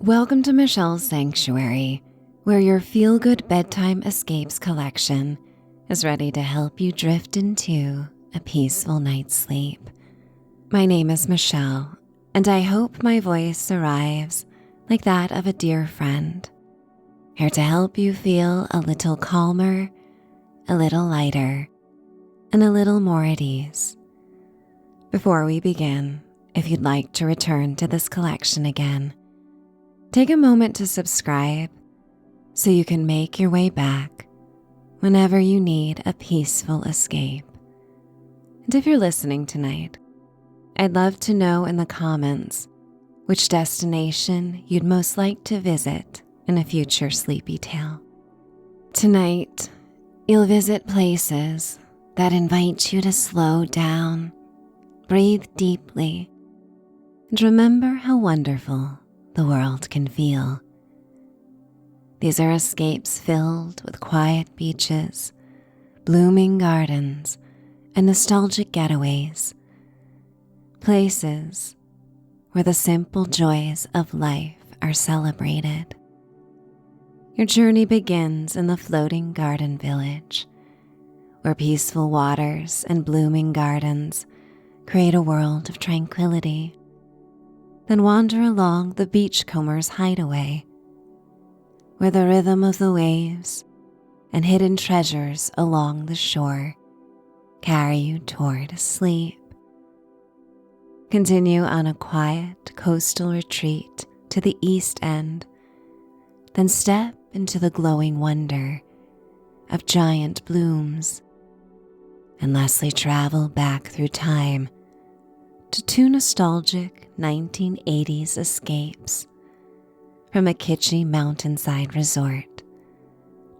Welcome to Michelle's Sanctuary, where your feel-good bedtime escapes collection is ready to help you drift into a peaceful night's sleep. My name is Michelle, and I hope my voice arrives like that of a dear friend, here to help you feel a little calmer, a little lighter, and a little more at ease. Before we begin, if you'd like to return to this collection again, take a moment to subscribe so you can make your way back whenever you need a peaceful escape. And if you're listening tonight, I'd love to know in the comments which destination you'd most like to visit in a future sleepy tale. Tonight, you'll visit places that invite you to slow down, breathe deeply, and remember how wonderful the world can feel. These are escapes filled with quiet beaches, blooming gardens, and nostalgic getaways. Places where the simple joys of life are celebrated. Your journey begins in the floating garden village, where peaceful waters and blooming gardens create a world of tranquility. Then wander along the Beachcomber's Hideaway, where the rhythm of the waves and hidden treasures along the shore carry you toward sleep. Continue on a quiet coastal retreat to the East End, then step into the glowing wonder of giant blooms, and lastly travel back through time to two nostalgic 1980s escapes, from a kitschy mountainside resort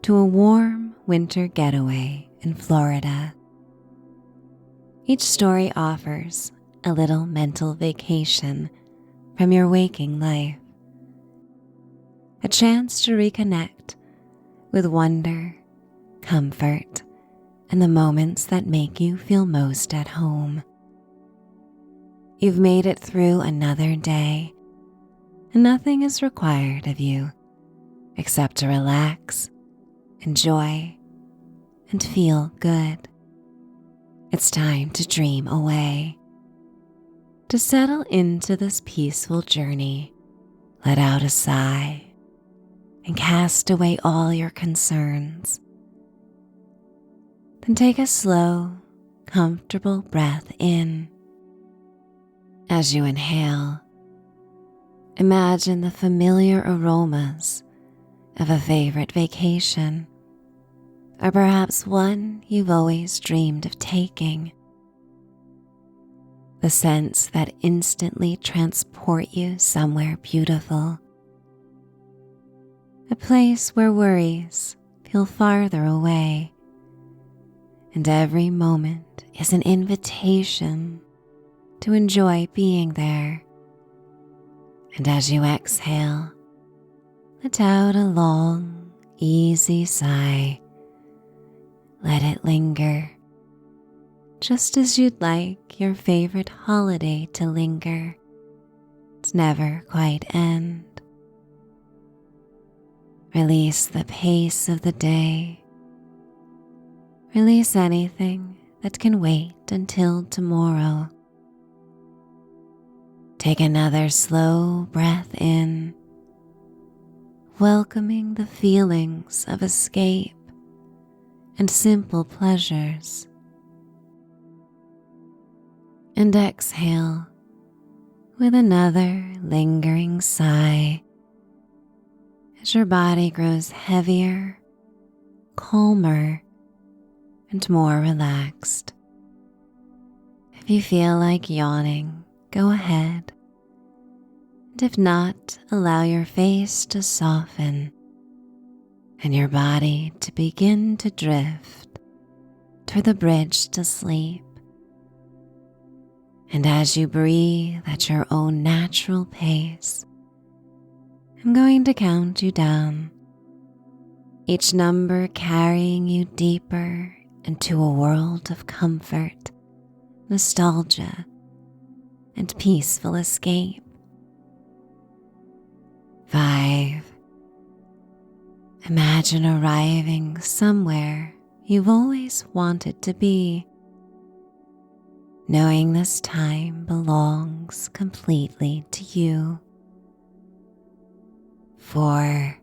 to a warm winter getaway in Florida. Each story offers a little mental vacation from your waking life, a chance to reconnect with wonder, comfort, and the moments that make you feel most at home. You've made it through another day, and nothing is required of you except to relax, enjoy, and feel good. It's time to dream away. To settle into this peaceful journey, let out a sigh and cast away all your concerns. Then take a slow, comfortable breath in. As you inhale, imagine the familiar aromas of a favorite vacation, or perhaps one you've always dreamed of taking. The scents that instantly transport you somewhere beautiful. A place where worries feel farther away, and every moment is an invitation to enjoy being there. And as you exhale, let out a long, easy sigh. Let it linger, just as you'd like your favorite holiday to linger. It's never quite end. Release the pace of the day. Release anything that can wait until tomorrow. Take another slow breath in, welcoming the feelings of escape and simple pleasures. And exhale with another lingering sigh as your body grows heavier, calmer, and more relaxed. If you feel like yawning, go ahead. And if not, allow your face to soften and your body to begin to drift toward the bridge to sleep. And as you breathe at your own natural pace, I'm going to count you down, each number carrying you deeper into a world of comfort, nostalgia, and peaceful escape. Imagine arriving somewhere you've always wanted to be, knowing this time belongs completely to you. 4.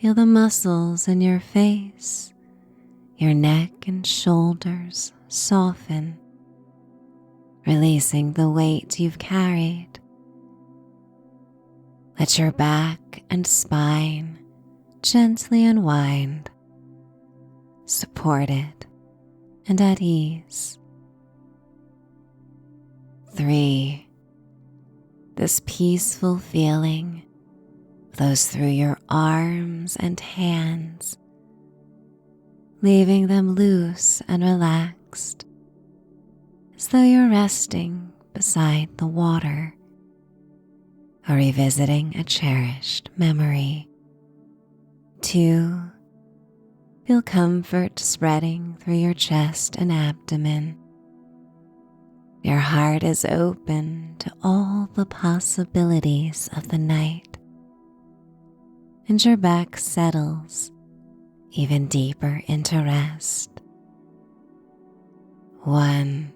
Feel the muscles in your face, your neck and shoulders soften, releasing the weight you've carried. Let your back and spine gently unwind, supported and at ease. 3. This peaceful feeling flows through your arms and hands, leaving them loose and relaxed, as though you're resting beside the water or revisiting a cherished memory. 2. Feel comfort spreading through your chest and abdomen. Your heart is open to all the possibilities of the night, and your back settles even deeper into rest. 1.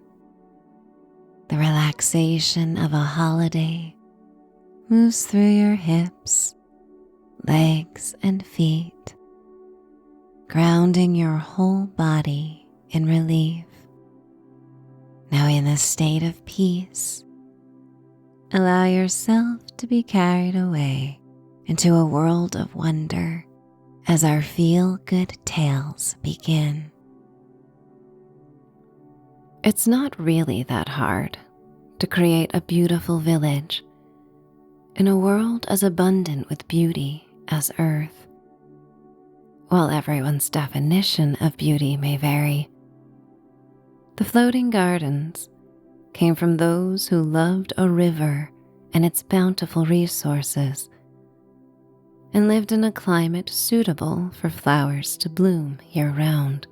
The relaxation of a holiday moves through your hips, legs, and feet, grounding your whole body in relief. Now, in this state of peace, allow yourself to be carried away into a world of wonder as our feel-good tales begin. It's not really that hard to create a beautiful village in a world as abundant with beauty as Earth. While everyone's definition of beauty may vary, the floating gardens came from those who loved a river and its bountiful resources, and lived in a climate suitable for flowers to bloom year-round.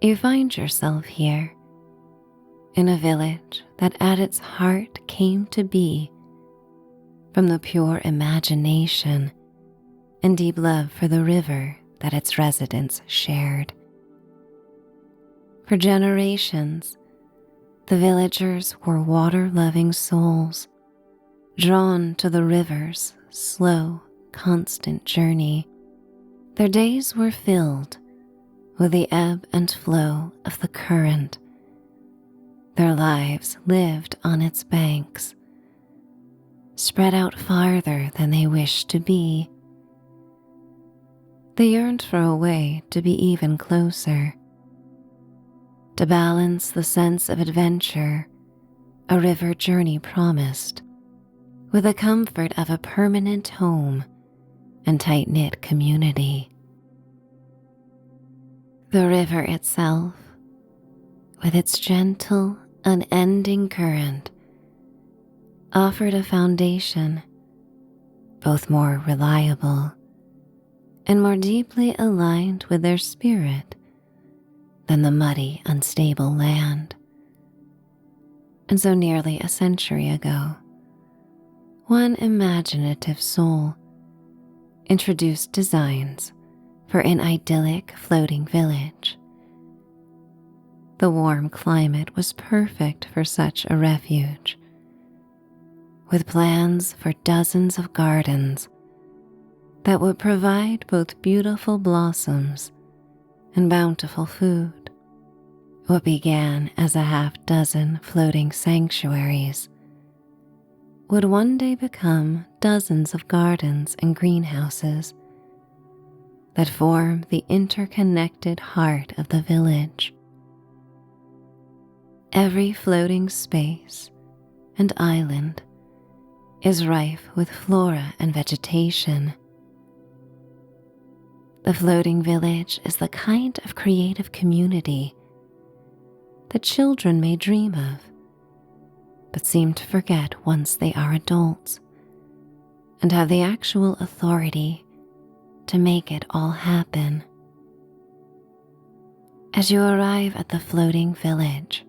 You find yourself here, in a village that at its heart came to be from the pure imagination and deep love for the river that its residents shared. For generations, the villagers were water-loving souls, drawn to the river's slow, constant journey. Their days were filled with the ebb and flow of the current. Their lives lived on its banks, spread out farther than they wished to be. They yearned for a way to be even closer, to balance the sense of adventure a river journey promised with the comfort of a permanent home and tight-knit community. The river itself, with its gentle, unending current, offered a foundation both more reliable and more deeply aligned with their spirit than the muddy, unstable land. And so nearly a century ago, one imaginative soul introduced designs for an idyllic floating village. The warm climate was perfect for such a refuge, with plans for dozens of gardens that would provide both beautiful blossoms and bountiful food. What began as a half-dozen floating sanctuaries would one day become dozens of gardens and greenhouses that form the interconnected heart of the village. Every floating space and island is rife with flora and vegetation. The floating village is the kind of creative community that children may dream of, but seem to forget once they are adults and have the actual authority to make it all happen. As you arrive at the floating village,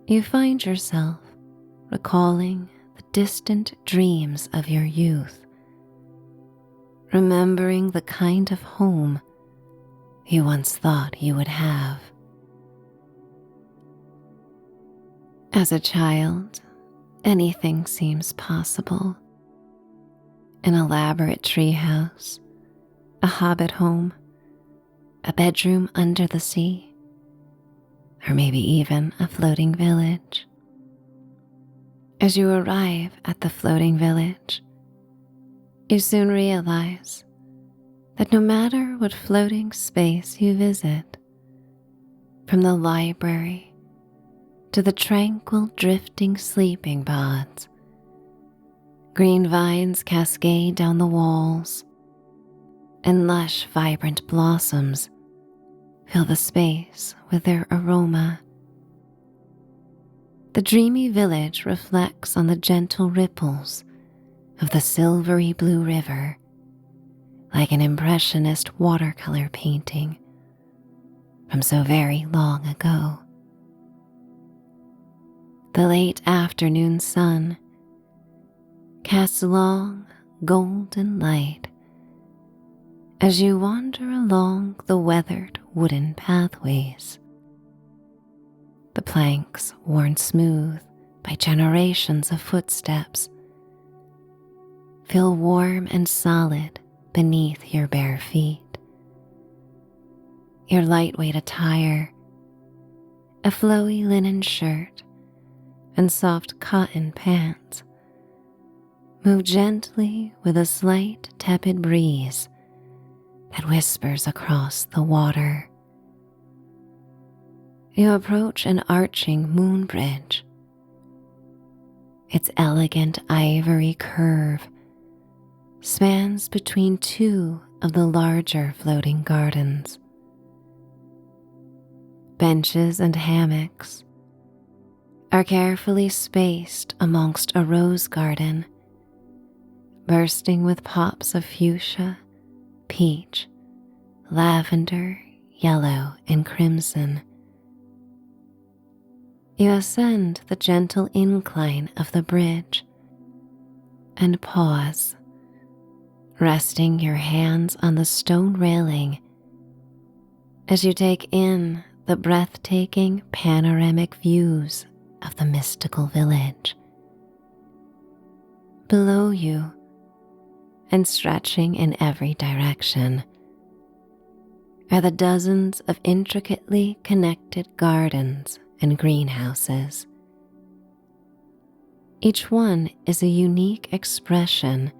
you find yourself recalling the distant dreams of your youth remembering the kind of home you once thought you would have. As a child, anything seems possible. An elaborate treehouse, a hobbit home, a bedroom under the sea, or maybe even a floating village. As you arrive at the floating village, you soon realize that no matter what floating space you visit, from the library to the tranquil drifting sleeping pods, green vines cascade down the walls, and lush, vibrant blossoms fill the space with their aroma. The dreamy village reflects on the gentle ripples of the silvery blue river, like an impressionist watercolor painting from so very long ago. The late afternoon sun casts long, golden light as you wander along the weathered wooden pathways. The planks worn smooth by generations of footsteps feel warm and solid beneath your bare feet. Your lightweight attire, a flowy linen shirt and soft cotton pants, move gently with a slight tepid breeze that whispers across the water. You approach an arching moon bridge. Its elegant ivory curve spans between two of the larger floating gardens. Benches and hammocks are carefully spaced amongst a rose garden, bursting with pops of fuchsia, peach, lavender, yellow, and crimson. You ascend the gentle incline of the bridge and pause, resting your hands on the stone railing as you take in the breathtaking panoramic views of the mystical village. Below you, and stretching in every direction, are the dozens of intricately connected gardens and greenhouses. Each one is a unique expression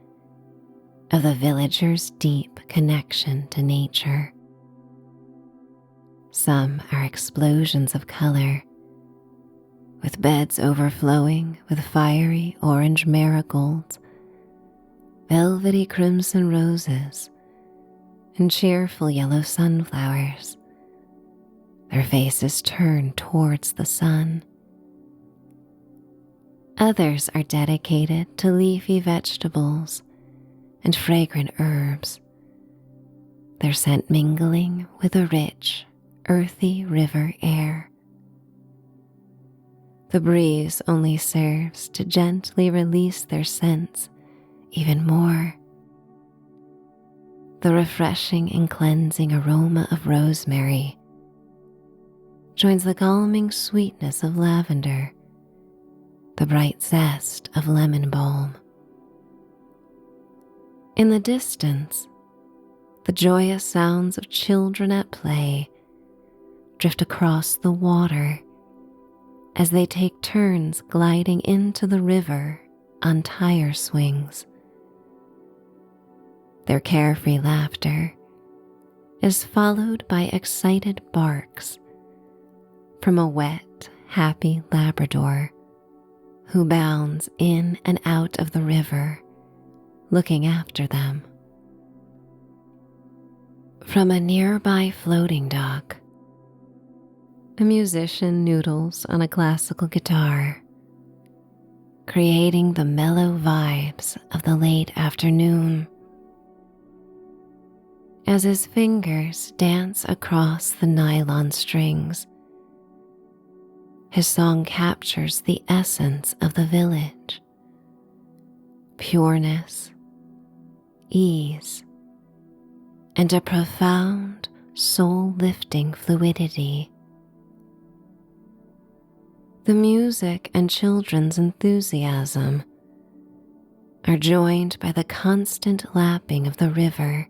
of the villager's deep connection to nature. Some are explosions of color, with beds overflowing with fiery orange marigolds, velvety crimson roses, and cheerful yellow sunflowers, their faces turned towards the sun. Others are dedicated to leafy vegetables and fragrant herbs, their scent mingling with the rich, earthy river air. The breeze only serves to gently release their scents even more. The refreshing and cleansing aroma of rosemary joins the calming sweetness of lavender, the bright zest of lemon balm. In the distance, the joyous sounds of children at play drift across the water as they take turns gliding into the river on tire swings. Their carefree laughter is followed by excited barks from a wet, happy Labrador who bounds in and out of the river, looking after them. From a nearby floating dock, a musician noodles on a classical guitar, creating the mellow vibes of the late afternoon. As his fingers dance across the nylon strings, his song captures the essence of the village: pureness, ease, and a profound, soul-lifting fluidity. The music and children's enthusiasm are joined by the constant lapping of the river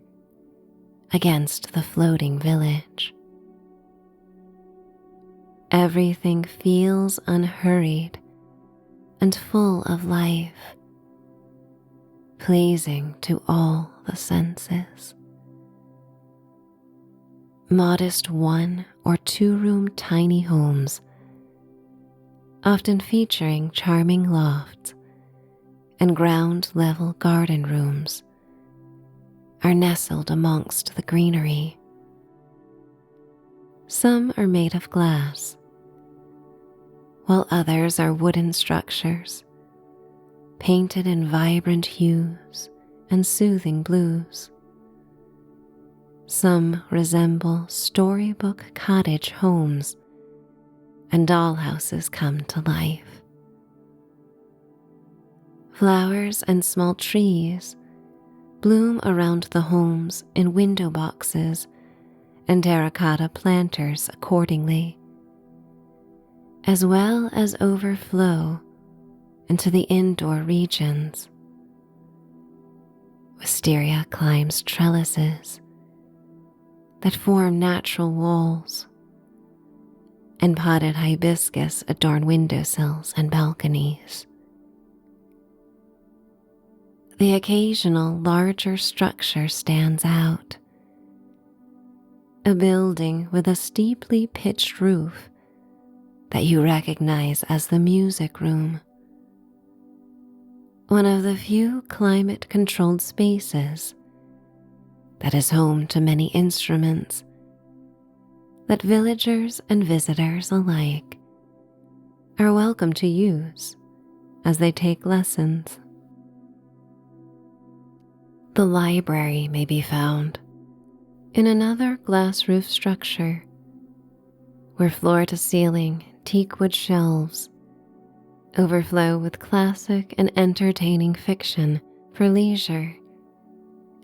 against the floating village. Everything feels unhurried and full of life, pleasing to all the senses. Modest 1 or 2 room tiny homes, often featuring charming lofts and ground-level garden rooms, are nestled amongst the greenery. Some are made of glass, while others are wooden structures, painted in vibrant hues and soothing blues. Some resemble storybook cottage homes, and dollhouses come to life. Flowers and small trees bloom around the homes in window boxes and terracotta planters accordingly, as well as overflow into the indoor regions. Wisteria climbs trellises that form natural walls, and potted hibiscus adorn windowsills and balconies. The occasional larger structure stands out. A building with a steeply pitched roof that you recognize as the music room. One of the few climate-controlled spaces that is home to many instruments that villagers and visitors alike are welcome to use as they take lessons. The library may be found in another glass roof structure where floor-to-ceiling teakwood shelves overflow with classic and entertaining fiction for leisure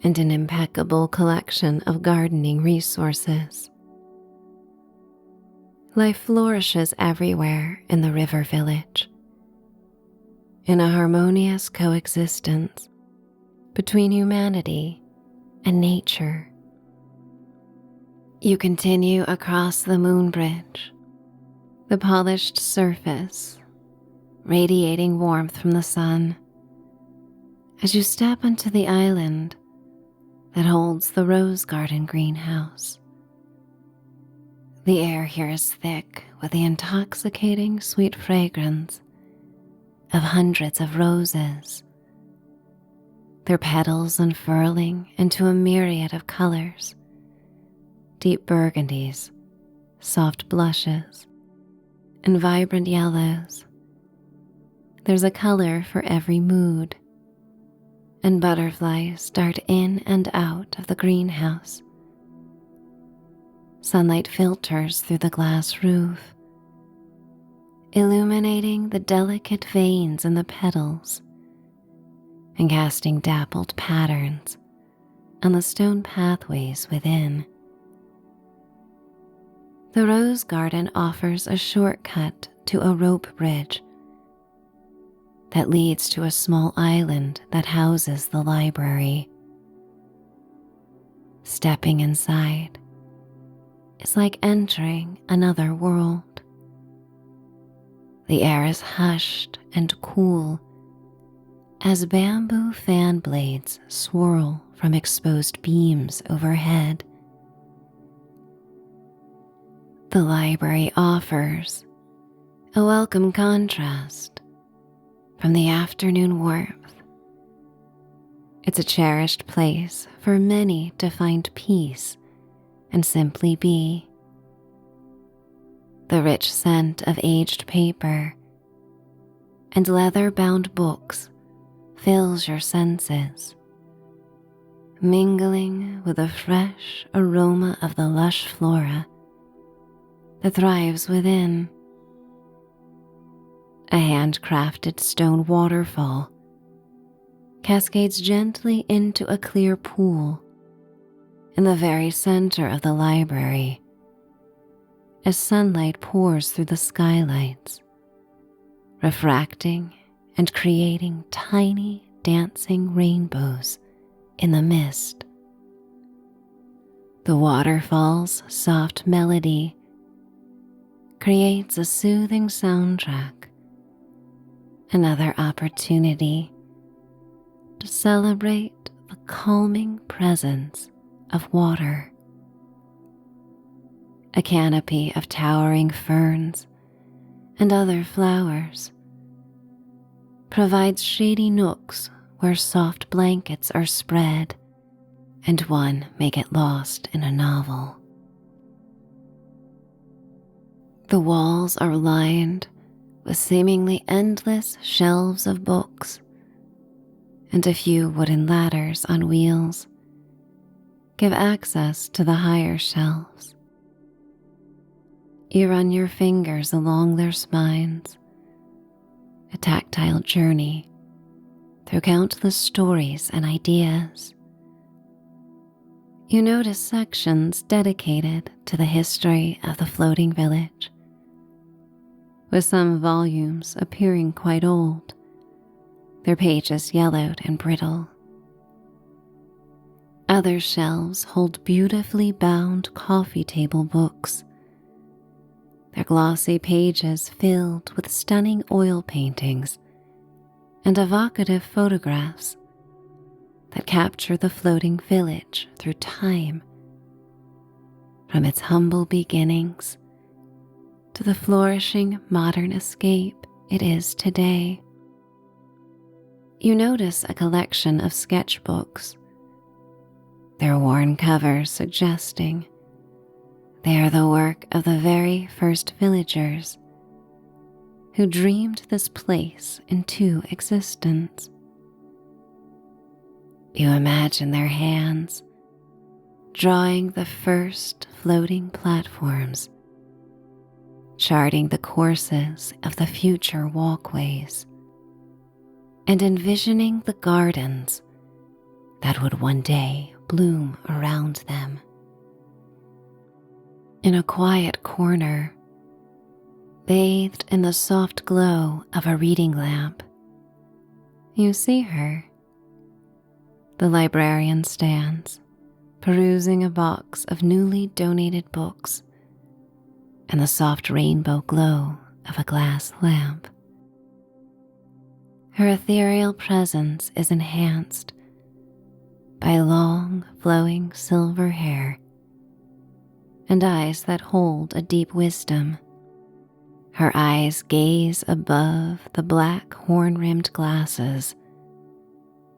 and an impeccable collection of gardening resources. Life flourishes everywhere in the river village, in a harmonious coexistence between humanity and nature. You continue across the moon bridge, the polished surface radiating warmth from the sun, as you step onto the island that holds the rose garden greenhouse. The air here is thick with the intoxicating sweet fragrance of hundreds of roses, their petals unfurling into a myriad of colors: deep burgundies, soft blushes, and vibrant yellows. There's a color for every mood, and butterflies dart in and out of the greenhouse. Sunlight filters through the glass roof, illuminating the delicate veins in the petals and casting dappled patterns on the stone pathways within. The rose garden offers a shortcut to a rope bridge that leads to a small island that houses the library. Stepping inside is like entering another world. The air is hushed and cool as bamboo fan blades swirl from exposed beams overhead. The library offers a welcome contrast from the afternoon warmth. It's a cherished place for many to find peace and simply be. The rich scent of aged paper and leather-bound books fills your senses, mingling with the fresh aroma of the lush flora that thrives within. A handcrafted stone waterfall cascades gently into a clear pool in the very center of the library, as sunlight pours through the skylights, refracting and creating tiny dancing rainbows in the mist. The waterfall's soft melody creates a soothing soundtrack, another opportunity to celebrate the calming presence of water. A canopy of towering ferns and other flowers provides shady nooks where soft blankets are spread and one may get lost in a novel. The walls are lined with seemingly endless shelves of books, and a few wooden ladders on wheels give access to the higher shelves. You run your fingers along their spines, a tactile journey through countless stories and ideas. You notice sections dedicated to the history of the floating village, with some volumes appearing quite old, their pages yellowed and brittle. Other shelves hold beautifully bound coffee table books, their glossy pages filled with stunning oil paintings and evocative photographs that capture the floating village through time, from its humble beginnings to the flourishing modern escape it is today. You notice a collection of sketchbooks, their worn covers suggesting they are the work of the very first villagers who dreamed this place into existence. You imagine their hands drawing the first floating platforms, charting the courses of the future walkways, and envisioning the gardens that would one day bloom around them. In a quiet corner, bathed in the soft glow of a reading lamp, you see her. The librarian stands, perusing a box of newly donated books and the soft rainbow glow of a glass lamp. Her ethereal presence is enhanced by long, flowing silver hair and eyes that hold a deep wisdom. Her eyes gaze above the black horn-rimmed glasses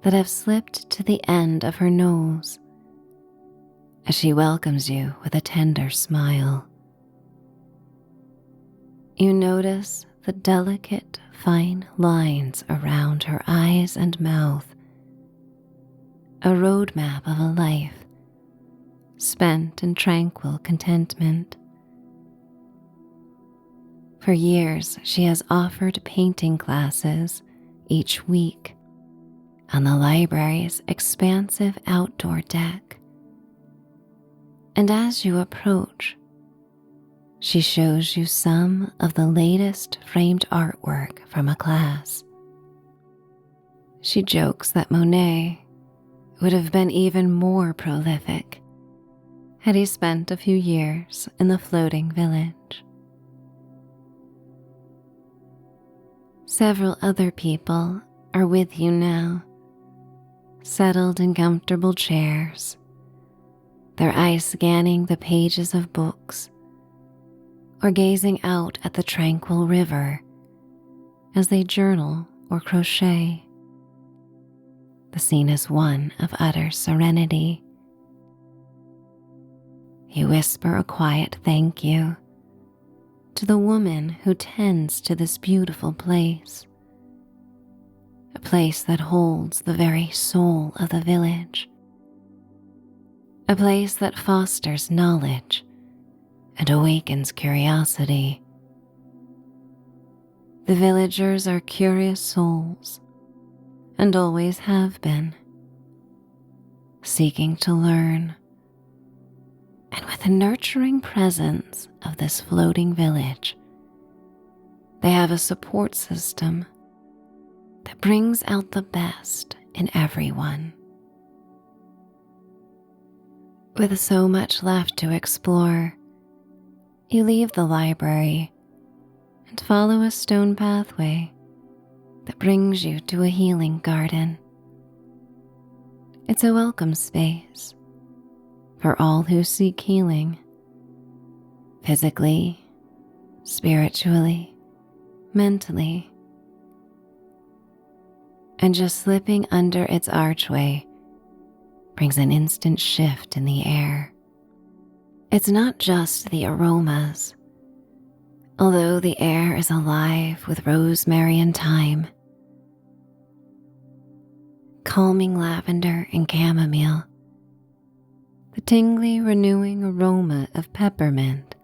that have slipped to the end of her nose as she welcomes you with a tender smile. You notice the delicate, fine lines around her eyes and mouth, a roadmap of a life spent in tranquil contentment. For years, she has offered painting classes each week on the library's expansive outdoor deck. And as you approach, she shows you some of the latest framed artwork from a class. She jokes that Monet would have been even more prolific had he spent a few years in the floating village. Several other people are with you now, settled in comfortable chairs, their eyes scanning the pages of books or gazing out at the tranquil river as they journal or crochet. The scene is one of utter serenity. You whisper a quiet thank you to the woman who tends to this beautiful place, a place that holds the very soul of the village, a place that fosters knowledge and awakens curiosity. The villagers are curious souls and always have been, seeking to learn, And with the nurturing presence of this floating village, they have a support system that brings out the best in everyone. With so much left to explore, you leave the library and follow a stone pathway that brings you to a healing garden. It's a welcome space for all who seek healing, physically, spiritually, mentally. And just slipping under its archway brings an instant shift in the air. It's not just the aromas, although the air is alive with rosemary and thyme, calming lavender and chamomile, the tingly, renewing aroma of peppermint,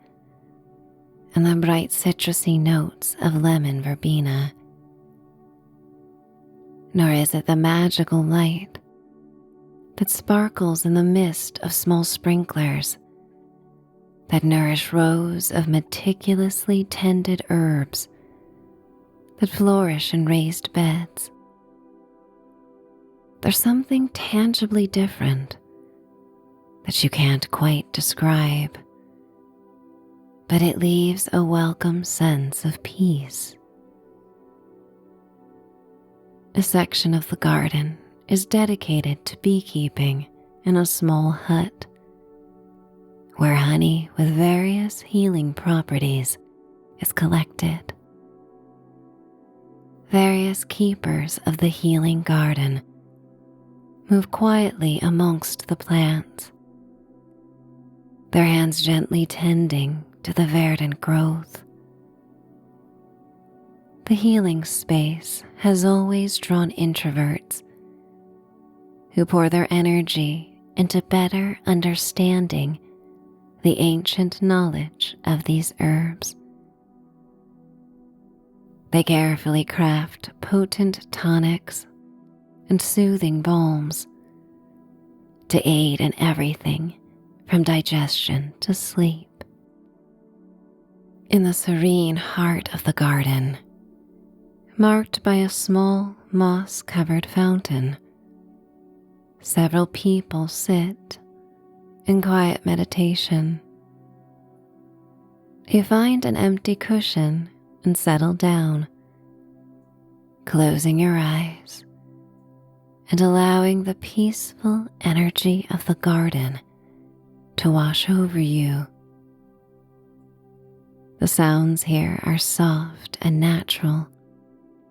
and the bright citrusy notes of lemon verbena. Nor is it the magical light that sparkles in the mist of small sprinklers that nourish rows of meticulously tended herbs that flourish in raised beds. There's something tangibly different that you can't quite describe, but it leaves a welcome sense of peace. A section of the garden is dedicated to beekeeping in a small hut, where honey with various healing properties is collected. Various keepers of the healing garden move quietly amongst the plants, their hands gently tending to the verdant growth. The healing space has always drawn introverts who pour their energy into better understanding the ancient knowledge of these herbs. They carefully craft potent tonics and soothing balms to aid in everything from digestion to sleep. In the serene heart of the garden, marked by a small moss-covered fountain, several people sit in quiet meditation. You find an empty cushion and settle down, closing your eyes and allowing the peaceful energy of the garden to wash over you. The sounds here are soft and natural,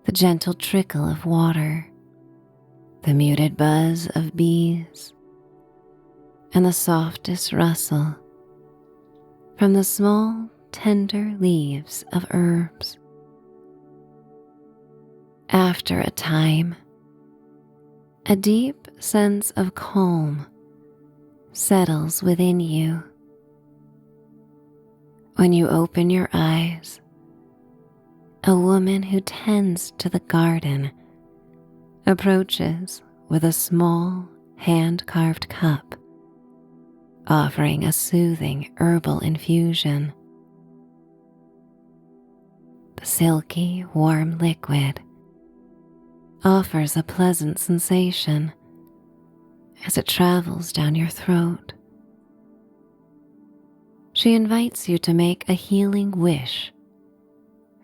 the gentle trickle of water, the muted buzz of bees, and the softest rustle from the small, tender leaves of herbs. After a time, a deep sense of calm settles within you. When you open your eyes, a woman who tends to the garden approaches with a small hand-carved cup, offering a soothing herbal infusion. The silky, warm liquid offers a pleasant sensation as it travels down your throat. She invites you to make a healing wish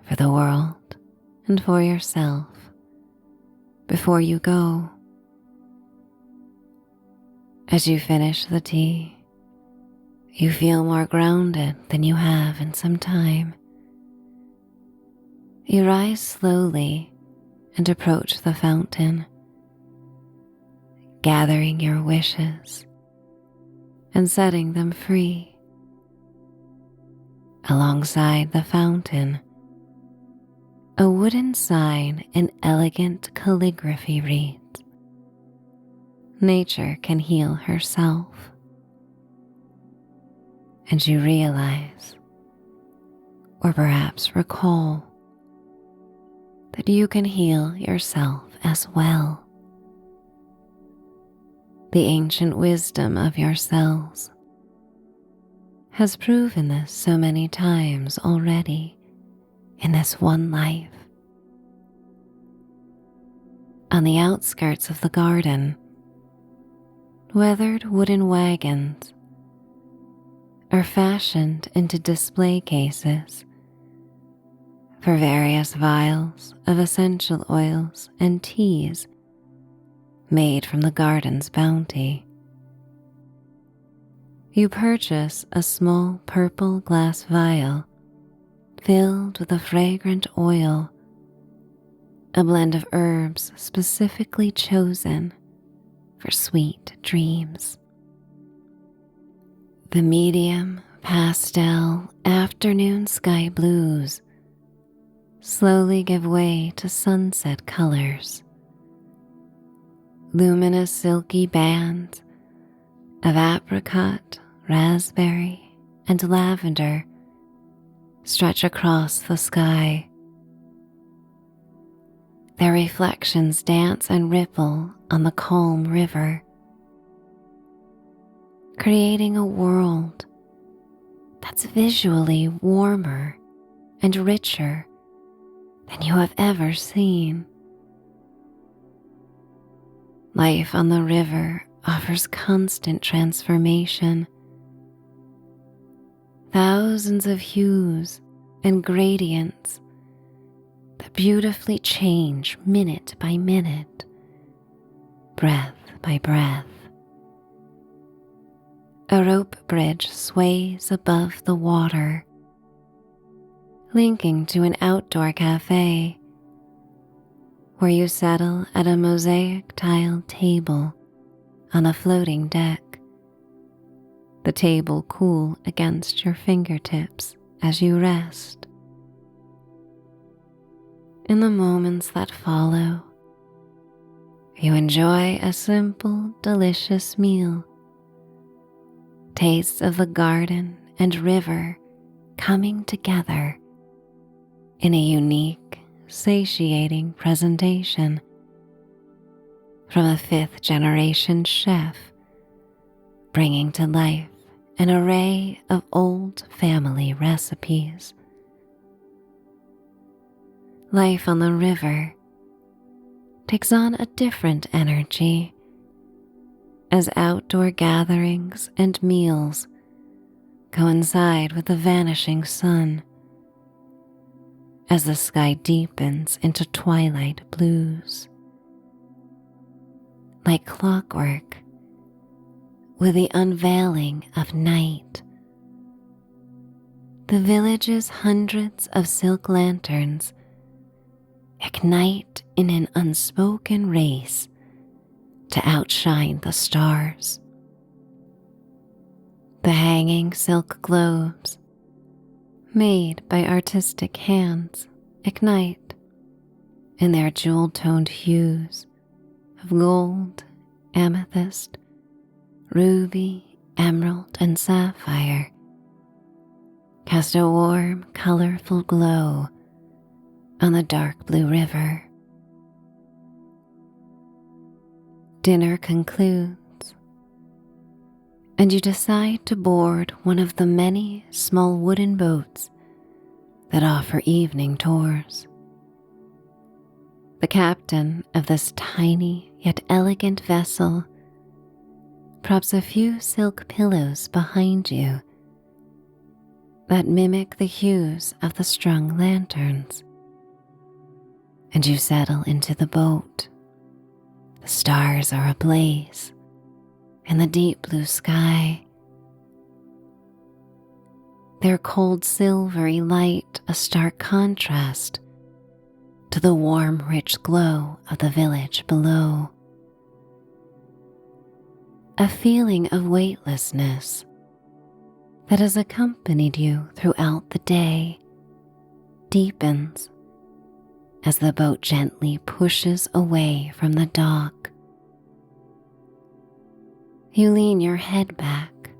for the world and for yourself before you go. As you finish the tea, you feel more grounded than you have in some time. You rise slowly and approach the fountain, gathering your wishes and setting them free. Alongside the fountain, a wooden sign in elegant calligraphy reads, "Nature can heal herself." And you realize, or perhaps recall, that you can heal yourself as well. The ancient wisdom of your cells has proven this so many times already in this one life. On the outskirts of the garden, weathered wooden wagons are fashioned into display cases for various vials of essential oils and teas made from the garden's bounty. You purchase a small purple glass vial filled with a fragrant oil, a blend of herbs specifically chosen for sweet dreams. The medium pastel afternoon sky blues slowly give way to sunset colors. Luminous silky bands of apricot, raspberry, and lavender stretch across the sky. Their reflections dance and ripple on the calm river, creating a world that's visually warmer and richer than you have ever seen. Life on the river offers constant transformation. Thousands of hues and gradients that beautifully change minute by minute, breath by breath. A rope bridge sways above the water, linking to an outdoor cafe where you settle at a mosaic tiled table on a floating deck, the table cool against your fingertips as you rest. In the moments that follow, you enjoy a simple, delicious meal. Tastes of the garden and river coming together in a unique, satiating presentation from a fifth-generation chef, bringing to life an array of old family recipes. Life on the river takes on a different energy as outdoor gatherings and meals coincide with the vanishing sun, as the sky deepens into twilight blues. Like clockwork, with the unveiling of night, the village's hundreds of silk lanterns ignite in an unspoken race to outshine the stars. The hanging silk globes, made by artistic hands, ignite in their jewel-toned hues of gold, amethyst, ruby, emerald, and sapphire, cast a warm, colorful glow on the dark blue river. Dinner concludes, and you decide to board one of the many small wooden boats that offer evening tours. The captain of this tiny yet elegant vessel props a few silk pillows behind you that mimic the hues of the strung lanterns, and you settle into the boat. The stars are ablaze in the deep blue sky, their cold silvery light a stark contrast to the warm, rich glow of the village below. A feeling of weightlessness that has accompanied you throughout the day deepens as the boat gently pushes away from the dock. You lean your head back,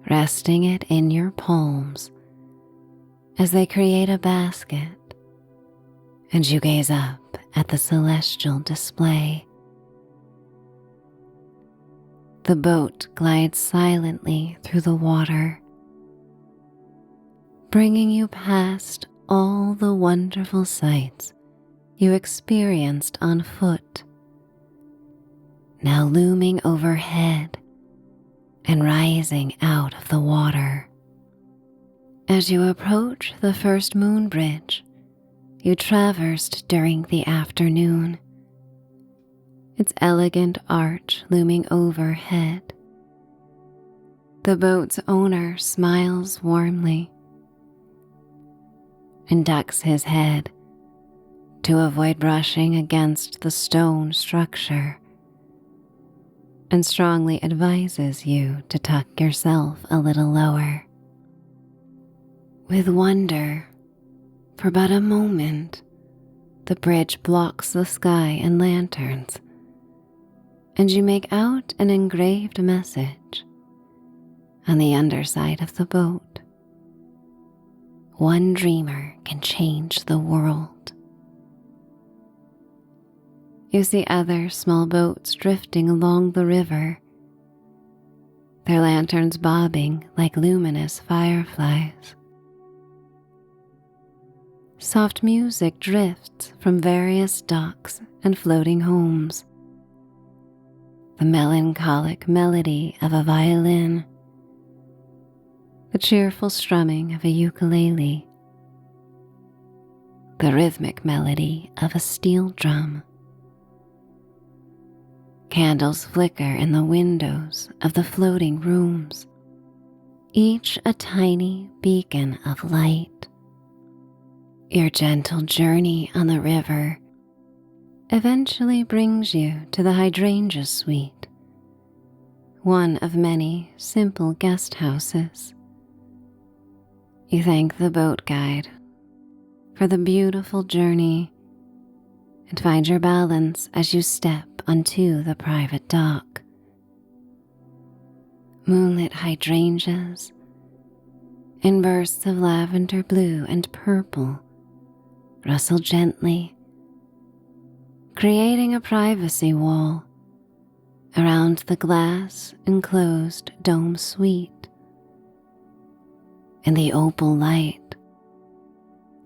resting it in your palms as they create a basket, and you gaze up at the celestial display. The boat glides silently through the water, bringing you past all the wonderful sights you experienced on foot, now looming overhead and rising out of the water. As you approach the first moon bridge you traversed during the afternoon, its elegant arch looming overhead, the boat's owner smiles warmly and ducks his head to avoid brushing against the stone structure, and strongly advises you to tuck yourself a little lower. With wonder, for but a moment, the bridge blocks the sky and lanterns, and you make out an engraved message on the underside of the boat. One dreamer can change the world. You see other small boats drifting along the river, their lanterns bobbing like luminous fireflies. Soft music drifts from various docks and floating homes. The melancholic melody of a violin, the cheerful strumming of a ukulele, the rhythmic melody of a steel drum. Candles flicker in the windows of the floating rooms, each a tiny beacon of light. Your gentle journey on the river eventually brings you to the Hydrangea Suite, one of many simple guest houses. You thank the boat guide for the beautiful journey and find your balance as you step onto the private dock. Moonlit hydrangeas in bursts of lavender blue and purple rustle gently, creating a privacy wall around the glass-enclosed dome suite. In the opal light,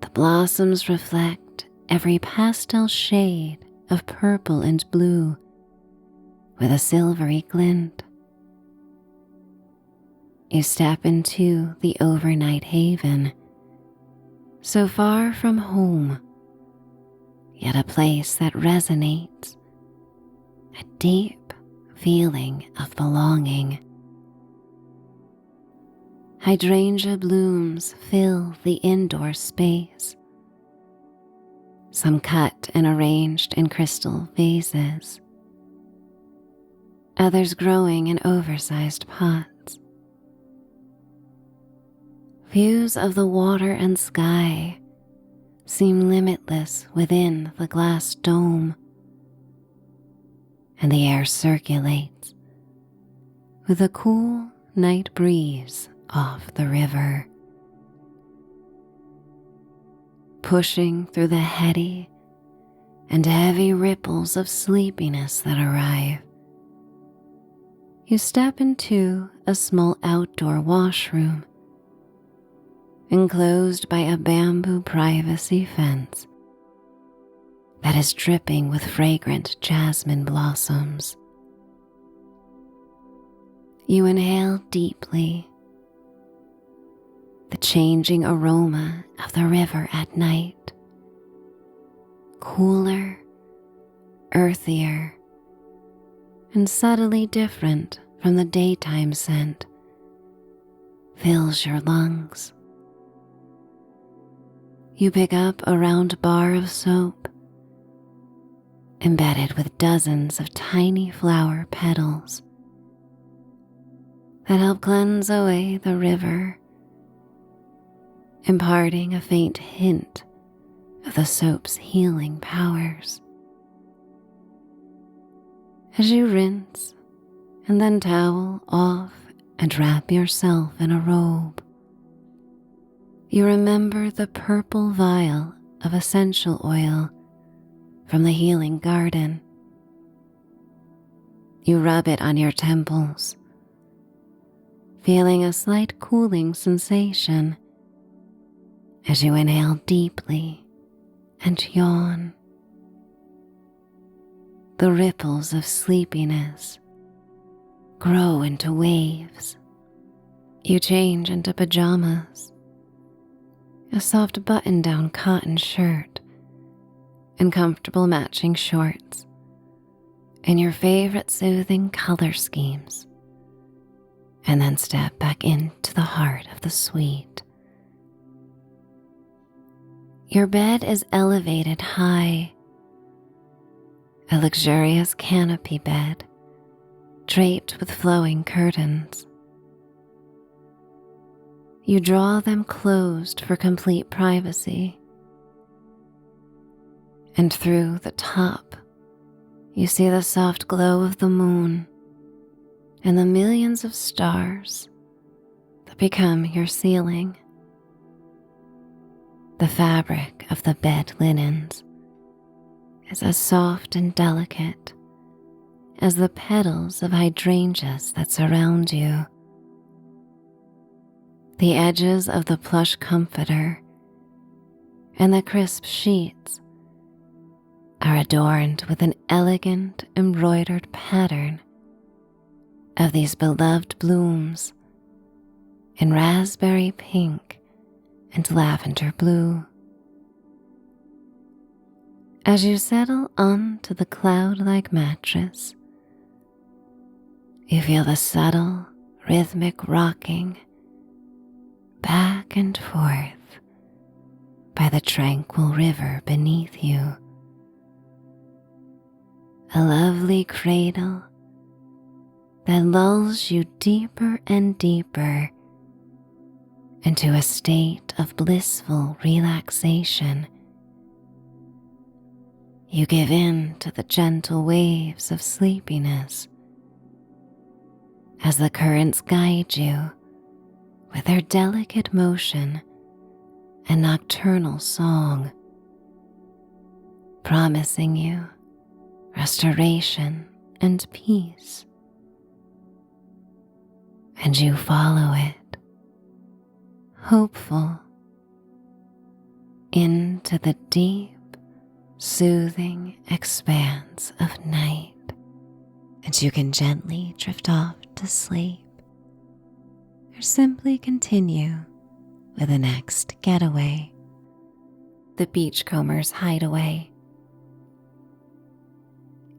the blossoms reflect every pastel shade of purple and blue with a silvery glint. You step into the overnight haven, so far from home, yet a place that resonates, a deep feeling of belonging. Hydrangea blooms fill the indoor space, some cut and arranged in crystal vases, others growing in oversized pots. Views of the water and sky seem limitless within the glass dome, and the air circulates with a cool night breeze off the river. Pushing through the heady and heavy ripples of sleepiness that arrive, you step into a small outdoor washroom enclosed by a bamboo privacy fence that is dripping with fragrant jasmine blossoms. You inhale deeply, the changing aroma of the river at night, cooler, earthier, and subtly different from the daytime scent, fills your lungs. You pick up a round bar of soap, embedded with dozens of tiny flower petals that help cleanse away the river, imparting a faint hint of the soap's healing powers. As you rinse and then towel off and wrap yourself in a robe, you remember the purple vial of essential oil from the healing garden. You rub it on your temples, feeling a slight cooling sensation as you inhale deeply and yawn. The ripples of sleepiness grow into waves. You change into pajamas, a soft button-down cotton shirt, and comfortable matching shorts, and your favorite soothing color schemes, and then step back into the heart of the suite. Your bed is elevated high, a luxurious canopy bed draped with flowing curtains. You draw them closed for complete privacy, and through the top, you see the soft glow of the moon and the millions of stars that become your ceiling. The fabric of the bed linens is as soft and delicate as the petals of hydrangeas that surround you. The edges of the plush comforter and the crisp sheets are adorned with an elegant embroidered pattern of these beloved blooms in raspberry pink and lavender blue. As you settle onto the cloud-like mattress, you feel the subtle, rhythmic rocking back and forth by the tranquil river beneath you. A lovely cradle that lulls you deeper and deeper into a state of blissful relaxation. You give in to the gentle waves of sleepiness as the currents guide you with their delicate motion and nocturnal song, promising you restoration and peace. And you follow it, hopeful, into the deep, soothing expanse of night, and you can gently drift off to sleep or simply continue with the next getaway, the Beachcomber's Hideaway.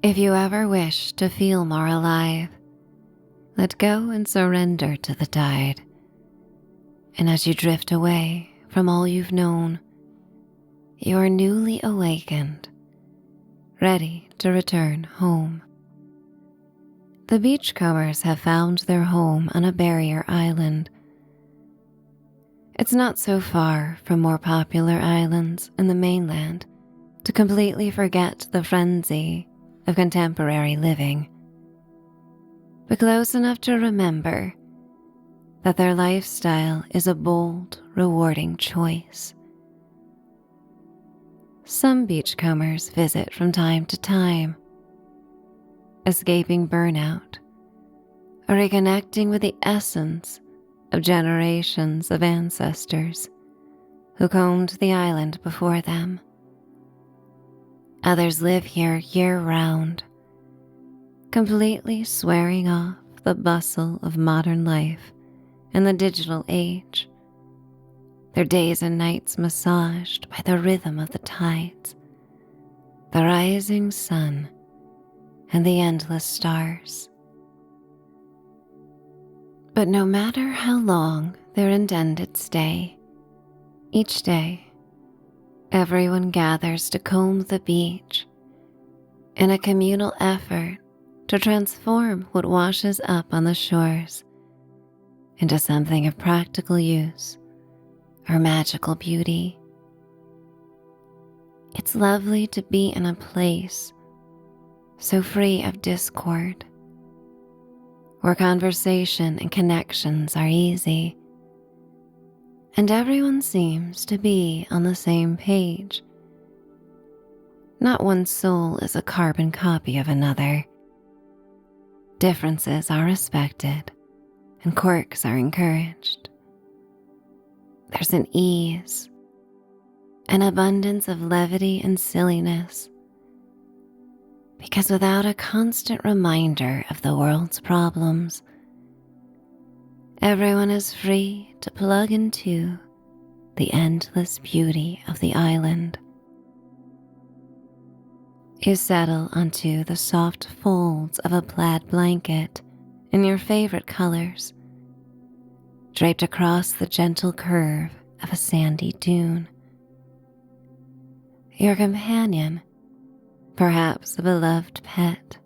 If you ever wish to feel more alive, let go and surrender to the tide. And as you drift away from all you've known, you are newly awakened, ready to return home. The Beachcombers have found their home on a barrier island. It's not so far from more popular islands in the mainland to completely forget the frenzy of contemporary living, but close enough to remember that their lifestyle is a bold, rewarding choice. Some beachcombers visit from time to time, escaping burnout or reconnecting with the essence of generations of ancestors who combed the island before them. Others live here year-round, completely swearing off the bustle of modern life and the digital age, their days and nights massaged by the rhythm of the tides, the rising sun, and the endless stars. But no matter how long their intended stay, each day, everyone gathers to comb the beach in a communal effort to transform what washes up on the shores into something of practical use or magical beauty. It's lovely to be in a place so free of discord, where conversation and connections are easy, and everyone seems to be on the same page. Not one soul is a carbon copy of another. Differences are respected, and quirks are encouraged. There's an ease an abundance of levity and silliness, because without a constant reminder of the world's problems, everyone is free to plug into the endless beauty of the island. You settle onto the soft folds of a plaid blanket in your favorite colors, draped across the gentle curve of a sandy dune. Your companion, perhaps a beloved pet,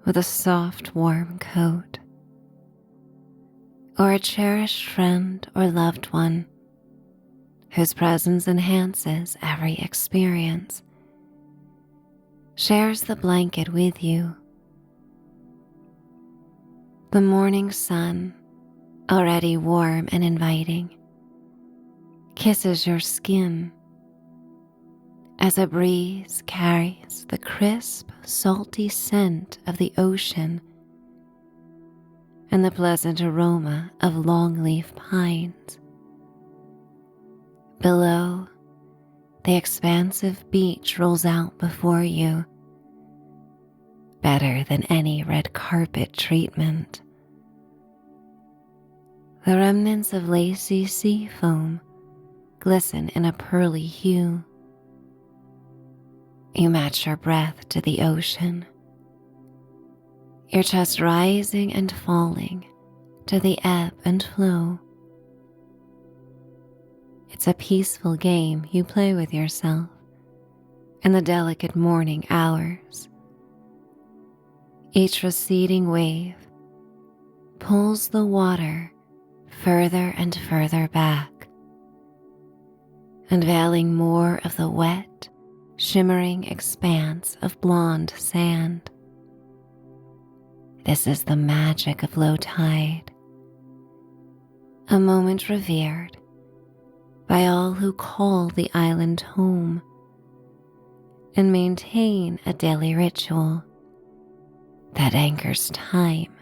with a soft, warm coat, or a cherished friend or loved one whose presence enhances every experience, shares the blanket with you. The morning sun, already warm and inviting, kisses your skin as a breeze carries the crisp, salty scent of the ocean and the pleasant aroma of longleaf pines. Below, the expansive beach rolls out before you, better than any red carpet treatment. The remnants of lacy sea foam glisten in a pearly hue. You match your breath to the ocean, your chest rising and falling to the ebb and flow. It's a peaceful game you play with yourself in the delicate morning hours. Each receding wave pulls the water further and further back, unveiling more of the wet, shimmering expanse of blonde sand. This is the magic of low tide, a moment revered by all who call the island home and maintain a daily ritual that anchors time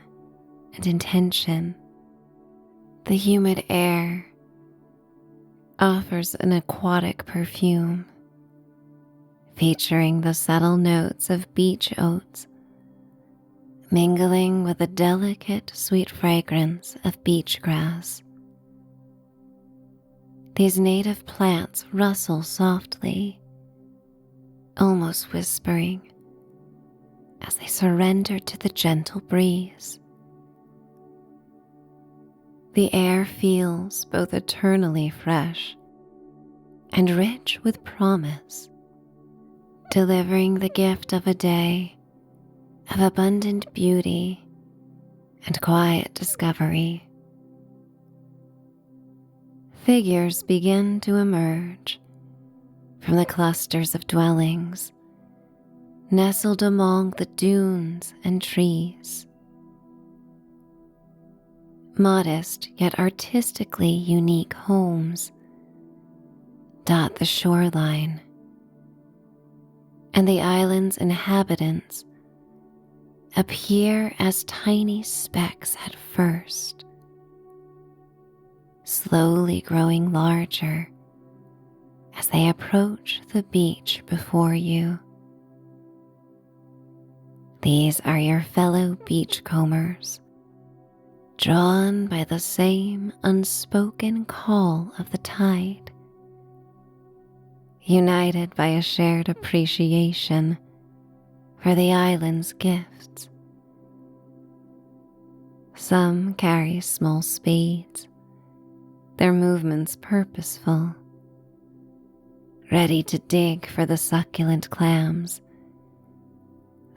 and intention. The humid air offers an aquatic perfume, featuring the subtle notes of beach oats, mingling with the delicate sweet fragrance of beach grass. These native plants rustle softly, almost whispering, as they surrender to the gentle breeze. The air feels both eternally fresh and rich with promise, delivering the gift of a day of abundant beauty and quiet discovery. Figures begin to emerge from the clusters of dwellings nestled among the dunes and trees. Modest yet artistically unique homes dot the shoreline, and the island's inhabitants appear as tiny specks at first, slowly growing larger as they approach the beach before you. These are your fellow beachcombers, drawn by the same unspoken call of the tide, united by a shared appreciation for the island's gifts. Some carry small spades, their movements purposeful, ready to dig for the succulent clams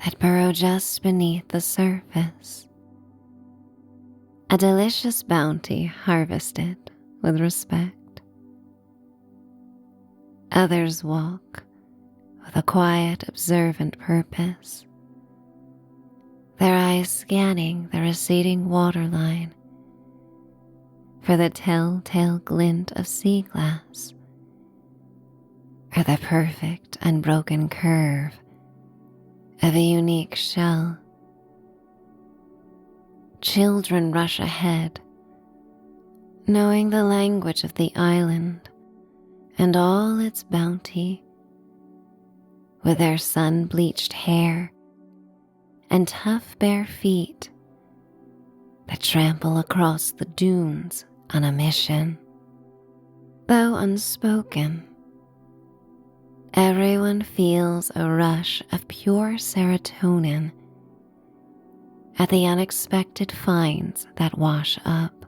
that burrow just beneath the surface. A delicious bounty harvested with respect. Others walk with a quiet, observant purpose, their eyes scanning the receding waterline for the telltale glint of sea glass or the perfect unbroken curve of a unique shell. Children rush ahead, knowing the language of the island and all its bounty, with their sun-bleached hair and tough bare feet that trample across the dunes on a mission. Though unspoken, everyone feels a rush of pure serotonin at the unexpected finds that wash up.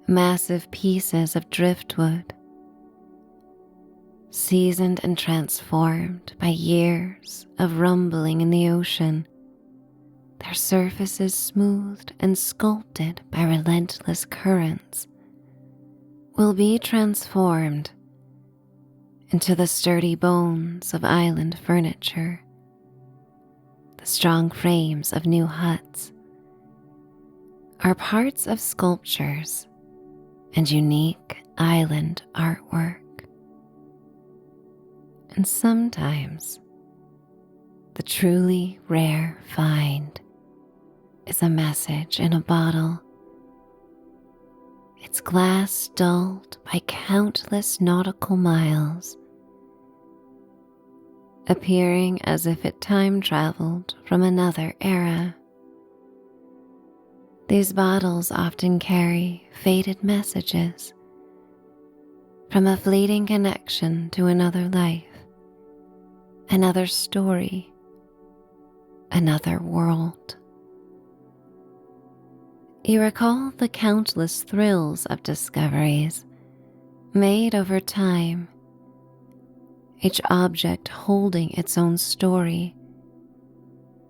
Massive pieces of driftwood, seasoned and transformed by years of rumbling in the ocean, their surfaces smoothed and sculpted by relentless currents, will be transformed into the sturdy bones of island furniture, the strong frames of new huts, are parts of sculptures and unique island artwork. And sometimes, the truly rare find is a message in a bottle, its glass dulled by countless nautical miles, appearing as if it time-traveled from another era. These bottles often carry faded messages from a fleeting connection to another life, another story, another world. You recall the countless thrills of discoveries made over time, each object holding its own story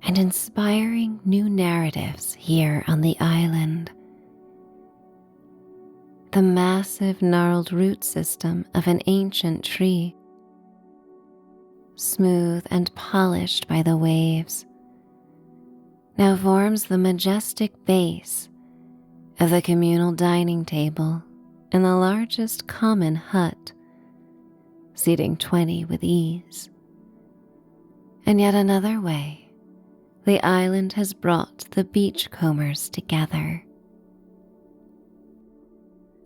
and inspiring new narratives here on the island. The massive gnarled root system of an ancient tree, smooth and polished by the waves, now forms the majestic base of the communal dining table in the largest common hut, seating 20 with ease. And yet another way, the island has brought the beachcombers together.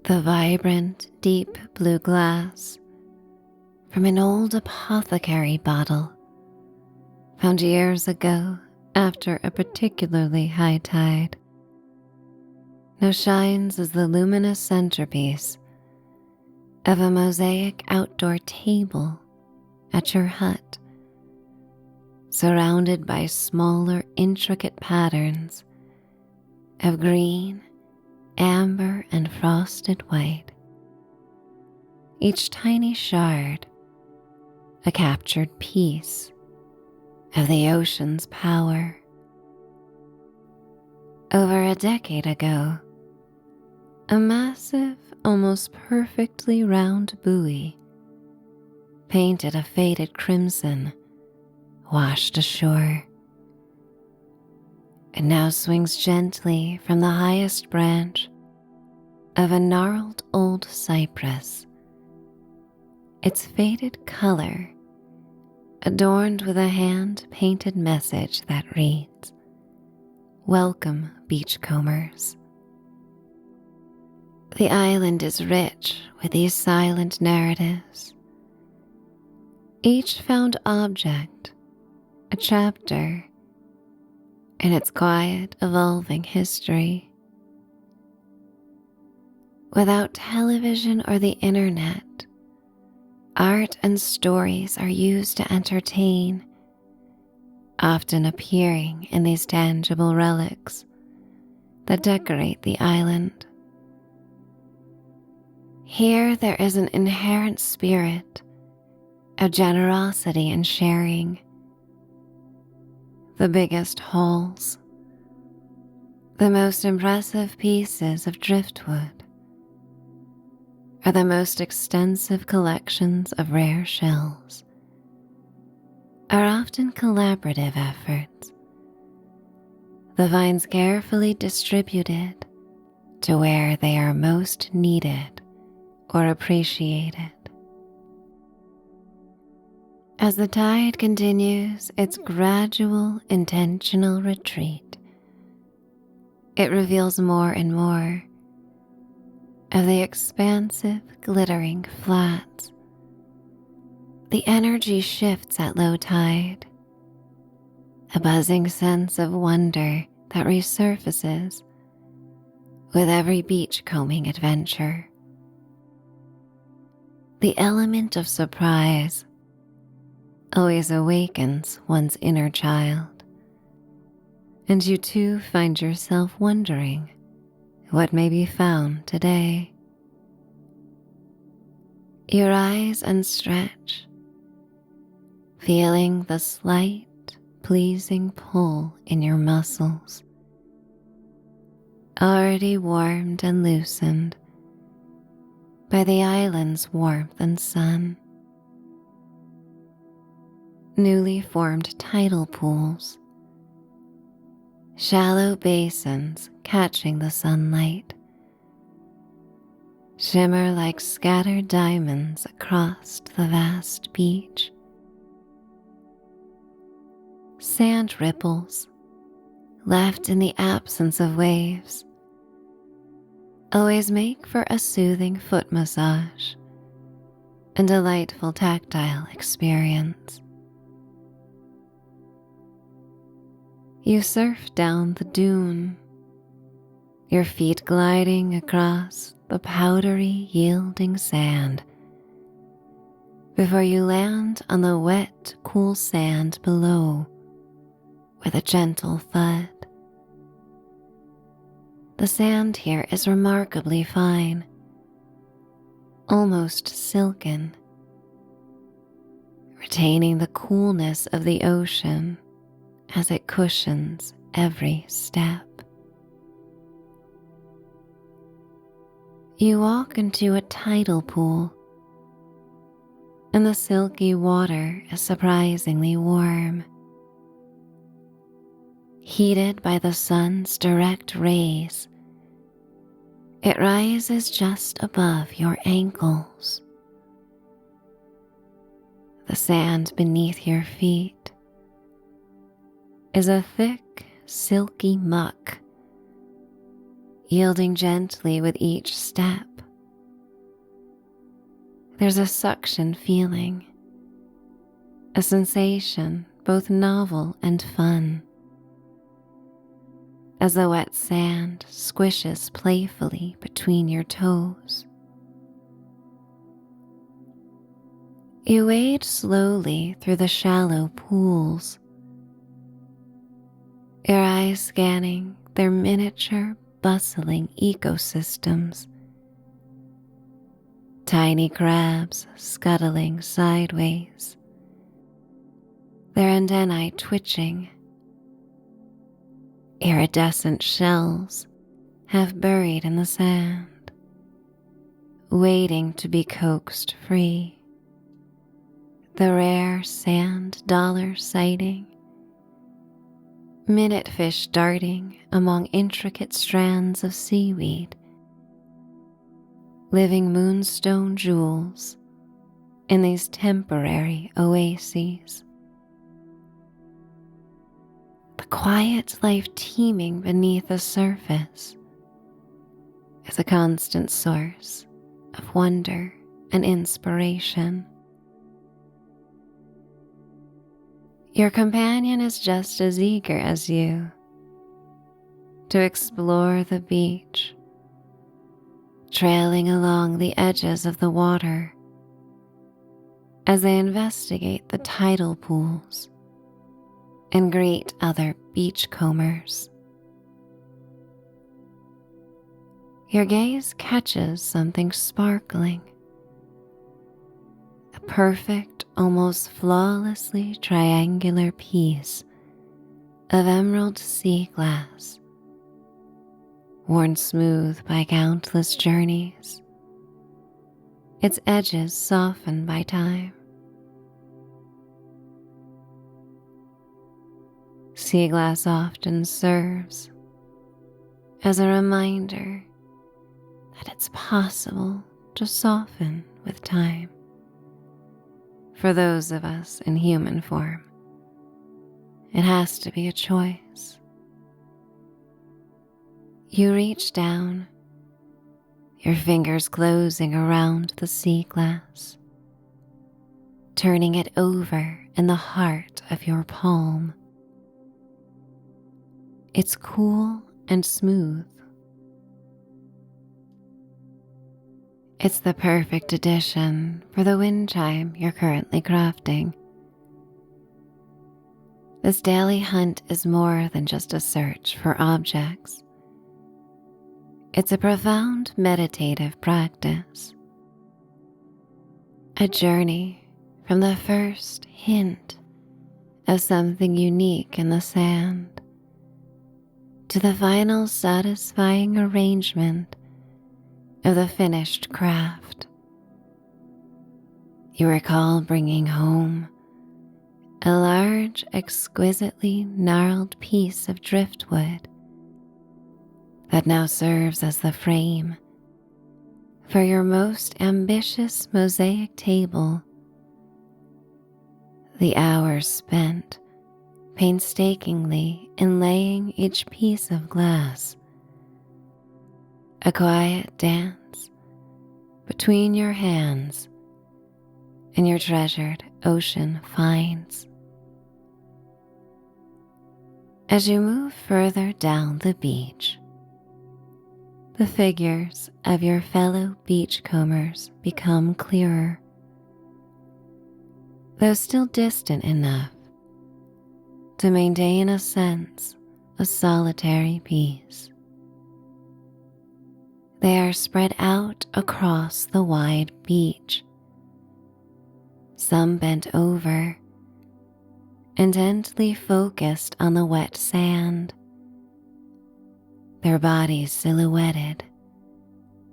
The vibrant, deep blue glass from an old apothecary bottle, found years ago after a particularly high tide, now shines as the luminous centerpiece of a mosaic outdoor table at your hut, surrounded by smaller, intricate patterns of green, amber, and frosted white. Each tiny shard a captured piece of the ocean's power. Over a decade ago, a massive, almost perfectly round buoy, painted a faded crimson, washed ashore. It now swings gently from the highest branch of a gnarled old cypress, its faded color adorned with a hand-painted message that reads, "Welcome, beachcombers." The island is rich with these silent narratives. Each found object, a chapter in its quiet, evolving history. Without television or the internet, art and stories are used to entertain, often appearing in these tangible relics that decorate the island. Here there is an inherent spirit of generosity and sharing. The biggest hauls, the most impressive pieces of driftwood, or the most extensive collections of rare shells are often collaborative efforts, the finds carefully distributed to where they are most needed or appreciated. As the tide continues its gradual, intentional retreat, it reveals more and more, of the expansive, glittering flats. The energy shifts at low tide, a buzzing sense of wonder that resurfaces with every beachcombing adventure. The element of surprise always awakens one's inner child, and you too find yourself wondering what may be found today. Your eyes unstretch, feeling the slight, pleasing pull in your muscles, already warmed and loosened by the island's warmth and sun. Newly formed tidal pools, shallow basins catching the sunlight, shimmer like scattered diamonds across the vast beach. Sand ripples, left in the absence of waves, always make for a soothing foot massage and delightful tactile experience. You surf down the dune, your feet gliding across the powdery, yielding sand before you land on the wet, cool sand below with a gentle thud. The sand here is remarkably fine, almost silken, retaining the coolness of the ocean as it cushions every step. You walk into a tidal pool, and the silky water is surprisingly warm. Heated by the sun's direct rays, it rises just above your ankles. The sand beneath your feet is a thick, silky muck, yielding gently with each step. There's a suction feeling, a sensation both novel and fun, as the wet sand squishes playfully between your toes. You wade slowly through the shallow pools, your eyes scanning their miniature, bustling ecosystems. Tiny crabs scuttling sideways, their antennae twitching. Iridescent shells half buried in the sand, waiting to be coaxed free. The rare sand dollar sighting, minute fish darting among intricate strands of seaweed, living moonstone jewels in these temporary oases. The quiet life teeming beneath the surface is a constant source of wonder and inspiration. Your companion is just as eager as you to explore the beach, trailing along the edges of the water as they investigate the tidal pools and greet other beachcombers. Your gaze catches something sparkling, a perfect, almost flawlessly triangular piece of emerald sea glass, worn smooth by countless journeys, its edges softened by time. Sea glass often serves as a reminder that it's possible to soften with time. For those of us in human form, it has to be a choice. You reach down, your fingers closing around the sea glass, turning it over in the heart of your palm. It's cool and smooth. It's the perfect addition for the wind chime you're currently crafting. This daily hunt is more than just a search for objects. It's a profound meditative practice. A journey from the first hint of something unique in the sand to the final satisfying arrangement of the finished craft. You recall bringing home a large, exquisitely gnarled piece of driftwood that now serves as the frame for your most ambitious mosaic table. The hours spent painstakingly inlaying each piece of glass, a quiet dance between your hands and your treasured ocean finds. As you move further down the beach, the figures of your fellow beachcombers become clearer, though still distant enough to maintain a sense of solitary peace. They are spread out across the wide beach, some bent over, intently focused on the wet sand, their bodies silhouetted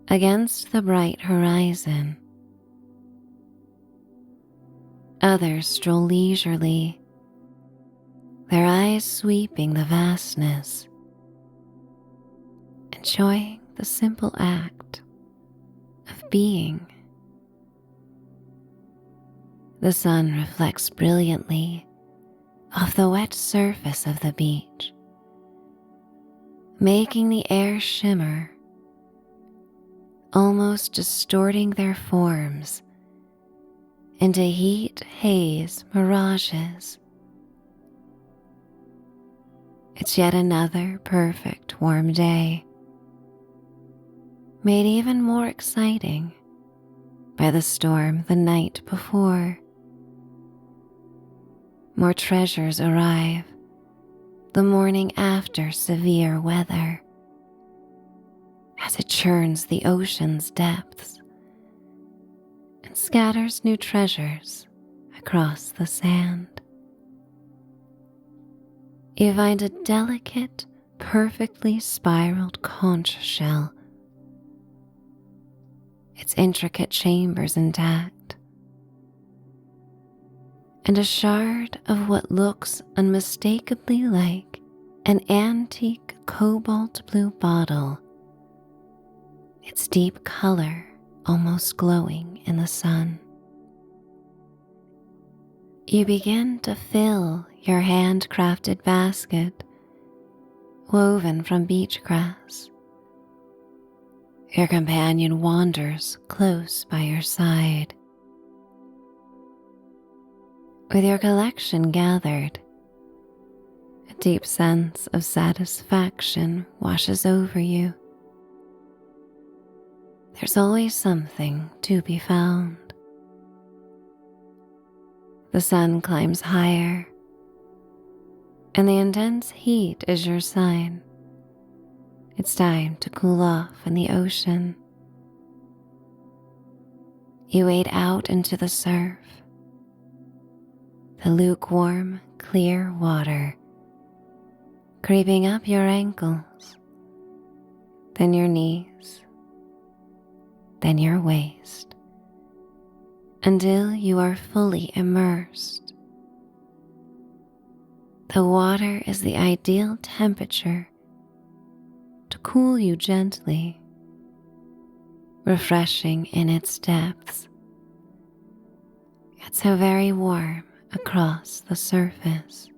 against the bright horizon. Others stroll leisurely, their eyes sweeping the vastness, enjoying the simple act of being. The sun reflects brilliantly off the wet surface of the beach, making the air shimmer, almost distorting their forms into heat haze mirages. It's yet another perfect warm day, made even more exciting by the storm the night before. More treasures arrive the morning after severe weather, as it churns the ocean's depths and scatters new treasures across the sand. You find a delicate, perfectly spiraled conch shell, its intricate chambers intact, and a shard of what looks unmistakably like an antique cobalt blue bottle, its deep color almost glowing in the sun. You begin to fill your handcrafted basket, woven from beach grass. Your companion wanders close by your side. With your collection gathered, a deep sense of satisfaction washes over you. There's always something to be found. The sun climbs higher, and the intense heat is your sign. It's time to cool off in the ocean. You wade out into the surf, the lukewarm, clear water creeping up your ankles, then your knees, then your waist, until you are fully immersed. The water is the ideal temperature to cool you gently, refreshing in its depths, yet so very warm across the surface.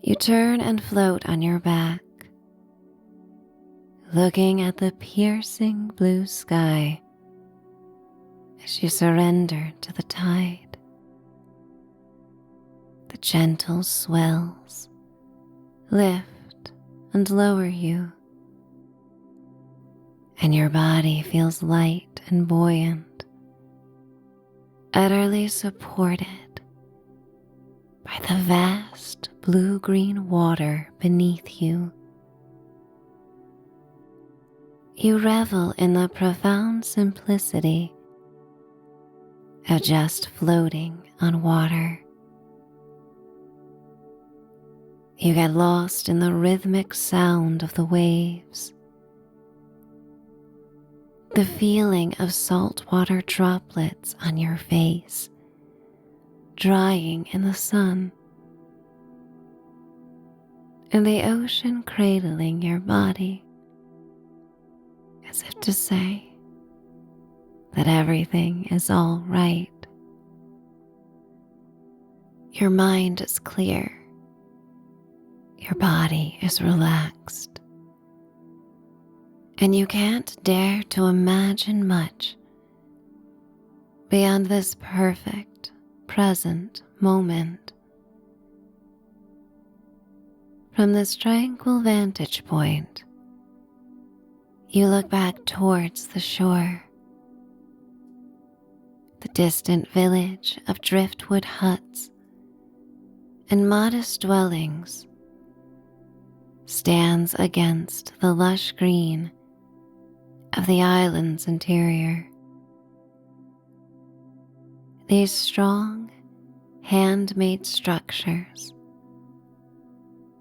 You turn and float on your back, looking at the piercing blue sky as you surrender to the tide. The gentle swells lift and lower you, and your body feels light and buoyant, utterly supported by the vast blue-green water beneath you. You revel in the profound simplicity of just floating on water. You get lost in the rhythmic sound of the waves, the feeling of saltwater droplets on your face, drying in the sun, and the ocean cradling your body, as if to say that everything is all right. Your mind is clear. Your body is relaxed. And you can't dare to imagine much beyond this perfect present moment. From this tranquil vantage point, you look back towards the shore. The distant village of driftwood huts and modest dwellings stands against the lush green of the island's interior. These strong, handmade structures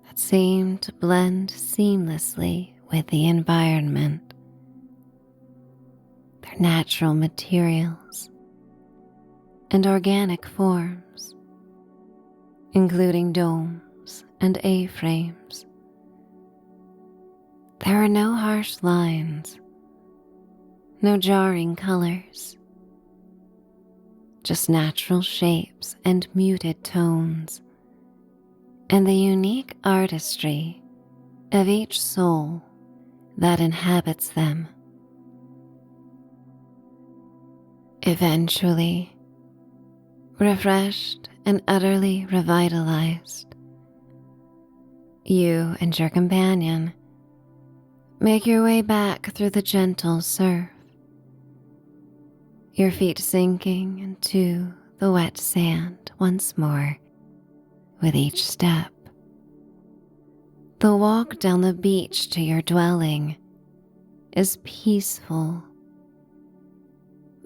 that seem to blend seamlessly with the environment, their natural materials and organic forms, including domes and A-frames. There are no harsh lines, no jarring colors, just natural shapes and muted tones, and the unique artistry of each soul that inhabits them. Eventually, refreshed and utterly revitalized, you and your companion make your way back through the gentle surf, your feet sinking into the wet sand once more with each step. The walk down the beach to your dwelling is peaceful,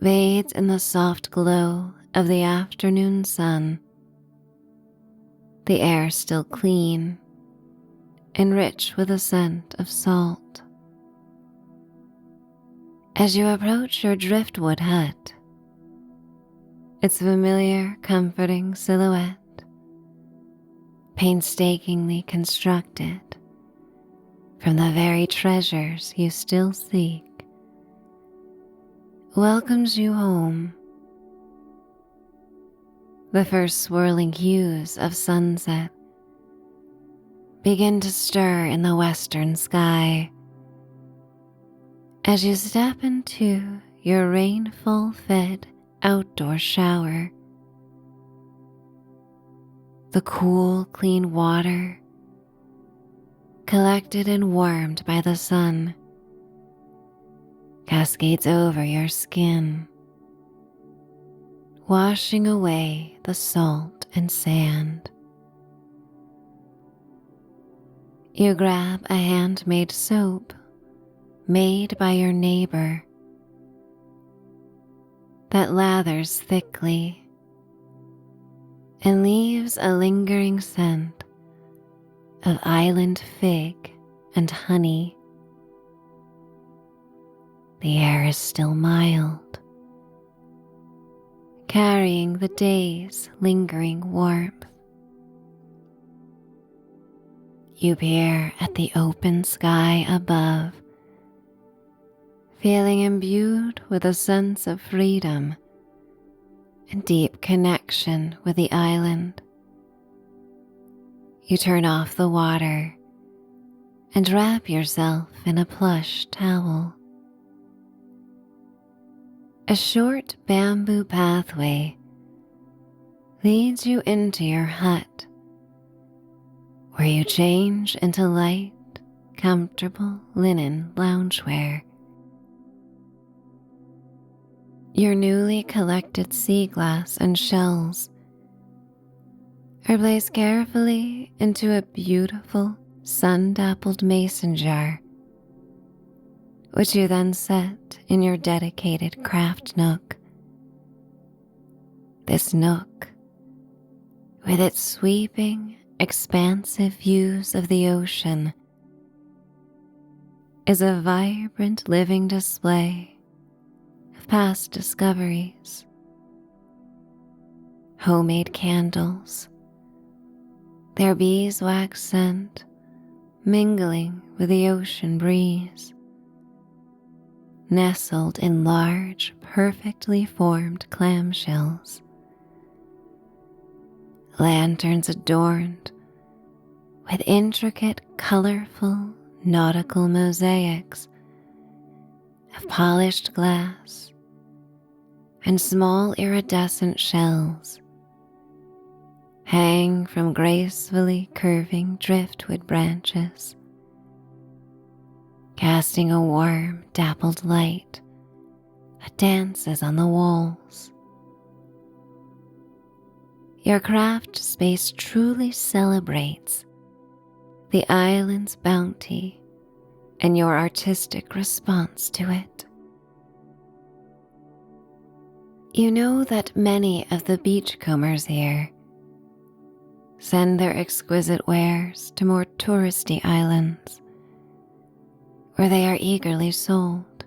bathed in the soft glow of the afternoon sun, the air still clean and rich with a scent of salt. As you approach your driftwood hut, its familiar, comforting silhouette, painstakingly constructed from the very treasures you still seek, welcomes you home. The first swirling hues of sunset begin to stir in the western sky as you step into your rainfall-fed outdoor shower. The cool, clean water, collected and warmed by the sun, cascades over your skin, washing away the salt and sand. You grab a handmade soap made by your neighbor that lathers thickly and leaves a lingering scent of island fig and honey. The air is still mild, carrying the day's lingering warmth. You peer at the open sky above, feeling imbued with a sense of freedom and deep connection with the island. You turn off the water and wrap yourself in a plush towel. A short bamboo pathway leads you into your hut, where you change into light, comfortable linen loungewear. Your newly collected sea glass and shells are placed carefully into a beautiful sun-dappled mason jar, which you then set in your dedicated craft nook. This nook, with its sweeping, expansive views of the ocean, is a vibrant living display of past discoveries. Homemade candles, their beeswax scent mingling with the ocean breeze, nestled in large, perfectly formed clamshells. Lanterns adorned with intricate, colorful nautical mosaics of polished glass and small iridescent shells hang from gracefully curving driftwood branches, casting a warm, dappled light that dances on the walls. Your craft space truly celebrates the island's bounty and your artistic response to it. You know that many of the beachcombers here send their exquisite wares to more touristy islands, where they are eagerly sold,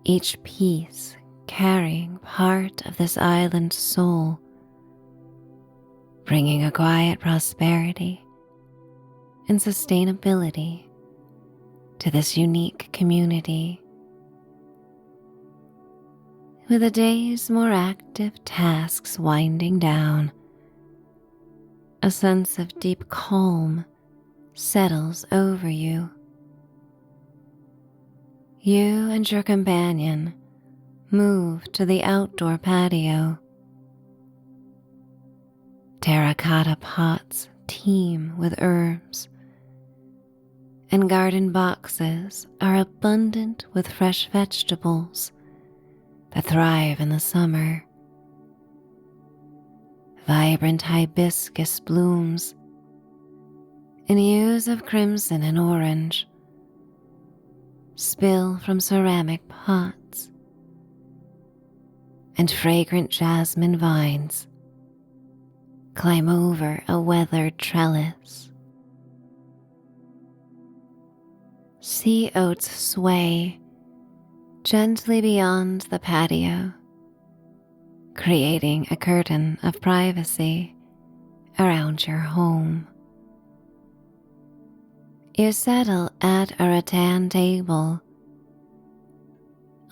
each piece carrying part of this island's soul, bringing a quiet prosperity and sustainability to this unique community. With the day's more active tasks winding down, a sense of deep calm settles over you. You and your companion move to the outdoor patio. Terracotta pots teem with herbs, and garden boxes are abundant with fresh vegetables that thrive in the summer. Vibrant hibiscus blooms in hues of crimson and orange spill from ceramic pots, and fragrant jasmine vines climb over a weathered trellis. Sea oats sway gently beyond the patio, creating a curtain of privacy around your home. You settle at a rattan table,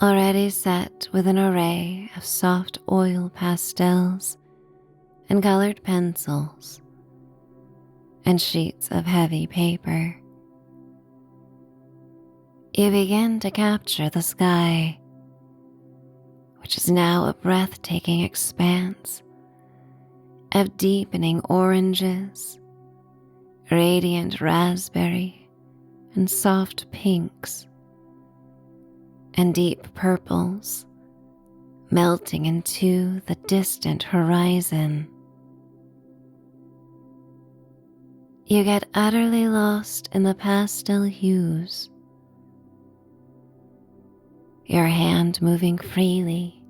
already set with an array of soft oil pastels and colored pencils and sheets of heavy paper. You begin to capture the sky, which is now a breathtaking expanse of deepening oranges, radiant raspberry, and soft pinks, and deep purples melting into the distant horizon. You get utterly lost in the pastel hues, your hand moving freely,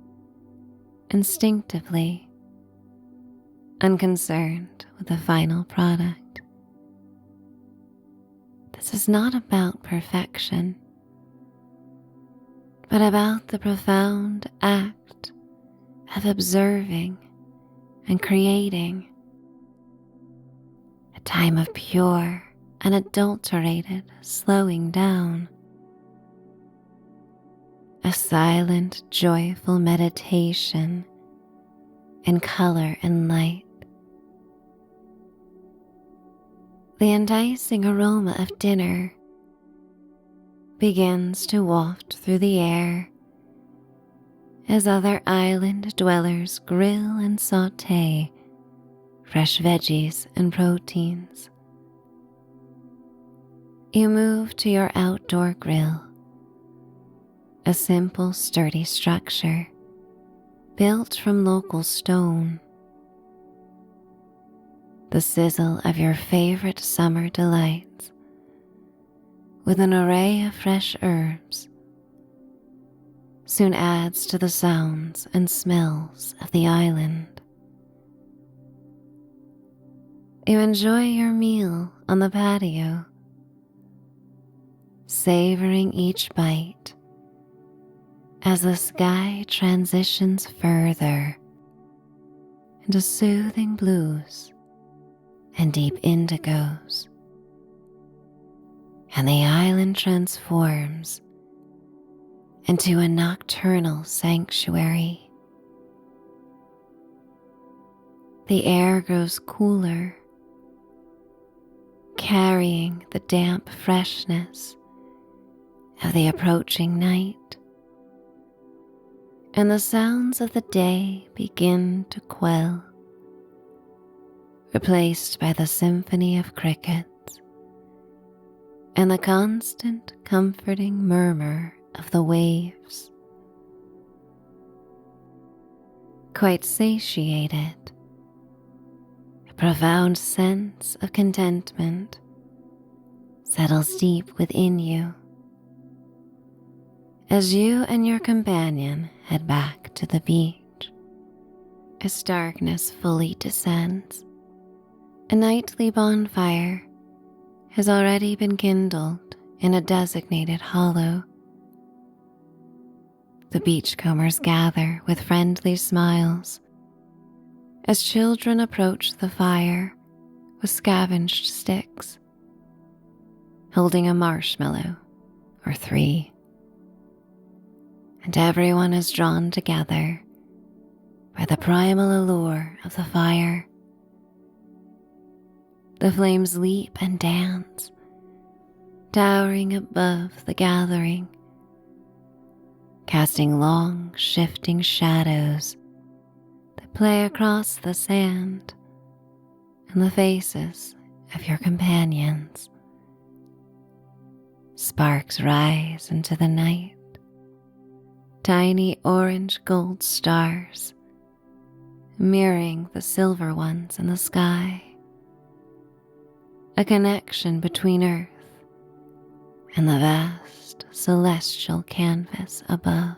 instinctively, unconcerned with the final product. This is not about perfection, but about the profound act of observing and creating, a time of pure, unadulterated slowing down, a silent, joyful meditation in color and light. The enticing aroma of dinner begins to waft through the air as other island dwellers grill and saute fresh veggies and proteins. You move to your outdoor grill, a simple, sturdy structure built from local stone. The sizzle of your favorite summer delights, with an array of fresh herbs, soon adds to the sounds and smells of the island. You enjoy your meal on the patio, savoring each bite as the sky transitions further into soothing blues and deep indigos, and the island transforms into a nocturnal sanctuary. The air grows cooler, carrying the damp freshness of the approaching night, and the sounds of the day begin to quell, replaced by the symphony of crickets and the constant comforting murmur of the waves. Quite satiated, a profound sense of contentment settles deep within you as you and your companion head back to the beach. As darkness fully descends, a nightly bonfire has already been kindled in a designated hollow. The beachcombers gather with friendly smiles as children approach the fire with scavenged sticks, holding a marshmallow or three. And everyone is drawn together by the primal allure of the fire. The flames leap and dance, towering above the gathering, casting long, shifting shadows that play across the sand and the faces of your companions. Sparks rise into the night, tiny orange gold stars mirroring the silver ones in the sky. A connection between Earth and the vast celestial canvas above.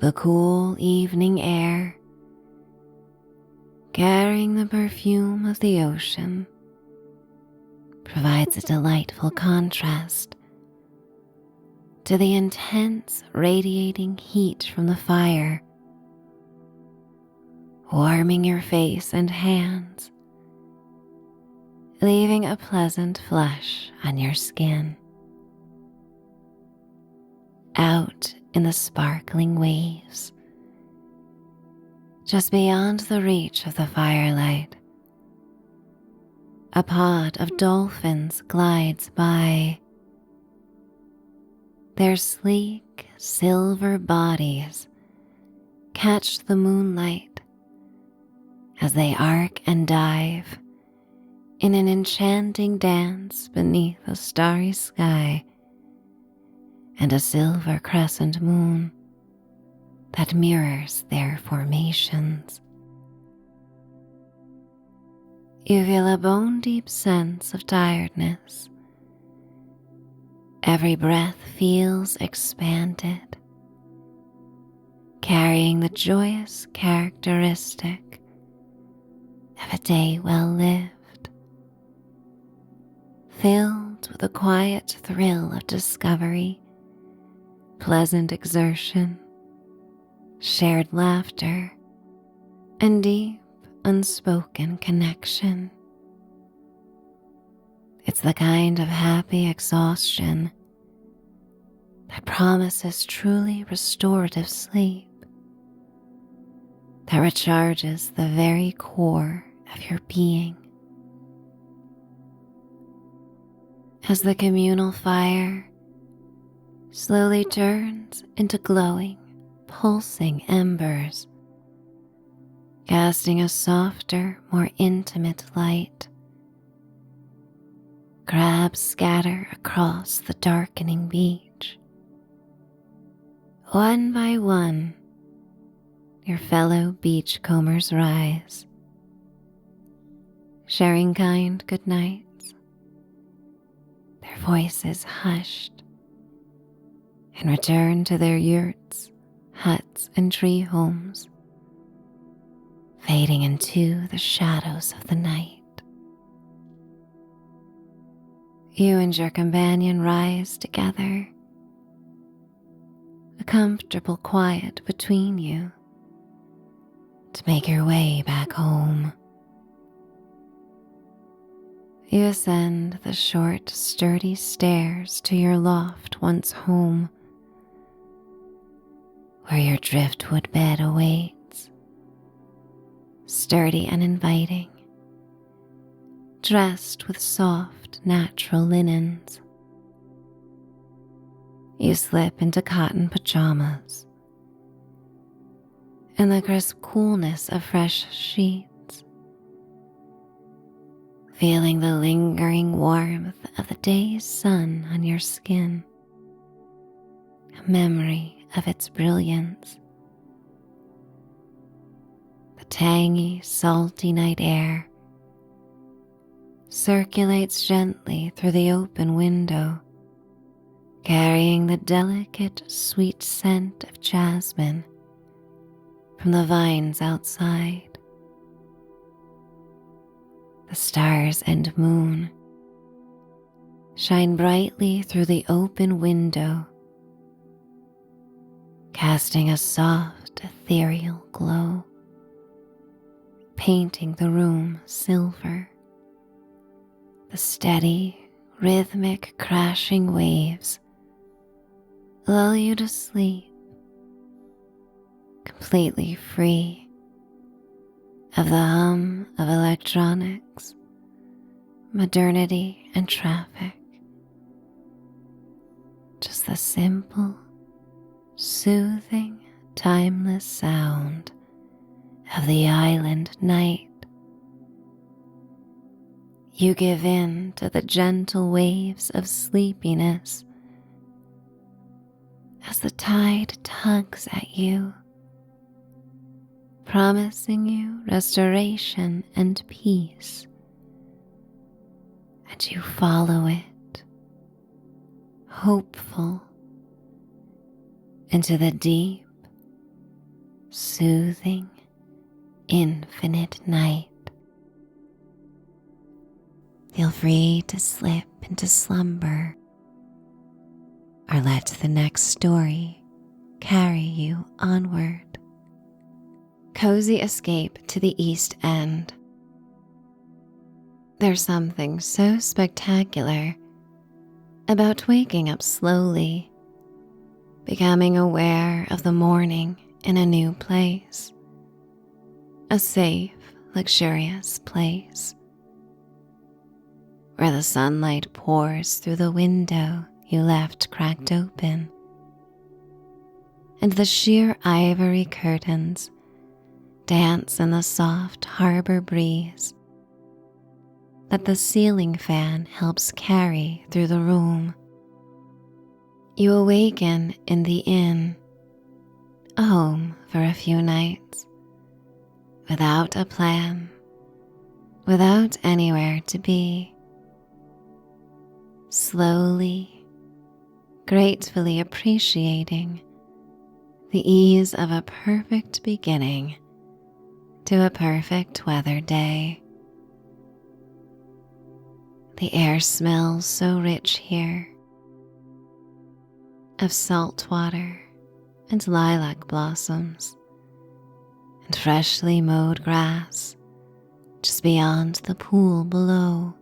The cool evening air, carrying the perfume of the ocean, provides a delightful contrast to the intense radiating heat from the fire, warming your face and hands, leaving a pleasant flush on your skin. Out in the sparkling waves, just beyond the reach of the firelight, a pod of dolphins glides by. Their sleek silver bodies catch the moonlight as they arc and dive in an enchanting dance beneath a starry sky and a silver crescent moon that mirrors their formations. You feel a bone-deep sense of tiredness. Every breath feels expanded, carrying the joyous characteristic of a day well lived, filled with a quiet thrill of discovery, pleasant exertion, shared laughter, and deep, unspoken connection. It's the kind of happy exhaustion that promises truly restorative sleep, that recharges the very core of your being. as the communal fire slowly turns into glowing, pulsing embers, casting a softer, more intimate light. Crabs scatter across the darkening beach. One by one, your fellow beachcombers rise, sharing kind good nights, their voices hushed, and return to their yurts, huts, and tree homes, fading into the shadows of the night. You and your companion rise together, a comfortable quiet between you, to make your way back home. You ascend the short, sturdy stairs to your loft once home, where your driftwood bed awaits, sturdy and inviting, dressed with soft, natural linens. You slip into cotton pajamas, and the crisp coolness of fresh sheets, feeling the lingering warmth of the day's sun on your skin, a memory of its brilliance. The tangy, salty night air circulates gently through the open window, carrying the delicate, sweet scent of jasmine from the vines outside. The stars and moon shine brightly through the open window, casting a soft, ethereal glow, painting the room silver. The steady, rhythmic crashing waves lull you to sleep, completely free of the hum of electronics, modernity, and traffic. Just the simple, soothing, timeless sound of the island night. You give in to the gentle waves of sleepiness as the tide tugs at you, promising you restoration and peace, and you follow it, hopeful, into the deep, soothing, infinite night. Feel free to slip into slumber, or let the next story carry you onward. Cozy escape to the East End. There's something so spectacular about waking up slowly, becoming aware of the morning in a new place, a safe, luxurious place, where the sunlight pours through the window you left cracked open, and the sheer ivory curtains dance in the soft harbor breeze that the ceiling fan helps carry through the room. You awaken in the inn, a home for a few nights, without a plan, without anywhere to be. Slowly, gratefully appreciating the ease of a perfect beginning to a perfect weather day. The air smells so rich here, of salt water and lilac blossoms and freshly mowed grass just beyond the pool below.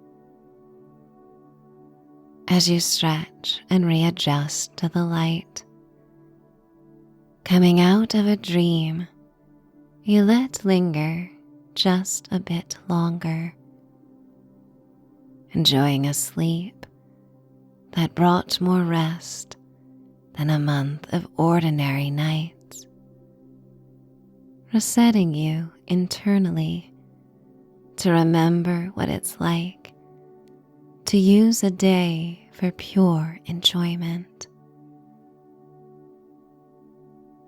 As you stretch and readjust to the light, coming out of a dream you let linger just a bit longer, enjoying a sleep that brought more rest than a month of ordinary nights, resetting you internally to remember what it's like to use a day for pure enjoyment.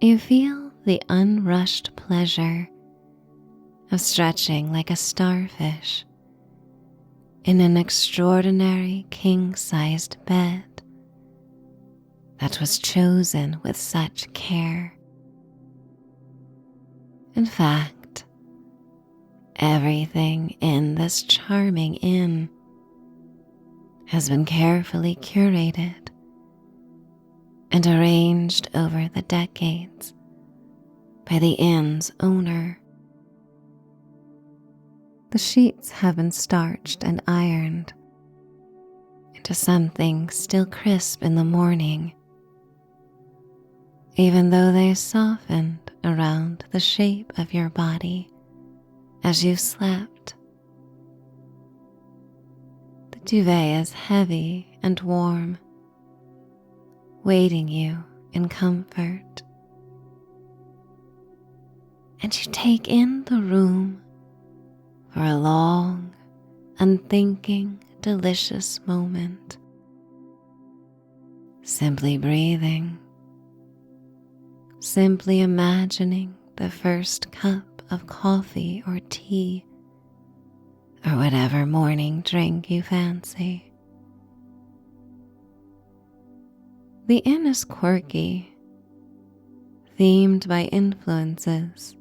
You feel the unrushed pleasure of stretching like a starfish in an extraordinary king-sized bed that was chosen with such care. In fact, everything in this charming inn has been carefully curated and arranged over the decades by the inn's owner. The sheets have been starched and ironed into something still crisp in the morning, even though they softened around the shape of your body as you slept. The duvet is heavy and warm, waiting you in comfort. And you take in the room for a long, unthinking, delicious moment, simply breathing, simply imagining the first cup of coffee or tea, or whatever morning drink you fancy. The inn is quirky, themed by influences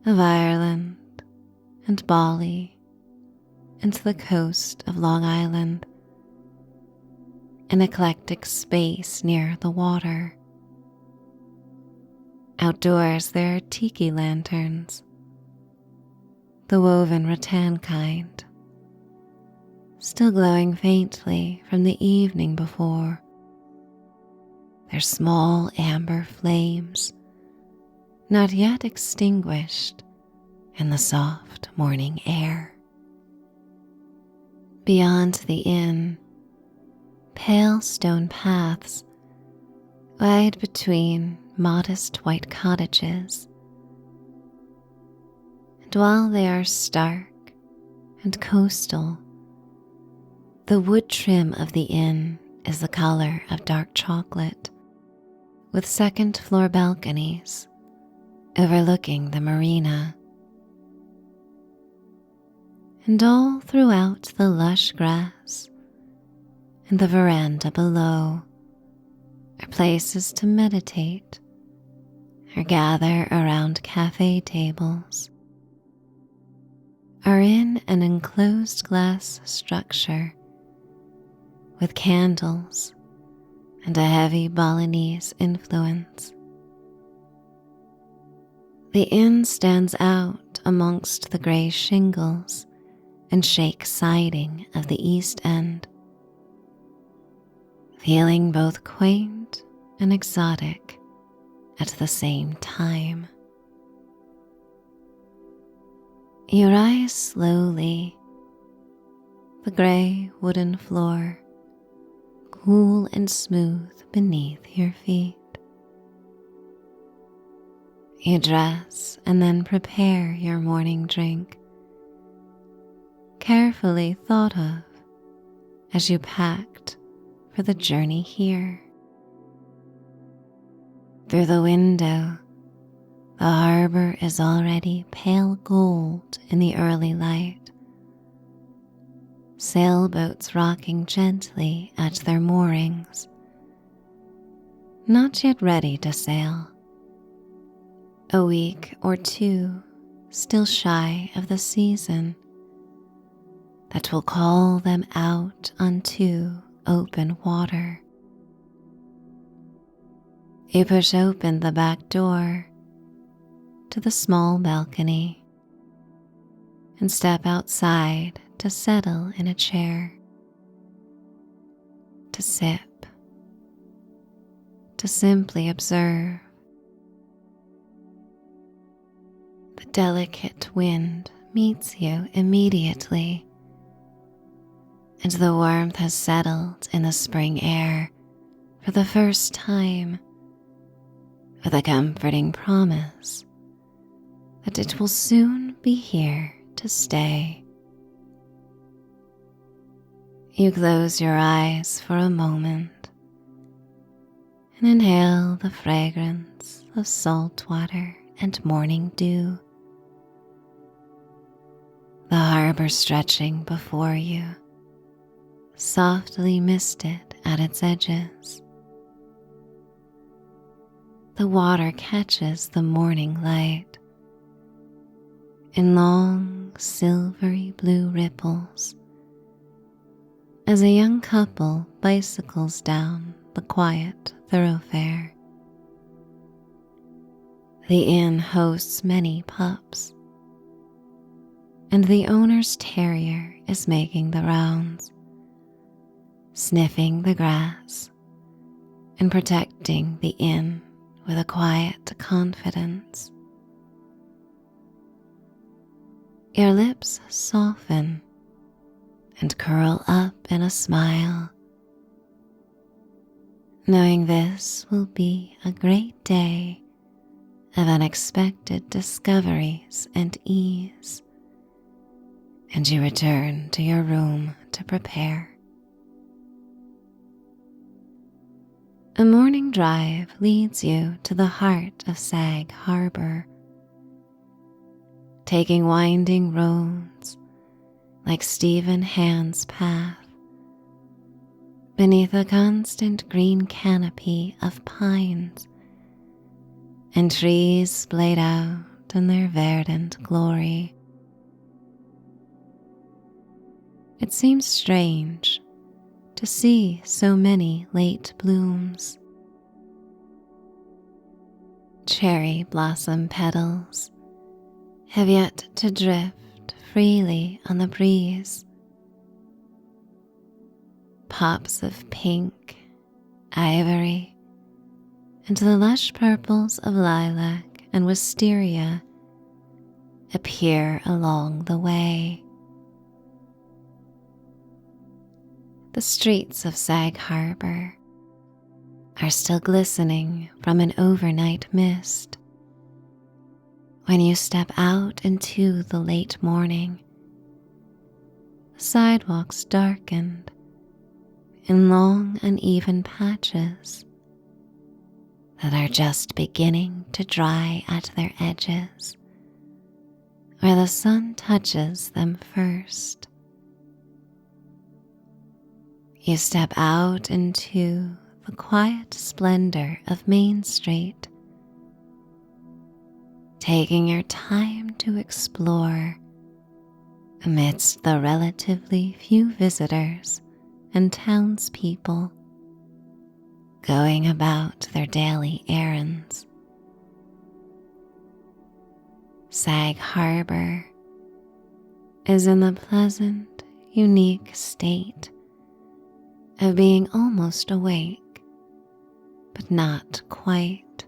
of Ireland and Bali and the coast of Long Island, an eclectic space near the water. Outdoors there are tiki lanterns, the woven rattan kind, still glowing faintly from the evening before, their small amber flames not yet extinguished in the soft morning air. Beyond the inn, pale stone paths wide between modest white cottages, and while they are stark and coastal, the wood trim of the inn is the color of dark chocolate, with second-floor balconies overlooking the marina. And all throughout the lush grass and the veranda below are places to meditate or gather around cafe tables, are in an enclosed glass structure with candles and a heavy Balinese influence. The inn stands out amongst the grey shingles and shake siding of the East End, feeling both quaint and exotic at the same time. You rise slowly, the grey wooden floor cool and smooth beneath your feet. You dress and then prepare your morning drink, carefully thought of as you packed for the journey here. Through the window, the harbor is already pale gold in the early light, sailboats rocking gently at their moorings, not yet ready to sail. A week or two still shy of the season that will call them out onto open water. You push open the back door to the small balcony and step outside to settle in a chair, to sip, to simply observe. The delicate wind meets you immediately, and the warmth has settled in the spring air for the first time, with a comforting promise that it will soon be here to stay. You close your eyes for a moment and inhale the fragrance of salt water and morning dew. The harbor stretching before you, softly misted at its edges. The water catches the morning light in long, silvery blue ripples as a young couple bicycles down the quiet thoroughfare. The inn hosts many pups, and the owner's terrier is making the rounds, sniffing the grass and protecting the inn with a quiet confidence. Your lips soften and curl up in a smile, knowing this will be a great day of unexpected discoveries and ease, and you return to your room to prepare. A morning drive leads you to the heart of Sag Harbor, taking winding roads like Stephen Hand's path beneath a constant green canopy of pines and trees splayed out in their verdant glory. It seems strange to see so many late blooms. Cherry blossom petals have yet to drift freely on the breeze. Pops of pink, ivory, and the lush purples of lilac and wisteria appear along the way. The streets of Sag Harbor are still glistening from an overnight mist when you step out into the late morning. The sidewalks darkened in long uneven patches that are just beginning to dry at their edges where the sun touches them first. You step out into the quiet splendor of Main Street, taking your time to explore amidst the relatively few visitors and townspeople going about their daily errands. Sag Harbor is in the pleasant, unique state of being almost awake, but not quite.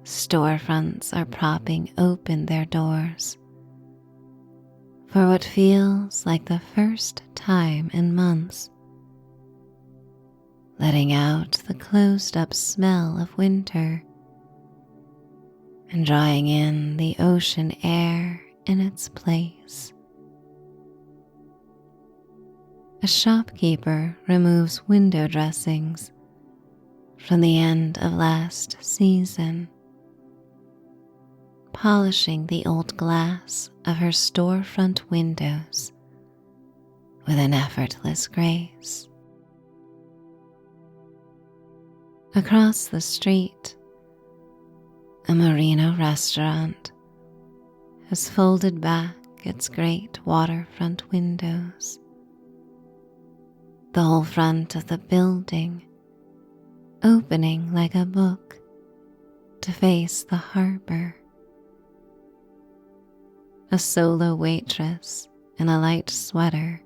Storefronts are propping open their doors for what feels like the first time in months, letting out the closed-up smell of winter and drawing in the ocean air in its place. A shopkeeper removes window dressings from the end of last season, polishing the old glass of her storefront windows with an effortless grace. Across the street, a Merino restaurant has folded back its great waterfront windows. The whole front of the building opening like a book to face the harbor. A solo waitress in a light sweater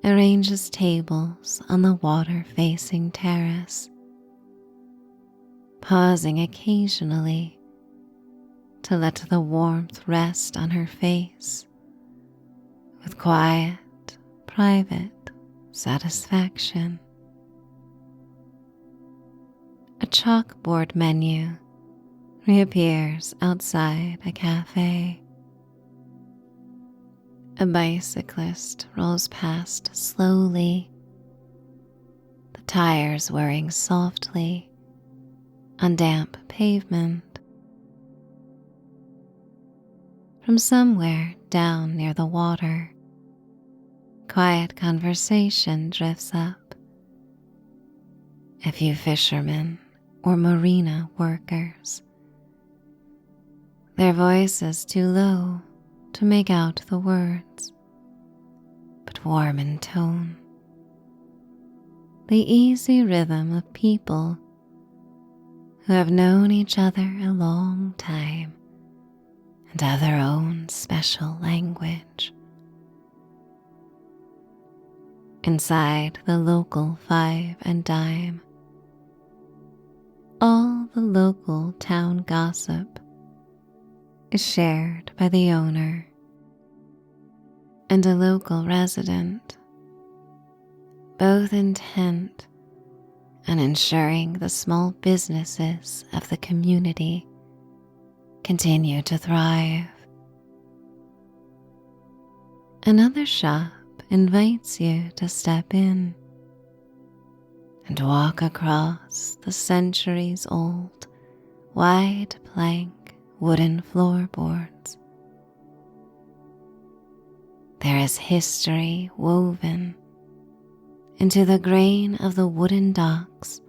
arranges tables on the water-facing terrace, pausing occasionally to let the warmth rest on her face with quiet, private satisfaction. A chalkboard menu reappears outside a cafe. A bicyclist rolls past slowly, the tires whirring softly on damp pavement. From somewhere down near the water, quiet conversation drifts up. A few fishermen or marina workers, their voices too low to make out the words, but warm in tone. The easy rhythm of people who have known each other a long time and have their own special language. Inside the local five and dime, all the local town gossip is shared by the owner and a local resident, both intent on ensuring the small businesses of the community continue to thrive. Another shop invites you to step in and walk across the centuries-old, wide plank wooden floorboards. There is history woven into the grain of the wooden docks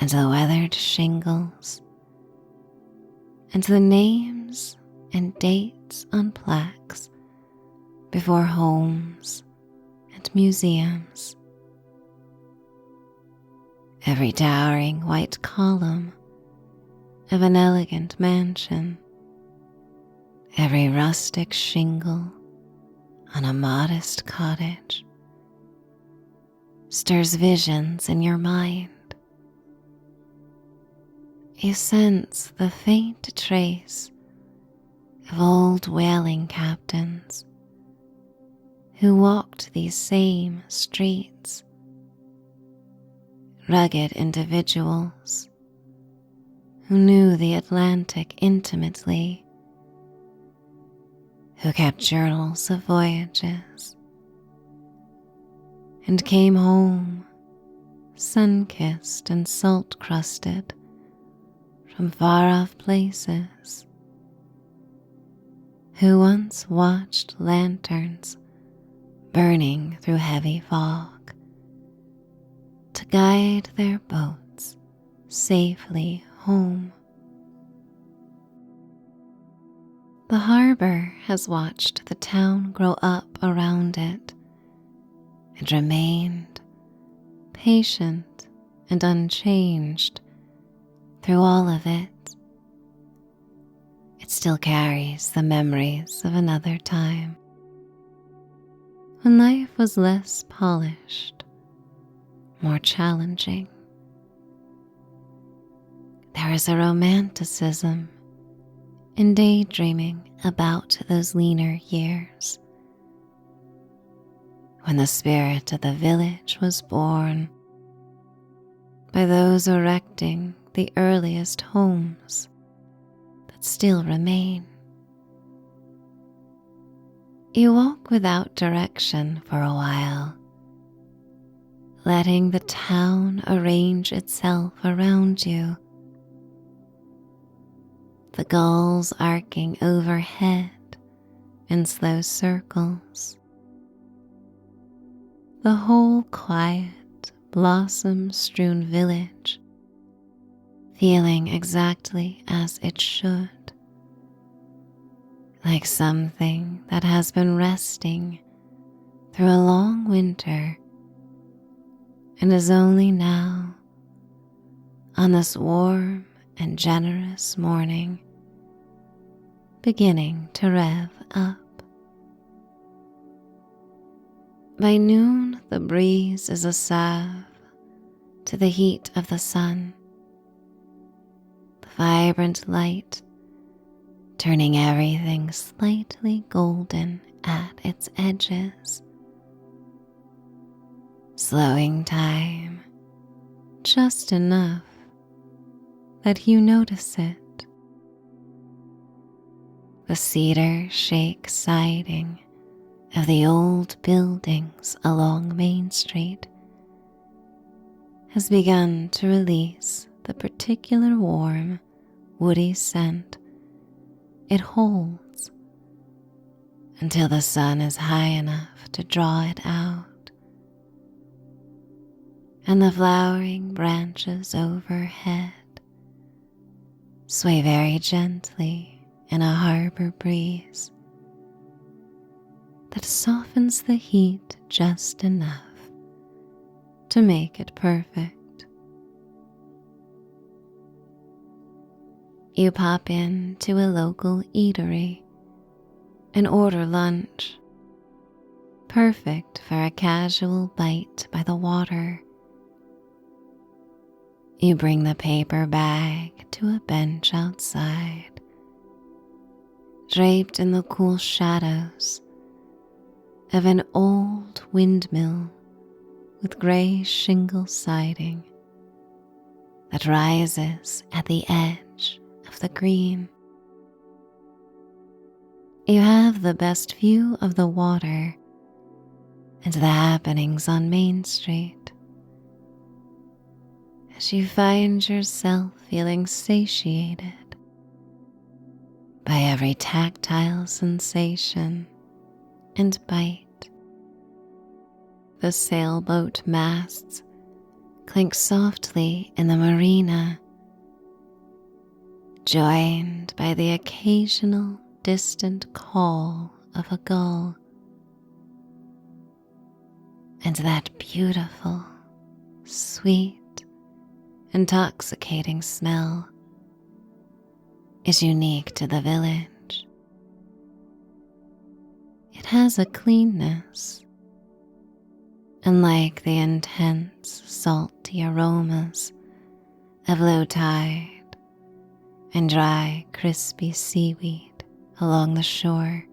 and the weathered shingles, and the names and dates on plaques before homes and museums. Every towering white column of an elegant mansion, every rustic shingle on a modest cottage, stirs visions in your mind. You sense the faint trace of old whaling captains who walked these same streets, rugged individuals who knew the Atlantic intimately, who kept journals of voyages and came home sun-kissed and salt-crusted from far-off places, who once watched lanterns burning through heavy fog to guide their boats safely home. The harbor has watched the town grow up around it and remained patient and unchanged through all of it. It still carries the memories of another time, when life was less polished, more challenging. There is a romanticism in daydreaming about those leaner years, when the spirit of the village was born by those erecting the earliest homes that still remain. You walk without direction for a while, letting the town arrange itself around you. The gulls arcing overhead in slow circles. The whole quiet, blossom-strewn village feeling exactly as it should, like something that has been resting through a long winter and is only now, on this warm and generous morning, beginning to rev up. By noon, the breeze is a salve to the heat of the sun, the vibrant light turning everything slightly golden at its edges, slowing time just enough that you notice it. The cedar shake siding of the old buildings along Main Street has begun to release the particular warm, woody scent it holds until the sun is high enough to draw it out, and the flowering branches overhead sway very gently in a harbor breeze that softens the heat just enough to make it perfect. You pop into a local eatery and order lunch, perfect for a casual bite by the water. You bring the paper bag to a bench outside, draped in the cool shadows of an old windmill with gray shingle siding that rises at the edge of the green. You have the best view of the water and the happenings on Main Street as you find yourself feeling satiated by every tactile sensation and bite. The sailboat masts clink softly in the marina, joined by the occasional distant call of a gull, and that beautiful, sweet, intoxicating smell is unique to the village. It has a cleanness, unlike the intense, salty aromas of low tide and dry, crispy seaweed along the shore.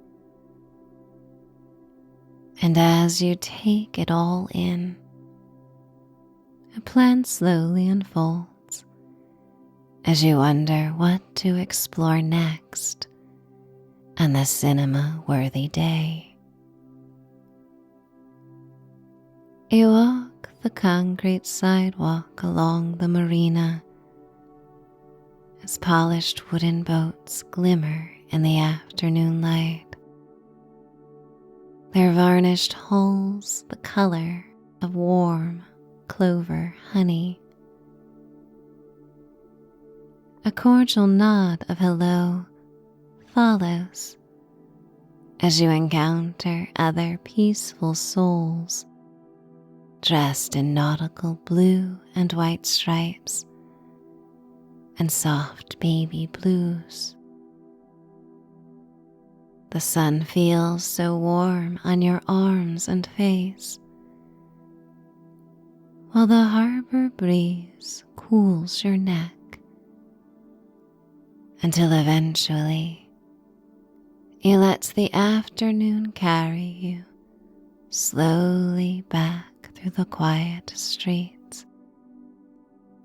And as you take it all in, a plan slowly unfolds as you wonder what to explore next on the cinema-worthy day. You walk the concrete sidewalk along the marina as polished wooden boats glimmer in the afternoon light, their varnished hulls the color of warm clover honey. A cordial nod of hello follows as you encounter other peaceful souls dressed in nautical blue and white stripes and soft baby blues. The sun feels so warm on your arms and face, while the harbor breeze cools your neck, until eventually you let the afternoon carry you slowly back through the quiet streets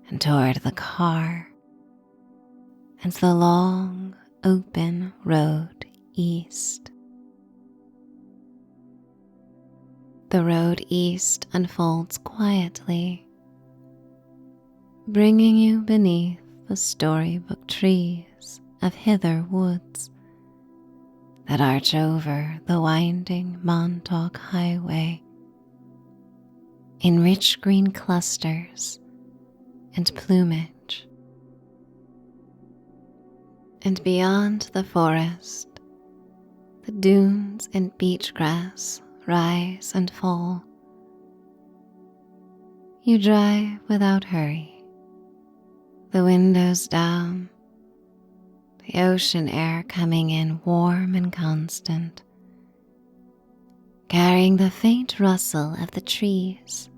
and toward the car and the long open road east. The road east unfolds quietly, bringing you beneath the storybook trees of hither woods that arch over the winding Montauk Highway in rich green clusters and plumage. And beyond the forest, the dunes and beach grass rise and fall. You drive without hurry, the windows down, the ocean air coming in warm and constant, carrying the faint rustle of the trees,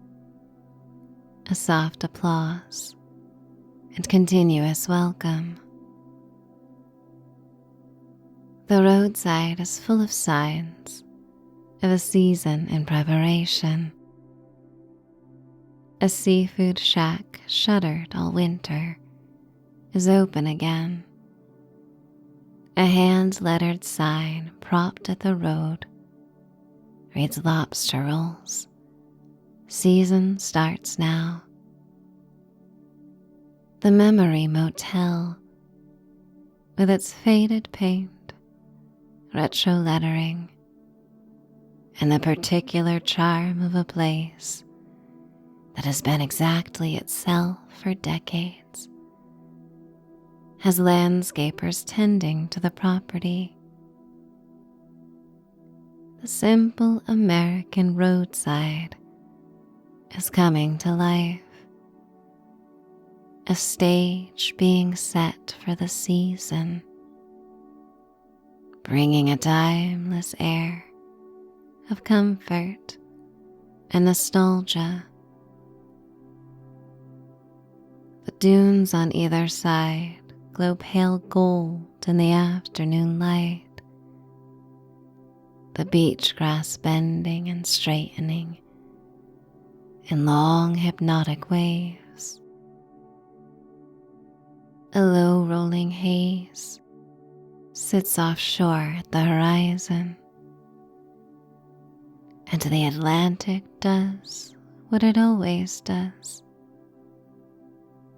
a soft applause, and continuous welcome. The roadside is full of signs of a season in preparation. A seafood shack shuttered all winter is open again. A hand-lettered sign propped at the road reads lobster rolls. Season starts now. The Memory Motel, with its faded paint, retro lettering, and the particular charm of a place that has been exactly itself for decades, has landscapers tending to the property. The simple American roadside is coming to life, a stage being set for the season, bringing a timeless air of comfort and nostalgia. The dunes on either side glow pale gold in the afternoon light, the beach grass bending and straightening in long hypnotic waves. A low rolling haze sits offshore at the horizon, and the Atlantic does what it always does,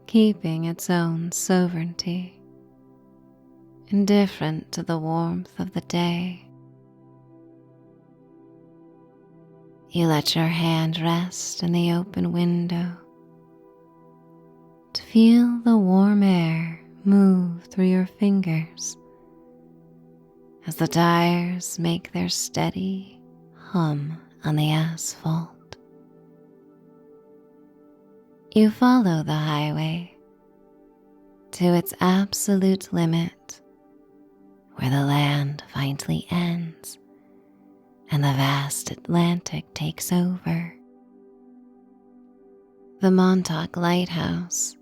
keeping its own sovereignty, indifferent to the warmth of the day. You let your hand rest in the open window to feel the warm air move through your fingers as the tires make their steady hum on the asphalt. You follow the highway to its absolute limit, where the land finally ends and the vast Atlantic takes over. The Montauk Lighthouse,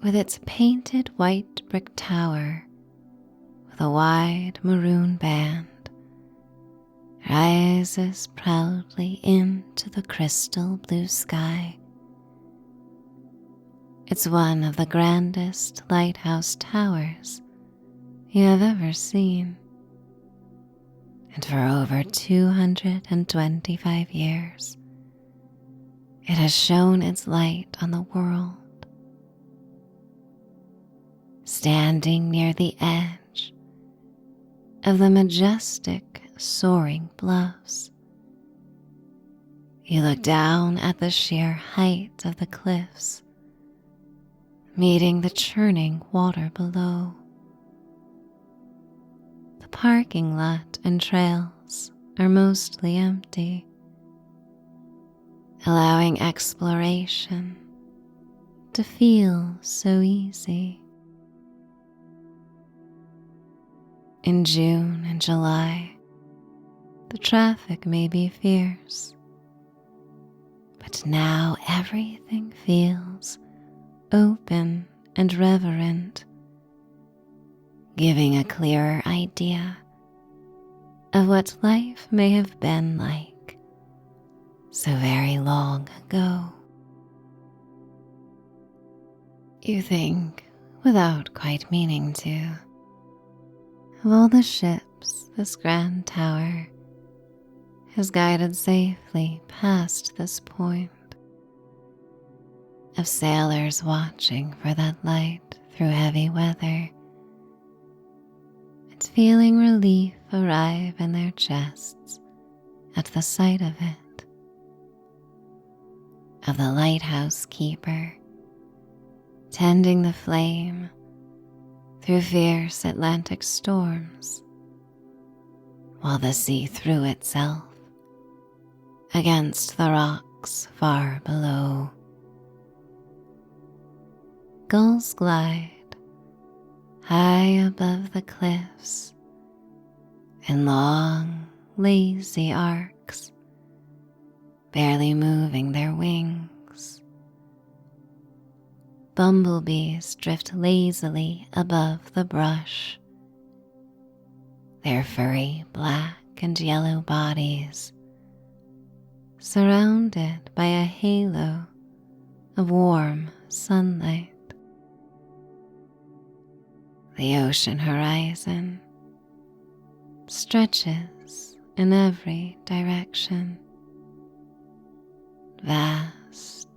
with its painted white brick tower with a wide maroon band, rises proudly into the crystal blue sky. It's one of the grandest lighthouse towers you have ever seen, and for over 225 years, it has shone its light on the world. Standing near the edge of the majestic soaring bluffs, you look down at the sheer height of the cliffs, meeting the churning water below. The parking lot and trails are mostly empty, allowing exploration to feel so easy. In June and July, the traffic may be fierce, but now everything feels open and reverent, giving a clearer idea of what life may have been like so very long ago. You think, without quite meaning to, of all the ships this grand tower has guided safely past this point, of sailors watching for that light through heavy weather, and feeling relief arrive in their chests at the sight of it, of the lighthouse keeper tending the flame through fierce Atlantic storms, while the sea threw itself against the rocks far below. Gulls glide high above the cliffs in long, lazy arcs, barely moving their wings. Bumblebees drift lazily above the brush, their furry black and yellow bodies, surrounded by a halo of warm sunlight. The ocean horizon stretches in every direction, vast,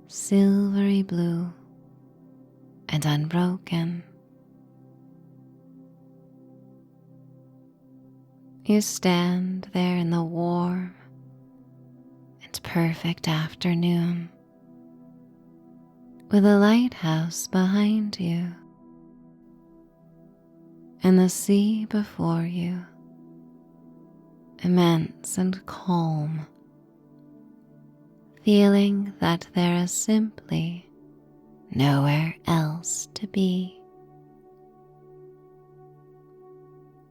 silvery blue, and unbroken. You stand there in the warm and perfect afternoon, with a lighthouse behind you and the sea before you, immense and calm, feeling that there is simply nowhere else to be.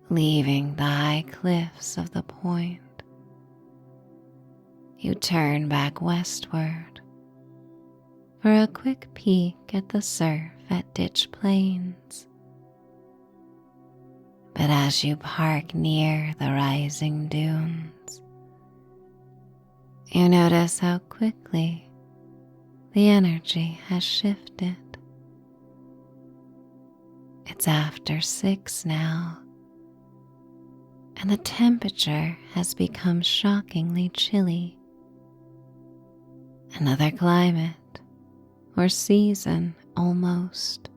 Leaving the high cliffs of the point, you turn back westward for a quick peek at the surf at Ditch Plains. But as you park near the rising dunes, you notice how quickly the energy has shifted. It's after 6 now, and the temperature has become shockingly chilly. Another climate, or season almost.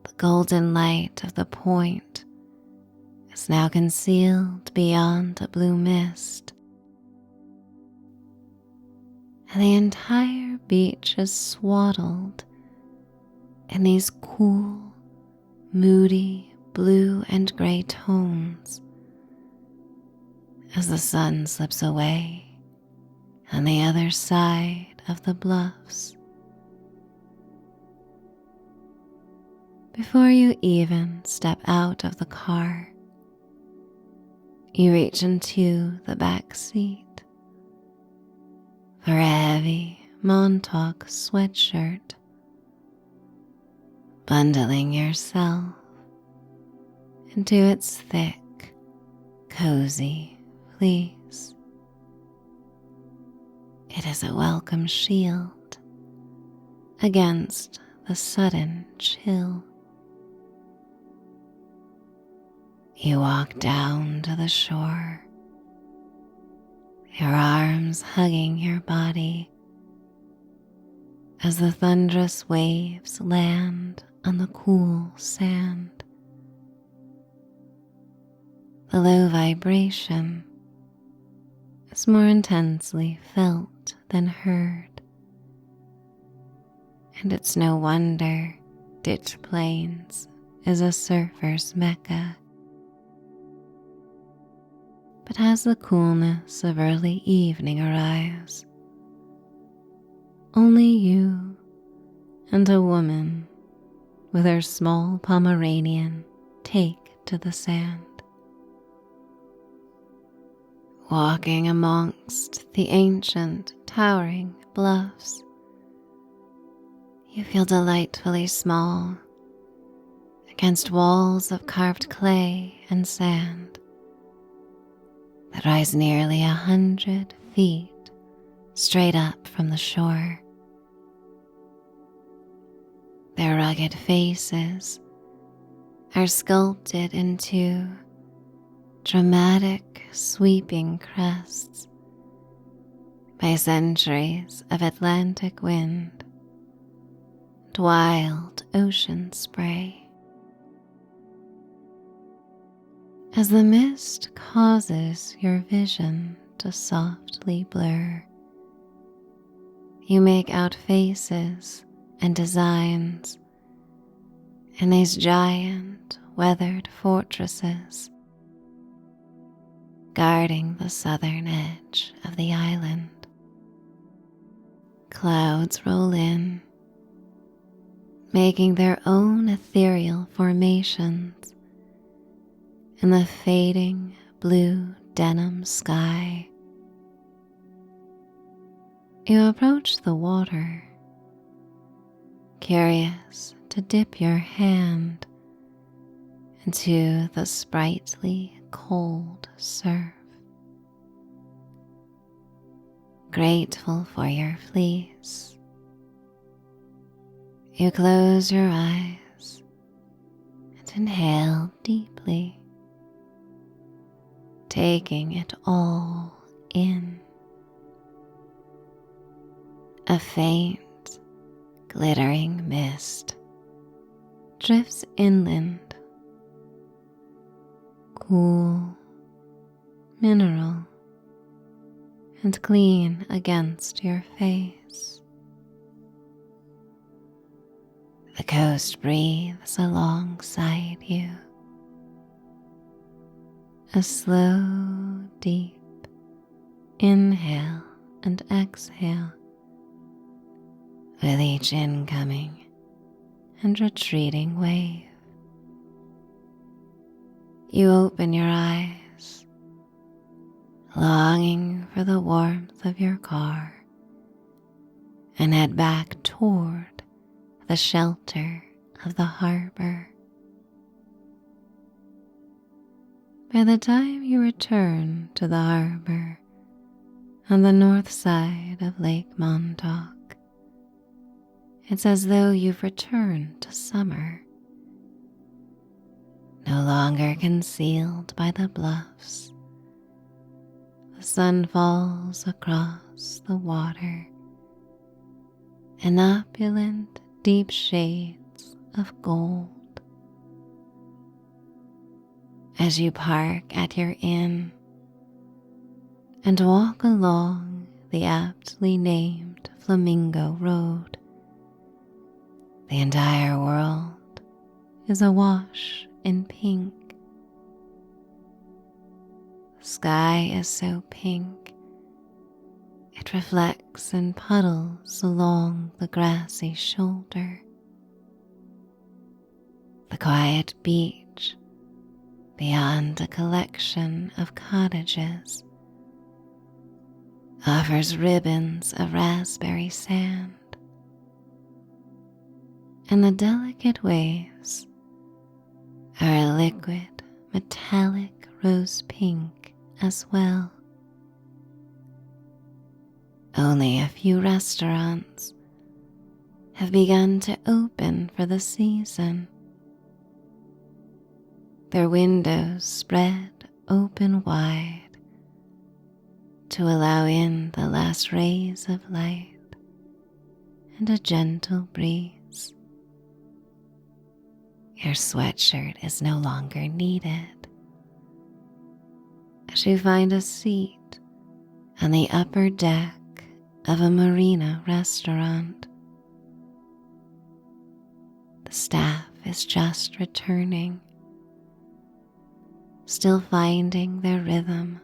The golden light of the point is now concealed beyond a blue mist, and the entire beach is swaddled in these cool, moody blue and gray tones as the sun slips away on the other side of the bluffs. Before you even step out of the car, you reach into the back seat for a heavy Montauk sweatshirt, bundling yourself into its thick, cozy fleece. It is a welcome shield against the sudden chill. You walk down to the shore, your arms hugging your body as the thunderous waves land on the cool sand. The low vibration is more intensely felt than heard, and it's no wonder Ditch Plains is a surfer's mecca. But as the coolness of early evening arrives, only you and a woman with her small Pomeranian take to the sand. Walking amongst the ancient, towering bluffs, you feel delightfully small against walls of carved clay and sand that rise nearly 100 feet straight up from the shore. Their rugged faces are sculpted into dramatic, sweeping crests by centuries of Atlantic wind and wild ocean spray. As the mist causes your vision to softly blur, you make out faces and designs in these giant, weathered fortresses guarding the southern edge of the island. Clouds roll in, making their own ethereal formations in the fading blue denim sky. You approach the water, curious to dip your hand into the sprightly cold surf. Grateful for your fleece, you close your eyes and inhale deeply, taking it all in. A faint, glittering mist drifts inland, cool, mineral, and clean against your face. The coast breathes alongside you, a slow, deep inhale and exhale, with each incoming and retreating wave. You open your eyes, longing for the warmth of your car, and head back toward the shelter of the harbor. By the time you return to the harbor on the north side of Lake Montauk, it's as though you've returned to summer, no longer concealed by the bluffs. The sun falls across the water in opulent, deep shades of gold. As you park at your inn and walk along the aptly named Flamingo Road, the entire world is awash in pink. The sky is so pink, it reflects in puddles along the grassy shoulder. The quiet beach, beyond a collection of cottages, offers ribbons of raspberry sand, and the delicate waves are a liquid, metallic rose pink as well. Only a few restaurants have begun to open for the season, their windows spread open wide to allow in the last rays of light and a gentle breeze. Your sweatshirt is no longer needed as you find a seat on the upper deck of a marina restaurant. The staff is just returning, still finding their rhythm,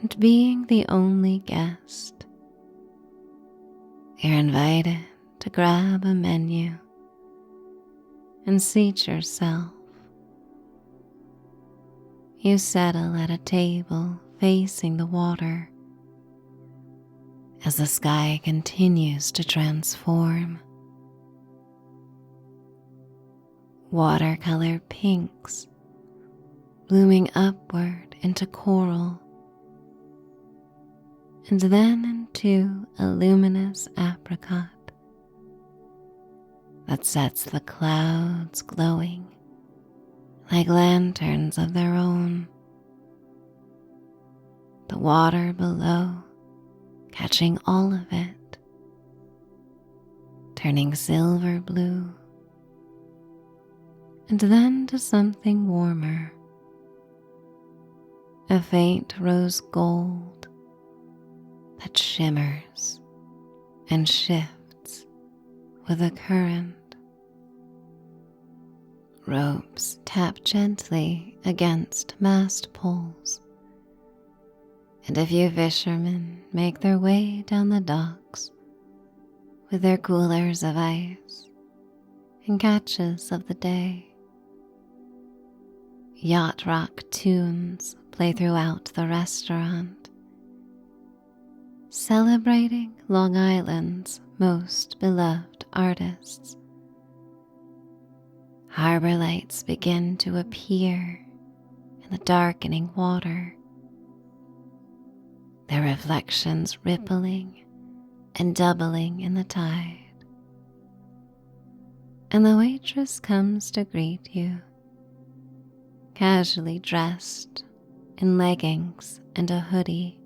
and being the only guest, you're invited to grab a menu and seat yourself. You settle at a table facing the water as the sky continues to transform. Watercolor pinks blooming upward into coral, and then into a luminous apricot that sets the clouds glowing like lanterns of their own. The water below catching all of it, turning silver blue, and then to something warmer, a faint rose gold that shimmers and shifts with the current. Ropes tap gently against mast poles, and a few fishermen make their way down the docks with their coolers of ice and catches of the day. Yacht rock tunes play throughout the restaurant, celebrating Long Island's most beloved artists. harbor lights begin to appear in the darkening water, their reflections rippling and doubling in the tide. And the waitress comes to greet you, casually dressed in leggings and a hoodie.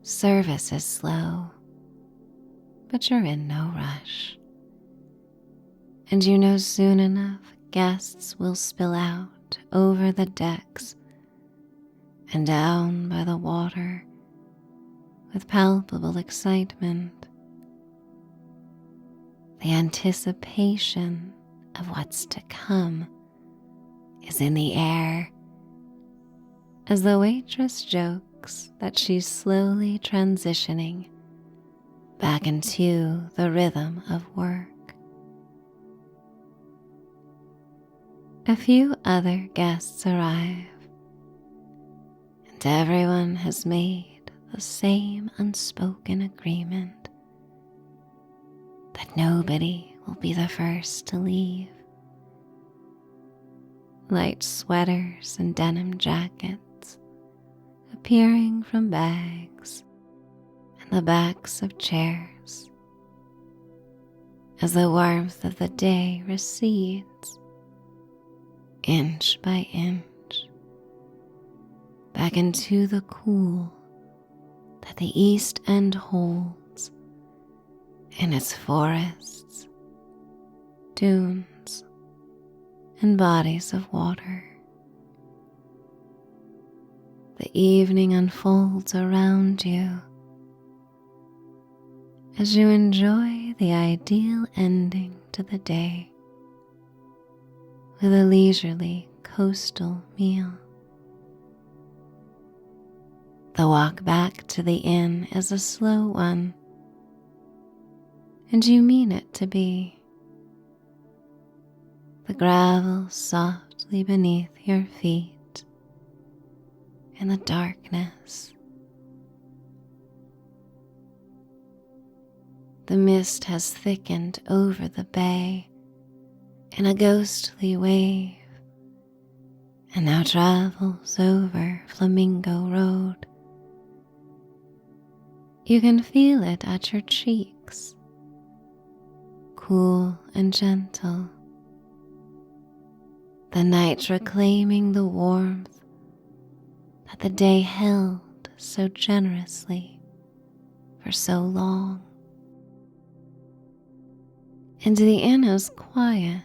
Service is slow, but you're in no rush. And you know soon enough guests will spill out over the decks and down by the water with palpable excitement. The anticipation of what's to come is in the air as the waitress jokes that she's slowly transitioning back into the rhythm of work. A few other guests arrive, and everyone has made the same unspoken agreement that nobody will be the first to leave. Light sweaters and denim jackets appearing from bags and the backs of chairs as the warmth of the day recedes inch by inch back into the cool that the East End holds in its forests, dunes, and bodies of water. The evening unfolds around you as you enjoy the ideal ending to the day with a leisurely coastal meal. The walk back to the inn is a slow one, and you mean it to be. The gravel softly beneath your feet in the darkness. The mist has thickened over the bay in a ghostly wave and now travels over Flamingo Road. You can feel it at your cheeks, cool and gentle, the night reclaiming the warmth that the day held so generously for so long. And the inn is quiet,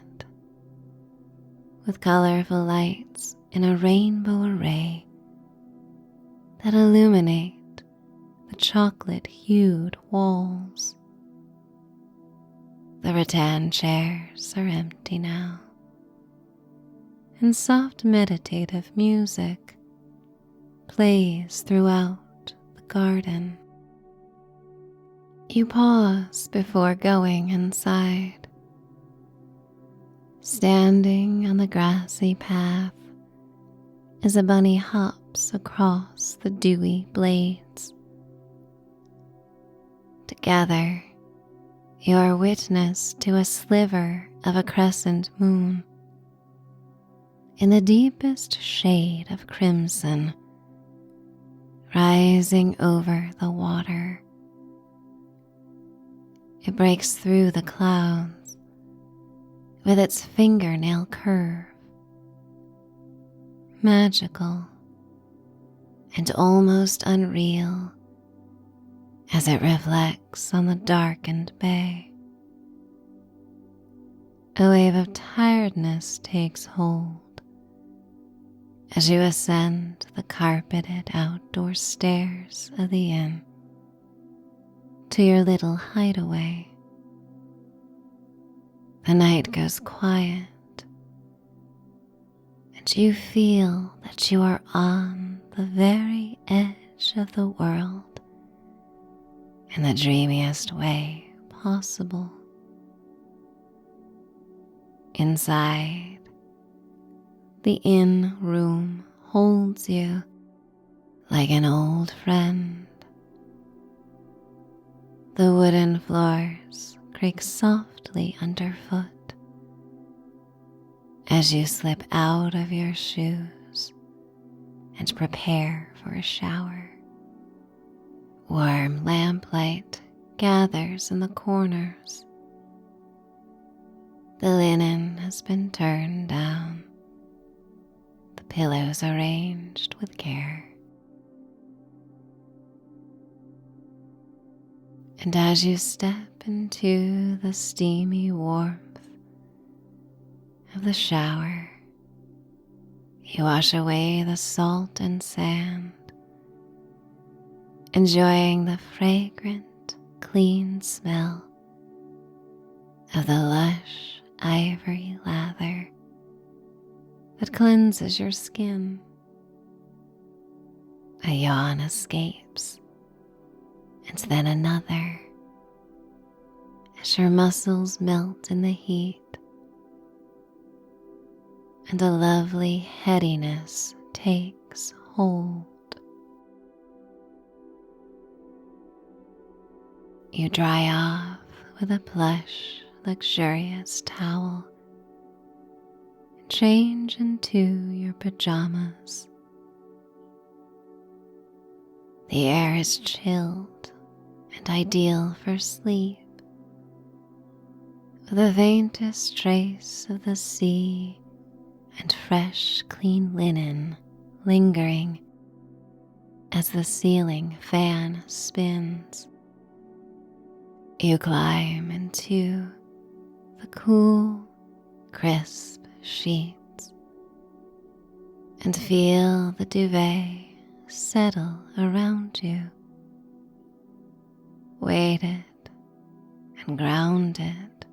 with colorful lights in a rainbow array that illuminate the chocolate-hued walls. The rattan chairs are empty now, and soft meditative music plays throughout the garden. You pause before going inside. Standing on the grassy path as a bunny hops across the dewy blades. Together, you are witness to a sliver of a crescent moon in the deepest shade of crimson, rising over the water. It breaks through the clouds with its fingernail curve, magical and almost unreal as it reflects on the darkened bay. A wave of tiredness takes hold as you ascend the carpeted outdoor stairs of the inn to your little hideaway. The night goes quiet, and you feel that you are on the very edge of the world in the dreamiest way possible. Inside, the inn room holds you like an old friend. The wooden floors creak softly underfoot as you slip out of your shoes and prepare for a shower. Warm lamplight gathers in the corners. The linen has been turned down, the pillows arranged with care. And as you step into the steamy warmth of the shower, you wash away the salt and sand, enjoying the fragrant, clean smell of the lush ivory lather that cleanses your skin. A yawn escapes, and then another, as your muscles melt in the heat, and a lovely headiness takes hold. You dry off with a plush, luxurious towel and change into your pajamas. The air is chilled and ideal for sleep, with the faintest trace of the sea and fresh, clean linen lingering as the ceiling fan spins. You climb into the cool, crisp sheets and feel the duvet settle around you, weighted and grounded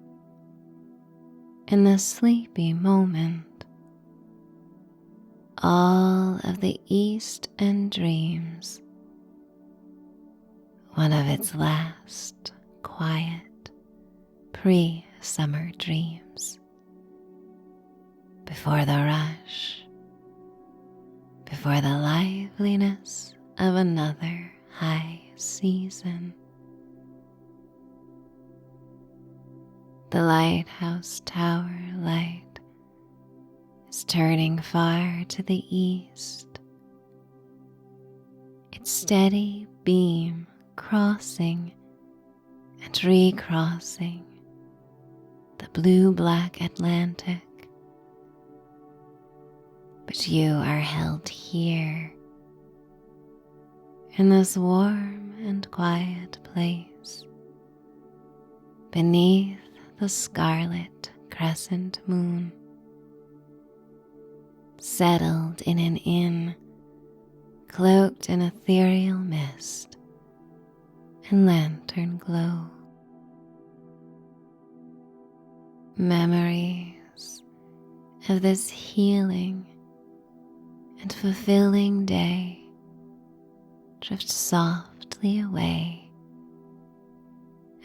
in the sleepy moment. All of the East End dreams, one of its last quiet pre-summer dreams, before the rush, before the liveliness of another high season. The lighthouse tower light is turning far to the east, its steady beam crossing and recrossing the blue-black Atlantic. But you are held here, in this warm and quiet place, beneath the scarlet crescent moon, settled in an inn, cloaked in ethereal mist and lantern glow. Memories of this healing and fulfilling day drift softly away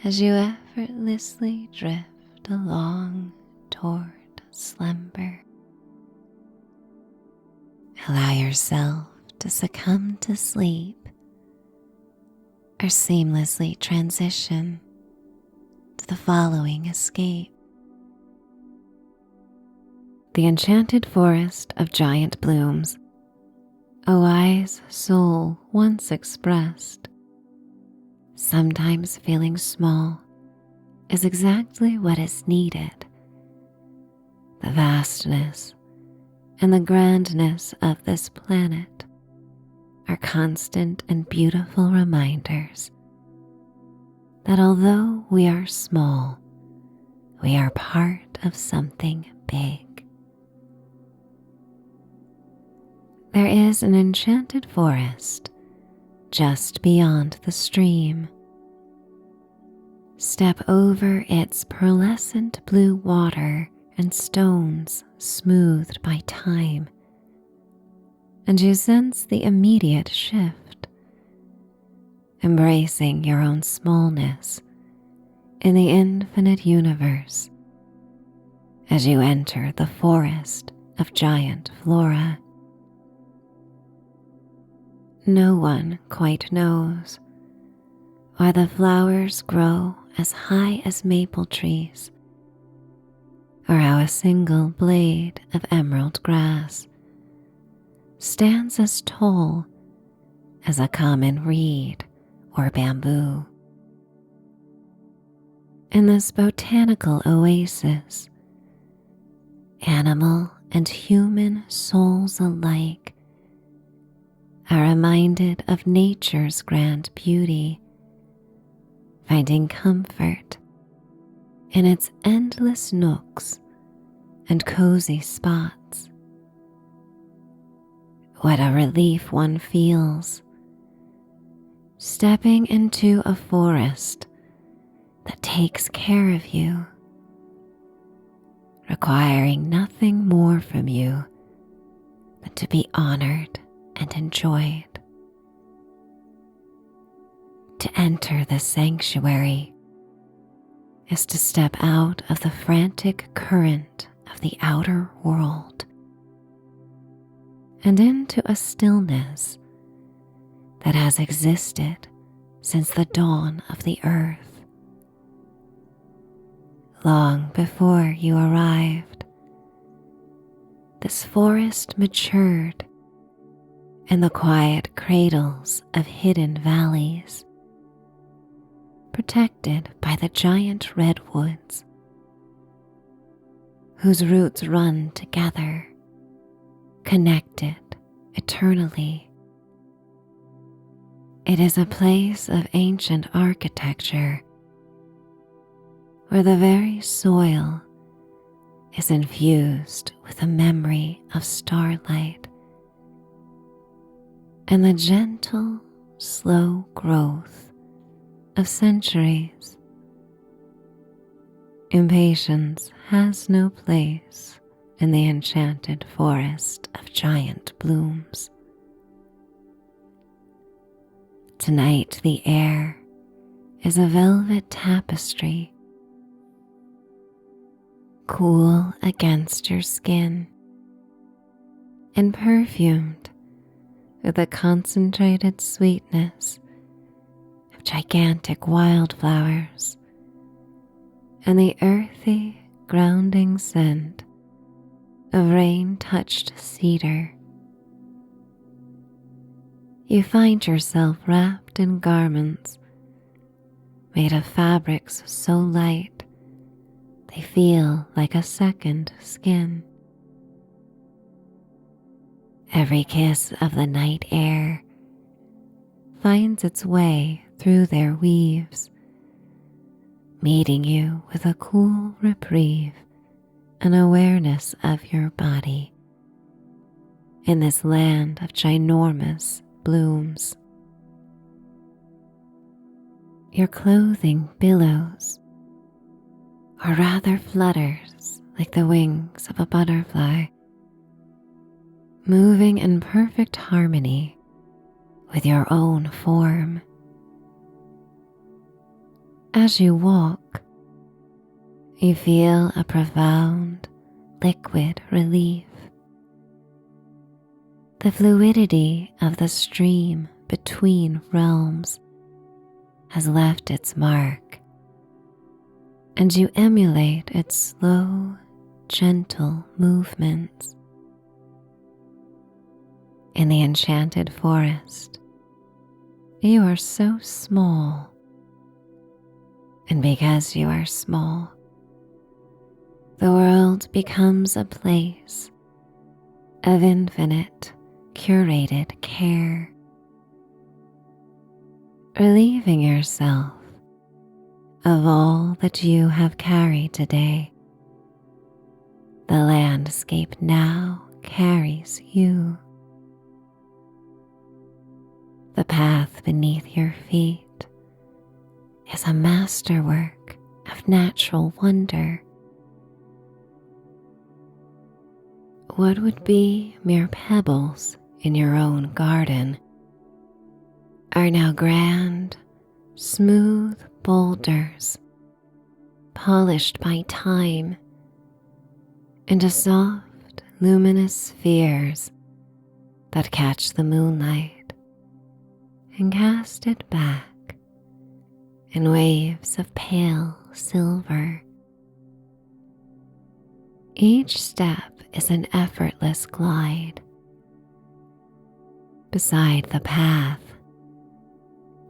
as you effortlessly drift along toward slumber. Allow yourself to succumb to sleep or seamlessly transition to the following escape. The enchanted forest of giant blooms, a wise soul once expressed, sometimes feeling small is exactly what is needed. The vastness and the grandness of this planet are constant and beautiful reminders that although we are small, we are part of something big. There is an enchanted forest just beyond the stream. Step over its pearlescent blue water and stones smoothed by time, and you sense the immediate shift, embracing your own smallness in the infinite universe as you enter the forest of giant flora. No one quite knows why the flowers grow as high as maple trees or how a single blade of emerald grass stands as tall as a common reed or bamboo. In this botanical oasis, animal and human souls alike are reminded of nature's grand beauty, finding comfort in its endless nooks and cozy spots. What a relief one feels stepping into a forest that takes care of you, requiring nothing more from you than to be honored and enjoyed. To enter the sanctuary is to step out of the frantic current of the outer world and into a stillness that has existed since the dawn of the earth. Long before you arrived, this forest matured in the quiet cradles of hidden valleys, protected by the giant redwoods, whose roots run together, connected eternally. It is a place of ancient architecture where the very soil is infused with a memory of starlight and the gentle, slow growth of centuries. Impatience has no place in the enchanted forest of giant blooms. Tonight the air is a velvet tapestry, cool against your skin and perfumed with the concentrated sweetness of gigantic wildflowers and the earthy, grounding scent of rain-touched cedar. You find yourself wrapped in garments made of fabrics so light they feel like a second skin. Every kiss of the night air finds its way through their weaves, meeting you with a cool reprieve and awareness of your body in this land of ginormous blooms. Your clothing billows, or rather flutters like the wings of a butterfly, moving in perfect harmony with your own form. As you walk, you feel a profound, liquid relief. The fluidity of the stream between realms has left its mark, and you emulate its slow, gentle movements. In the enchanted forest, you are so small, and because you are small, the world becomes a place of infinite, curated care. Relieving yourself of all that you have carried today, the landscape now carries you. The path beneath your feet is a masterwork of natural wonder. What would be mere pebbles in your own garden are now grand, smooth boulders, polished by time into soft, luminous spheres that catch the moonlight and cast it back in waves of pale silver. Each step is an effortless glide. Beside the path,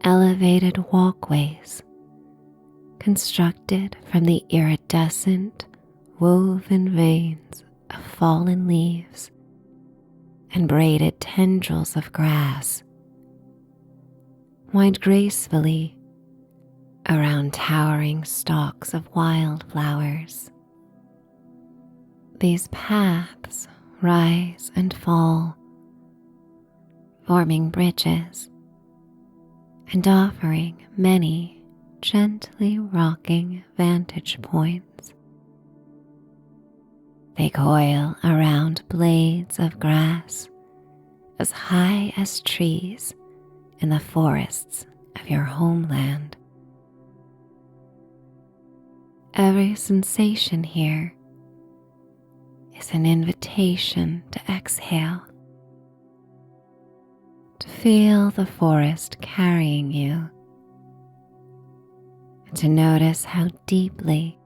elevated walkways constructed from the iridescent, woven veins of fallen leaves and braided tendrils of grass wind gracefully around towering stalks of wildflowers. These paths rise and fall, forming bridges and offering many gently rocking vantage points. They coil around blades of grass as high as trees in the forests of your homeland. Every sensation here is an invitation to exhale, to feel the forest carrying you, and to notice how deeply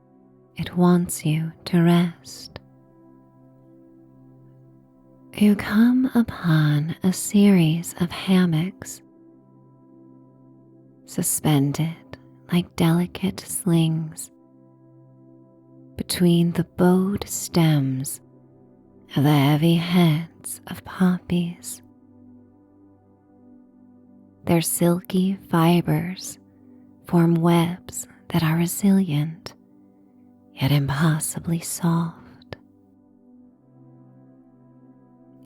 it wants you to rest. You come upon a series of hammocks, suspended like delicate slings between the bowed stems of the heavy heads of poppies. Their silky fibers form webs that are resilient yet impossibly soft.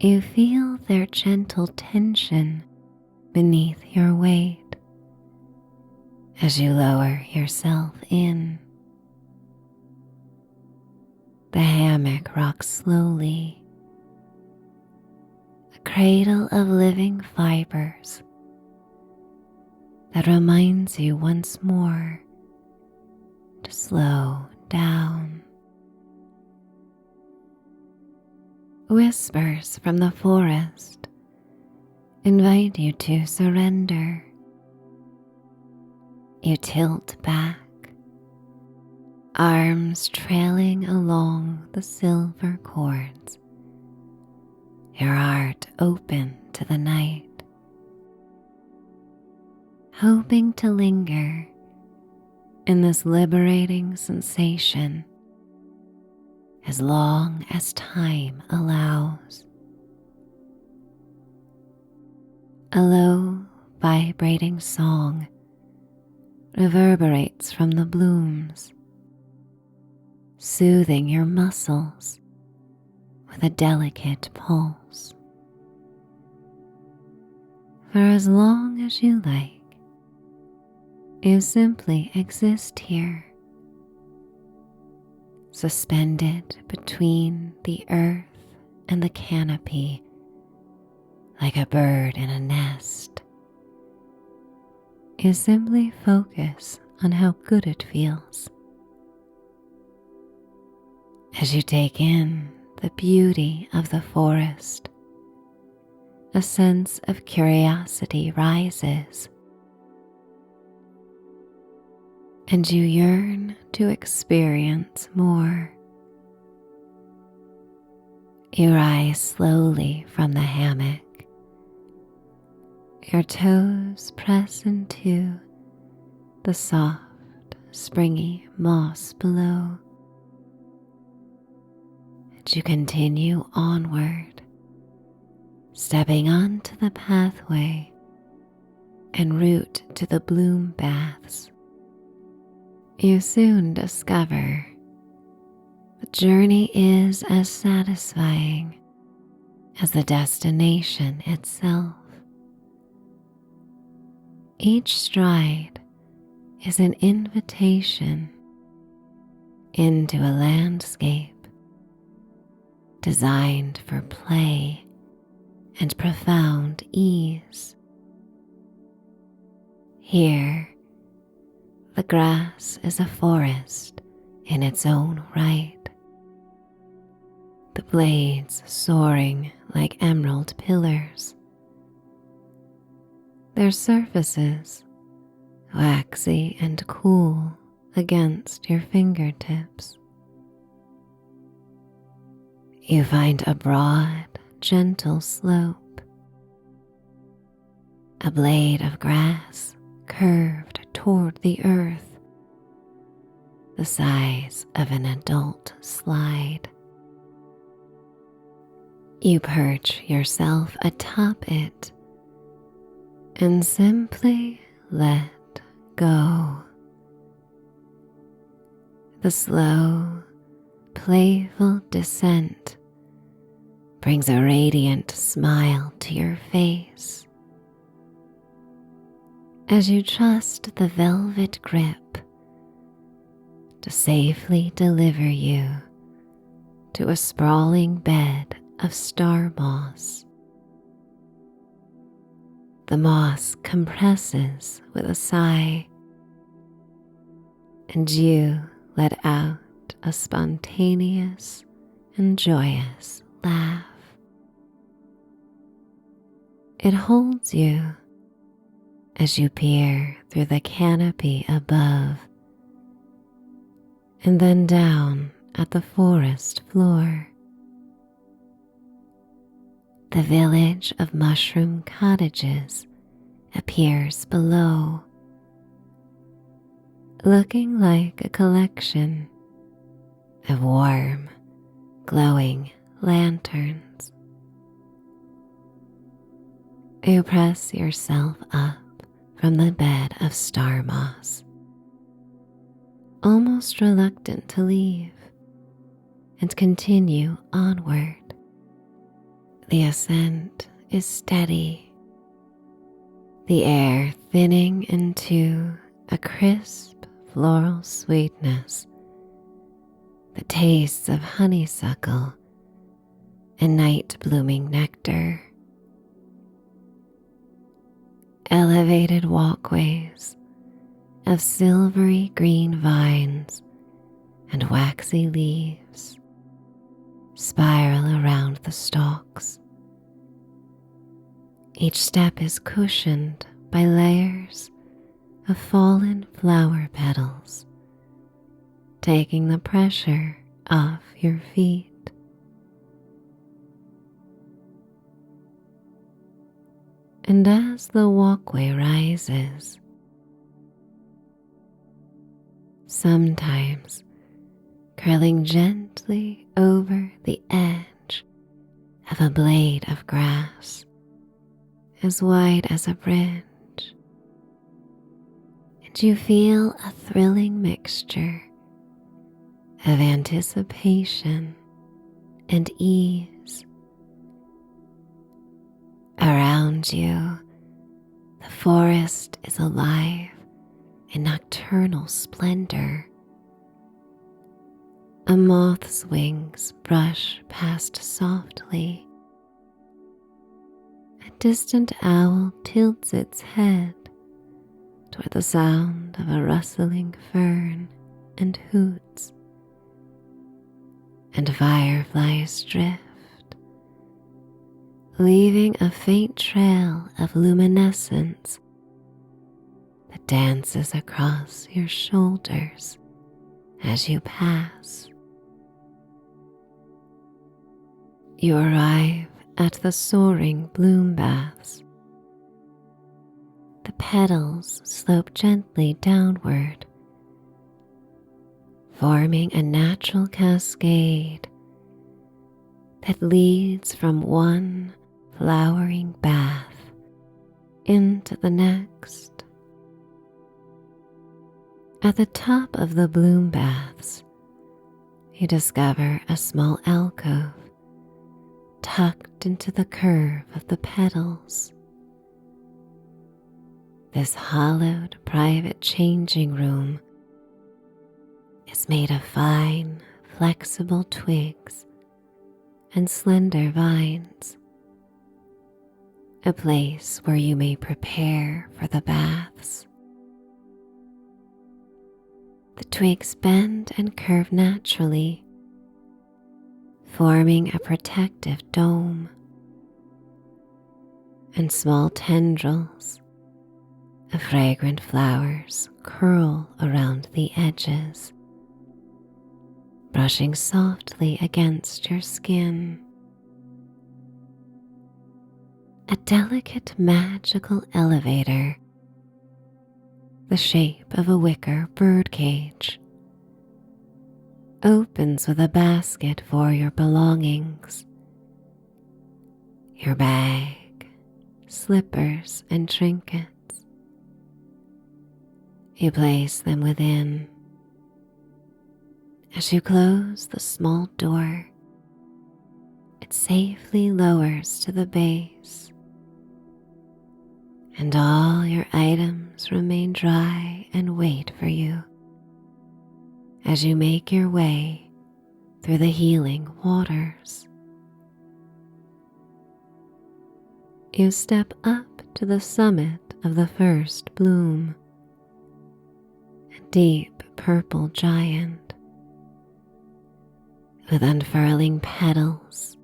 You feel their gentle tension beneath your weight as you lower yourself in. The hammock rocks slowly, a cradle of living fibers that reminds you once more to slow down. Whispers from the forest invite you to surrender. You tilt back, arms trailing along the silver cords, your heart open to the night, hoping to linger in this liberating sensation as long as time allows. A low, vibrating song reverberates from the blooms, soothing your muscles with a delicate pulse. For as long as you like, you simply exist here, suspended between the earth and the canopy like a bird in a nest. You simply focus on how good it feels. As you take in the beauty of the forest, a sense of curiosity rises, and you yearn to experience more. You rise slowly from the hammock. Your toes press into the soft, springy moss below. And you continue onward, stepping onto the pathway en route to the bloom baths. You soon discover the journey is as satisfying as the destination itself. Each stride is an invitation into a landscape designed for play and profound ease. Here, the grass is a forest in its own right, the blades soaring like emerald pillars, their surfaces waxy and cool against your fingertips. You find a broad, gentle slope, a blade of grass curved toward the earth, the size of an adult slide. You perch yourself atop it and simply let go. The slow, playful descent brings a radiant smile to your face as you trust the velvet grip to safely deliver you to a sprawling bed of star moss. The moss compresses with a sigh, and you let out a spontaneous and joyous laugh. It holds you as you peer through the canopy above and then down at the forest floor. The village of mushroom cottages appears below, looking like a collection of warm, glowing lanterns. You press yourself up from the bed of star moss, almost reluctant to leave, and continue onward. The ascent is steady, the air thinning into a crisp floral sweetness that tastes of honeysuckle and night-blooming nectar. Elevated walkways of silvery green vines and waxy leaves spiral around the stalks. Each step is cushioned by layers of fallen flower petals, taking the pressure off your feet. And as the walkway rises, sometimes curling gently over the edge of a blade of grass as wide as a bridge, and you feel a thrilling mixture of anticipation and ease. Around you, the forest is alive in nocturnal splendor. A moth's wings brush past softly. A distant owl tilts its head toward the sound of a rustling fern and hoots. And fireflies drift, leaving a faint trail of luminescence that dances across your shoulders as you pass. You arrive at the soaring bloom baths. The petals slope gently downward, forming a natural cascade that leads from one flowering bath into the next. At the top of the bloom baths, you discover a small alcove tucked into the curve of the petals. This hollowed private changing room is made of fine, flexible twigs and slender vines, a place where you may prepare for the baths. The twigs bend and curve naturally, forming a protective dome, and small tendrils of fragrant flowers curl around the edges, brushing softly against your skin. A delicate magical elevator, the shape of a wicker birdcage, opens with a basket for your belongings, your bag, slippers, and trinkets. You place them within. As you close the small door, it safely lowers to the base, and all your items remain dry and wait for you as you make your way through the healing waters. You step up to the summit of the first bloom, a deep purple giant with unfurling petals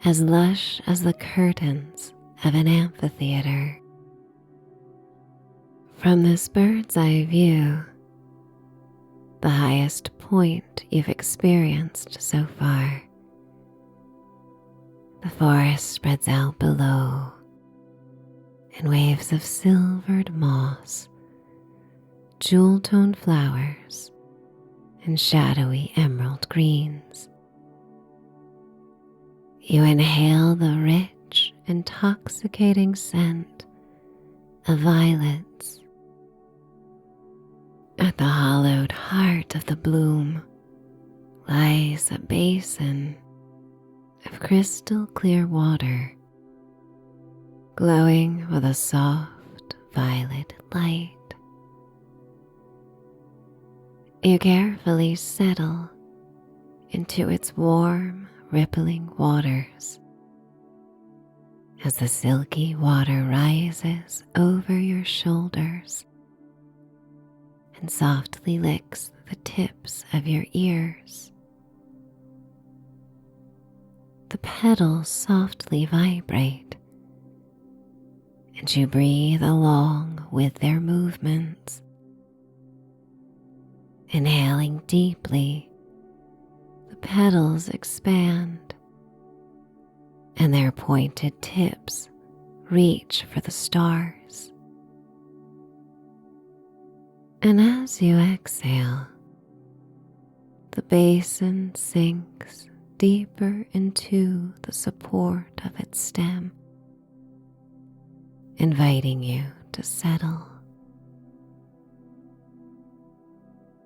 as lush as the curtains of an amphitheater. From this bird's eye view, the highest point you've experienced so far, the forest spreads out below in waves of silvered moss, jewel-toned flowers, and shadowy emerald greens. You inhale the rich, intoxicating scent of violets. At the hollowed heart of the bloom lies a basin of crystal clear water, glowing with a soft violet light. You carefully settle into its warm, rippling waters as the silky water rises over your shoulders and softly licks the tips of your ears. The petals softly vibrate, and you breathe along with their movements. Inhaling deeply, the petals expand, and their pointed tips reach for the stars. And as you exhale, the basin sinks deeper into the support of its stem, inviting you to settle.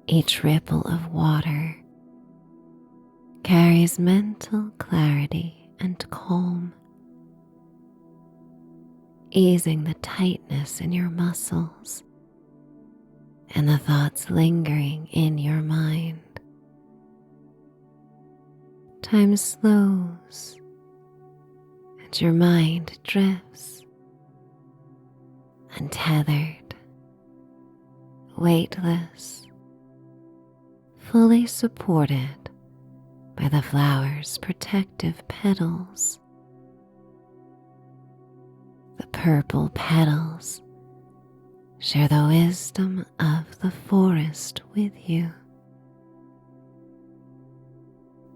Each ripple of water carries mental clarity and calm, easing the tightness in your muscles and the thoughts lingering in your mind. Time slows and your mind drifts, untethered, weightless, fully supported by the flower's protective petals. The purple petals share the wisdom of the forest with you.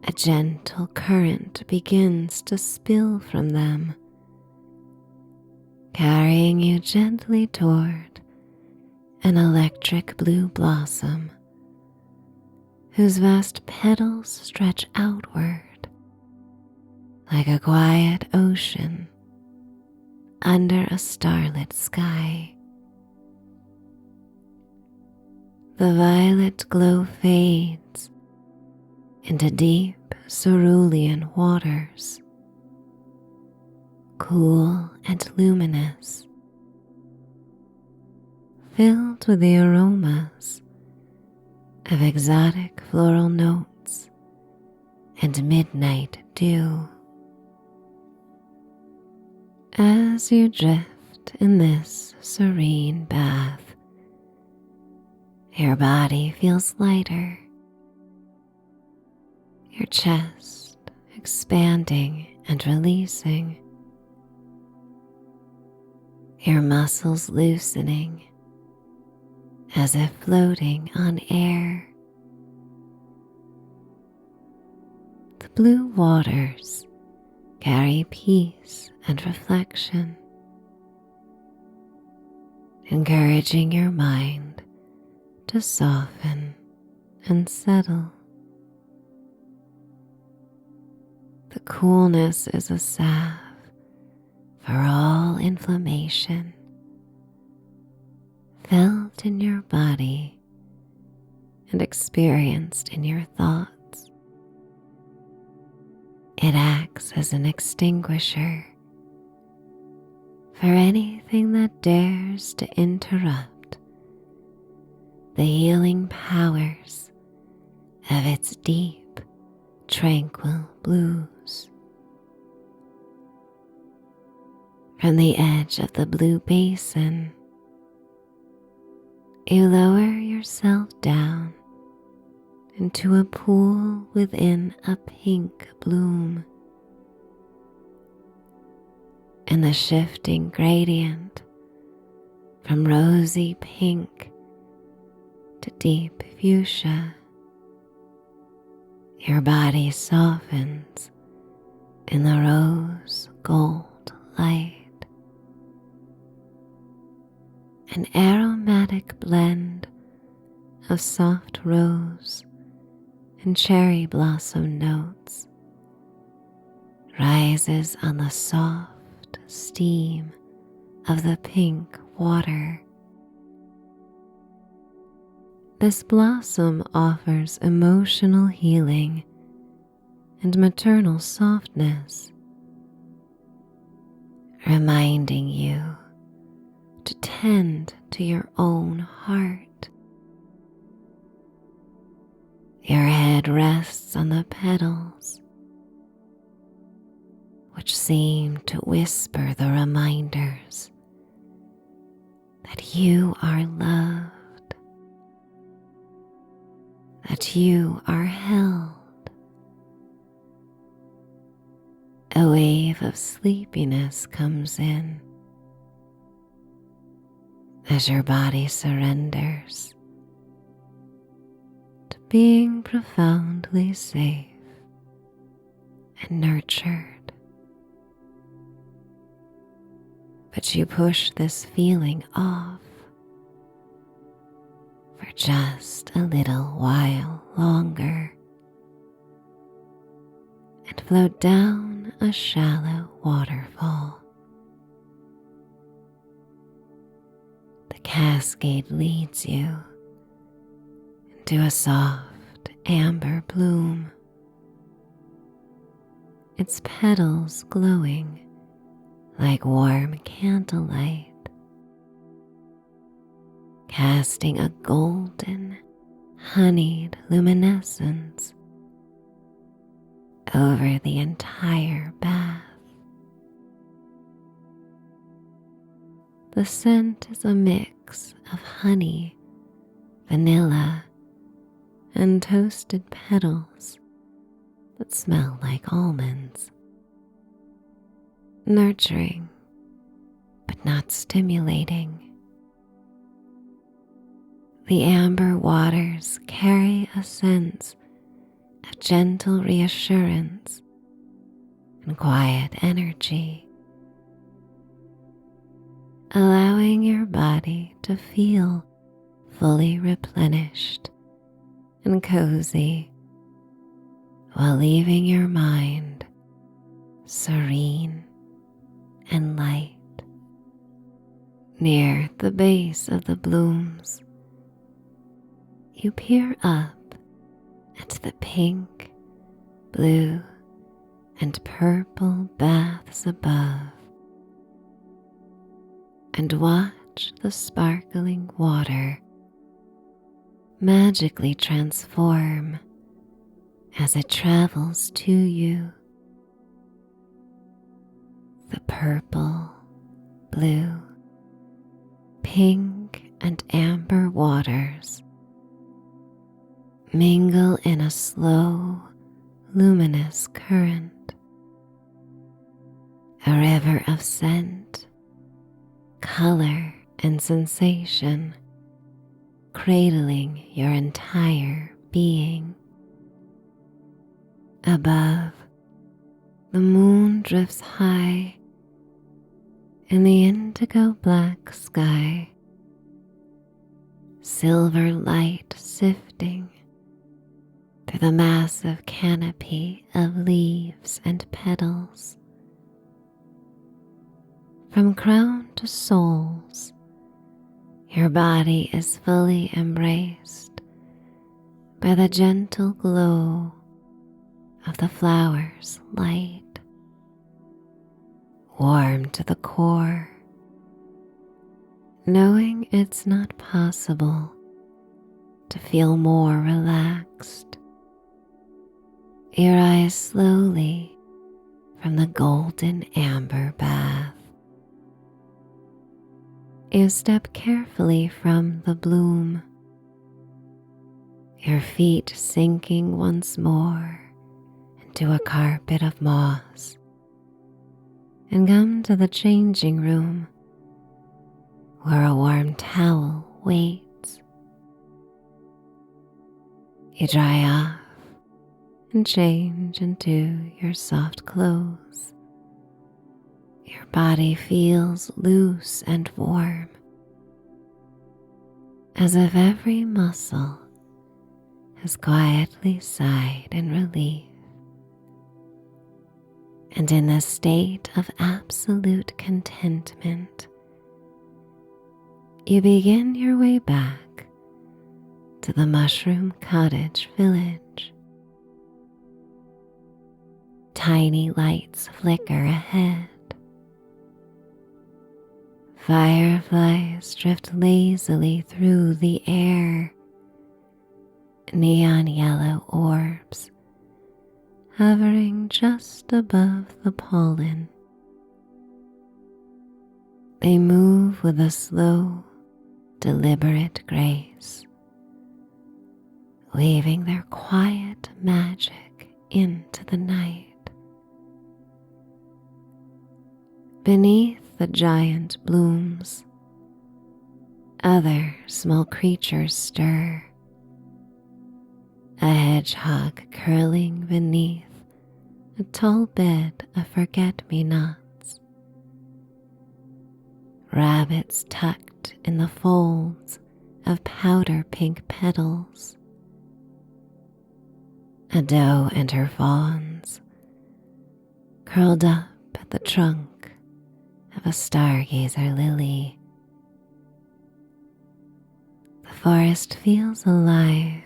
A gentle current begins to spill from them, carrying you gently toward an electric blue blossom whose vast petals stretch outward like a quiet ocean under a starlit sky. The violet glow fades into deep cerulean waters, cool and luminous, filled with the aromas of exotic floral notes and midnight dew. As you drift in this serene bath, your body feels lighter, your chest expanding and releasing, your muscles loosening as if floating on air. blue waters carry peace and reflection, encouraging your mind to soften and settle. The coolness is a salve for all inflammation, felt in your body and experienced in your thoughts. It acts as an extinguisher for anything that dares to interrupt the healing powers of its deep, tranquil blues. From the edge of the blue basin, you lower yourself down into a pool within a pink bloom, and the shifting gradient from rosy pink to deep fuchsia. Your body softens in the rose gold light. An aromatic blend of soft rose and cherry blossom notes rises on the soft steam of the pink water. This blossom offers emotional healing and maternal softness, reminding you to tend to your own heart. Your head rests on the petals, which seem to whisper the reminders that you are loved, that you are held. A wave of sleepiness comes in as your body surrenders to being profoundly safe and nurtured. But you push this feeling off for just a little while longer and float down a shallow waterfall. The cascade leads you into a soft amber bloom, its petals glowing like warm candlelight, casting a golden, honeyed luminescence over the entire bath. The scent is a mix of honey, vanilla, and toasted petals that smell like almonds. Nurturing, but not stimulating. The amber waters carry a sense of gentle reassurance and quiet energy, allowing your body to feel fully replenished and cozy while leaving your mind serene and light. Near the base of the blooms, you peer up at the pink, blue, and purple baths above and watch the sparkling water magically transform as it travels to you. The purple, blue, pink, and amber waters mingle in a slow, luminous current, a river of scent, color, and sensation, cradling your entire being. Above, the moon drifts high in the indigo black sky, silver light sifting through the massive canopy of leaves and petals. From crown to soles, your body is fully embraced by the gentle glow of the flower's light. Warm to the core, knowing it's not possible to feel more relaxed. Your eyes slowly from the golden amber bath. You step carefully from the bloom, your feet sinking once more into a carpet of moss, and come to the changing room where a warm towel waits. You dry off and change into your soft clothes. Your body feels loose and warm, as if every muscle has quietly sighed in relief. And in this state of absolute contentment, you begin your way back to the Mushroom Cottage village. Tiny lights flicker ahead. Fireflies drift lazily through the air. Neon yellow orbs hovering just above the pollen. They move with a slow, deliberate grace, weaving their quiet magic into the night. Beneath the giant blooms, other small creatures stir. A hedgehog curling beneath a tall bed of forget-me-nots. Rabbits tucked in the folds of powder-pink petals. A doe and her fawns curled up at the trunk of a stargazer lily. The forest feels alive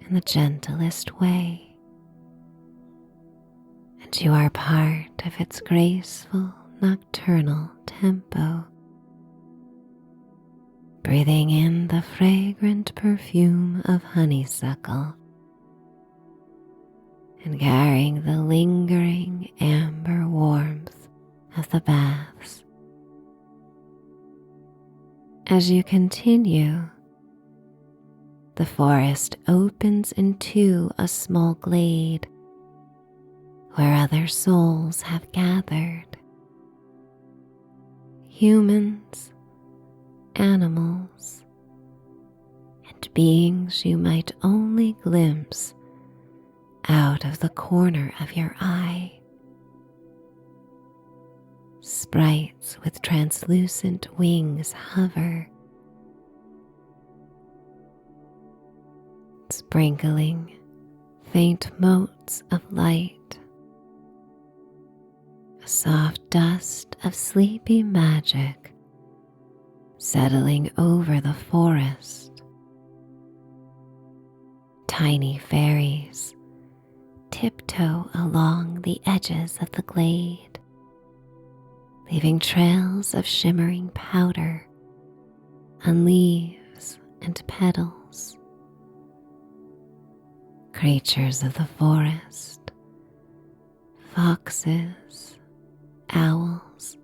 in the gentlest way, and you are part of its graceful nocturnal tempo, breathing in the fragrant perfume of honeysuckle and carrying the lingering amber warmth of the baths. As you continue, the forest opens into a small glade where other souls have gathered. Humans, animals, and beings you might only glimpse out of the corner of your eye. Sprites with translucent wings hover, sprinkling faint motes of light. A soft dust of sleepy magic settling over the forest. Tiny fairies tiptoe along the edges of the glade, leaving trails of shimmering powder on leaves and petals. Creatures of the forest, foxes, owls,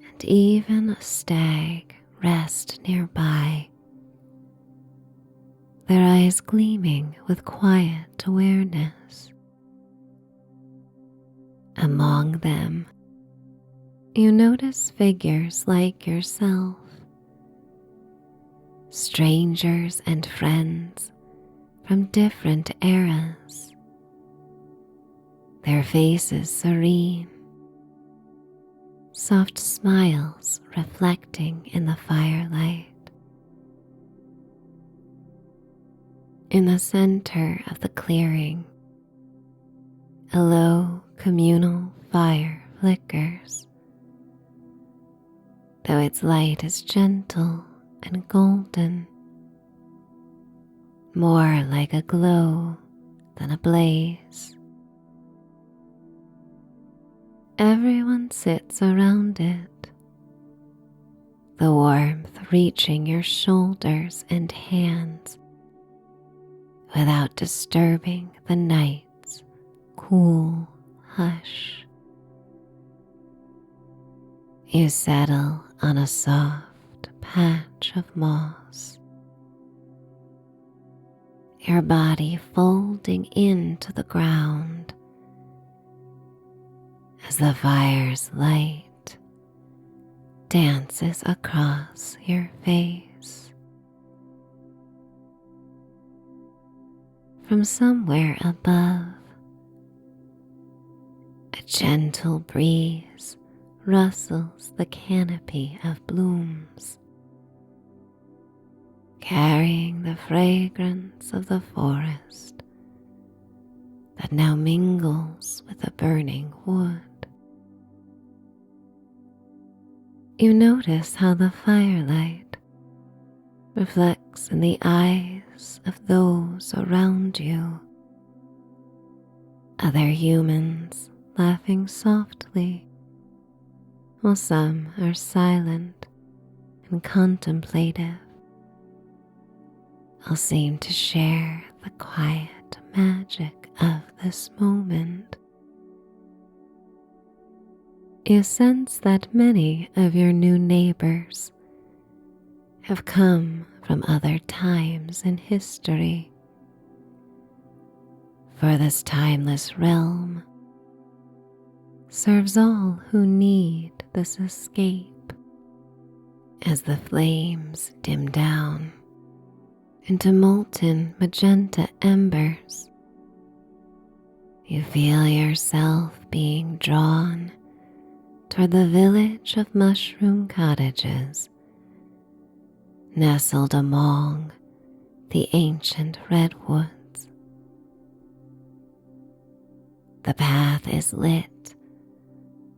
and even a stag rest nearby, their eyes gleaming with quiet awareness. Among them, you notice figures like yourself, strangers and friends from different eras, their faces serene, soft smiles reflecting in the firelight. In the center of the clearing, a low communal fire flickers, though its light is gentle and golden, more like a glow than a blaze. Everyone sits around it, the warmth reaching your shoulders and hands without disturbing the night's cool hush. You settle on a soft patch of moss, your body folding into the ground as the fire's light dances across your face. From somewhere above, a gentle breeze rustles the canopy of blooms, carrying the fragrance of the forest that now mingles with the burning wood. You notice how the firelight reflects in the eyes of those around you, other humans laughing softly, while some are silent and contemplative, all seem to share the quiet magic of this moment. You sense that many of your new neighbors have come from other times in history, for this timeless realm serves all who need this escape. As the flames dim down into molten magenta embers, you feel yourself being drawn toward the village of mushroom cottages nestled among the ancient redwoods. The path is lit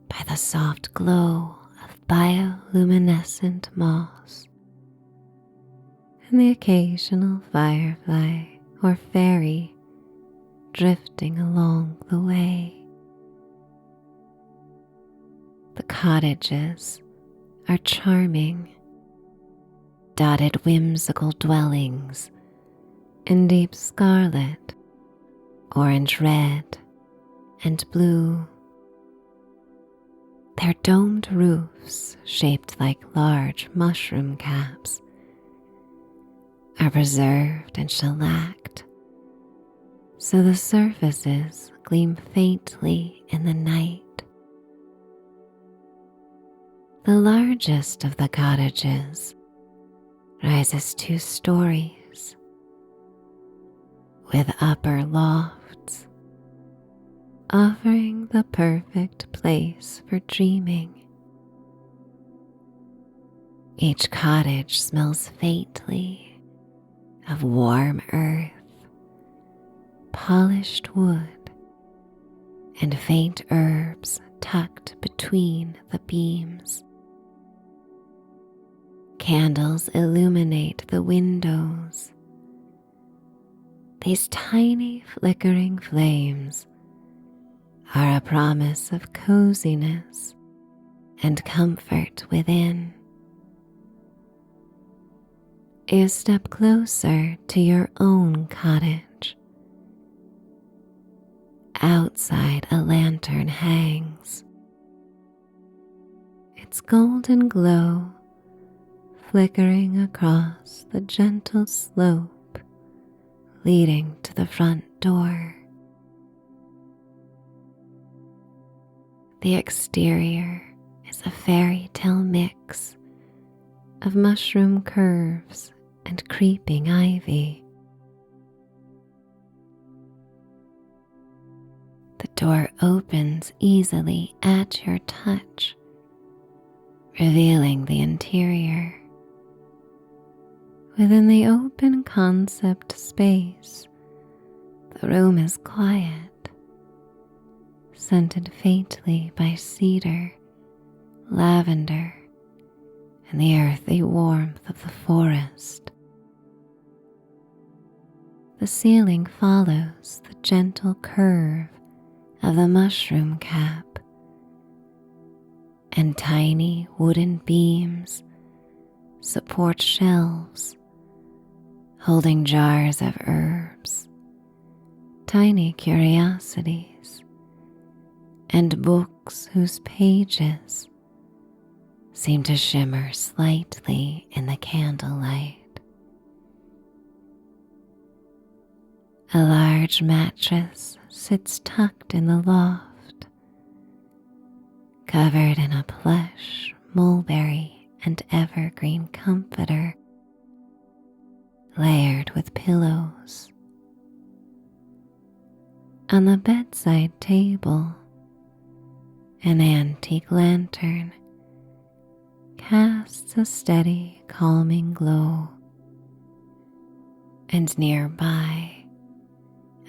by the soft glow of bioluminescent moss and the occasional firefly or fairy drifting along the way. The cottages are charming, dotted whimsical dwellings in deep scarlet, orange red, and blue. Their domed roofs, shaped like large mushroom caps, are preserved and shellacked, so the surfaces gleam faintly in the night. The largest of the cottages rises 2 stories, with upper lofts, offering the perfect place for dreaming. Each cottage smells faintly of warm earth, polished wood, and faint herbs tucked between the beams. Candles illuminate the windows. These tiny flickering flames are a promise of coziness and comfort within. You step closer to your own cottage. Outside, a lantern hangs, its golden glow flickering across the gentle slope leading to the front door. The exterior is a fairy tale mix of mushroom curves and creeping ivy. The door opens easily at your touch, revealing the interior. Within the open concept space, the room is quiet, scented faintly by cedar, lavender, and the earthy warmth of the forest. The ceiling follows the gentle curve of the mushroom cap, and tiny wooden beams support shelves holding jars of herbs, tiny curiosities, and books whose pages seem to shimmer slightly in the candlelight. A large mattress sits tucked in the loft, covered in a plush, mulberry, and evergreen comforter, layered with pillows. On the bedside table, an antique lantern casts a steady, calming glow, and nearby,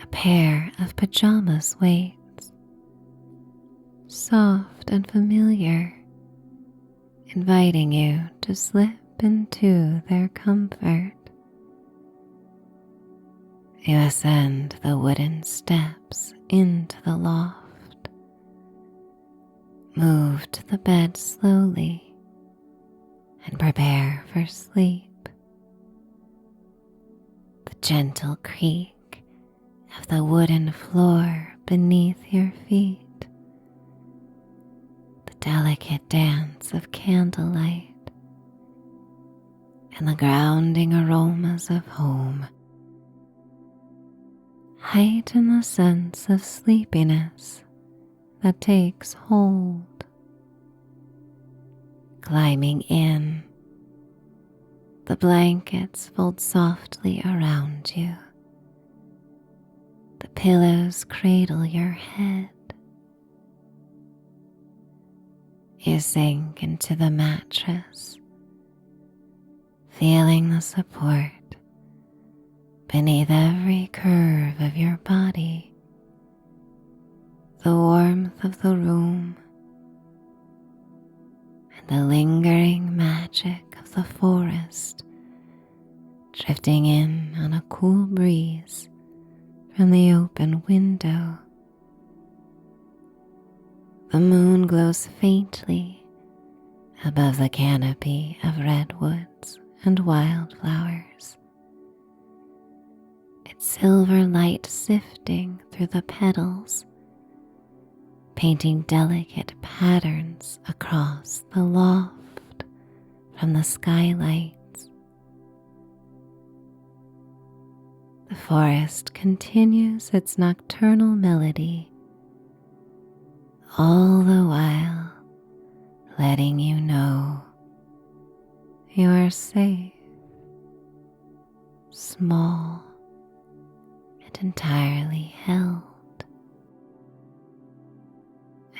a pair of pajamas waits, soft and familiar, inviting you to slip into their comfort. You ascend the wooden steps into the loft, move to the bed slowly, and prepare for sleep. The gentle creak of the wooden floor beneath your feet, the delicate dance of candlelight, and the grounding aromas of home heighten the sense of sleepiness that takes hold. Climbing in, the blankets fold softly around you. The pillows cradle your head. You sink into the mattress, feeling the support beneath every curve of your body, the warmth of the room, and the lingering magic of the forest drifting in on a cool breeze from the open window. The moon glows faintly above the canopy of redwoods and wildflowers, its silver light sifting through the petals, painting delicate patterns across the loft from the skylights. The forest continues its nocturnal melody, all the while letting you know you are safe, small, and entirely held.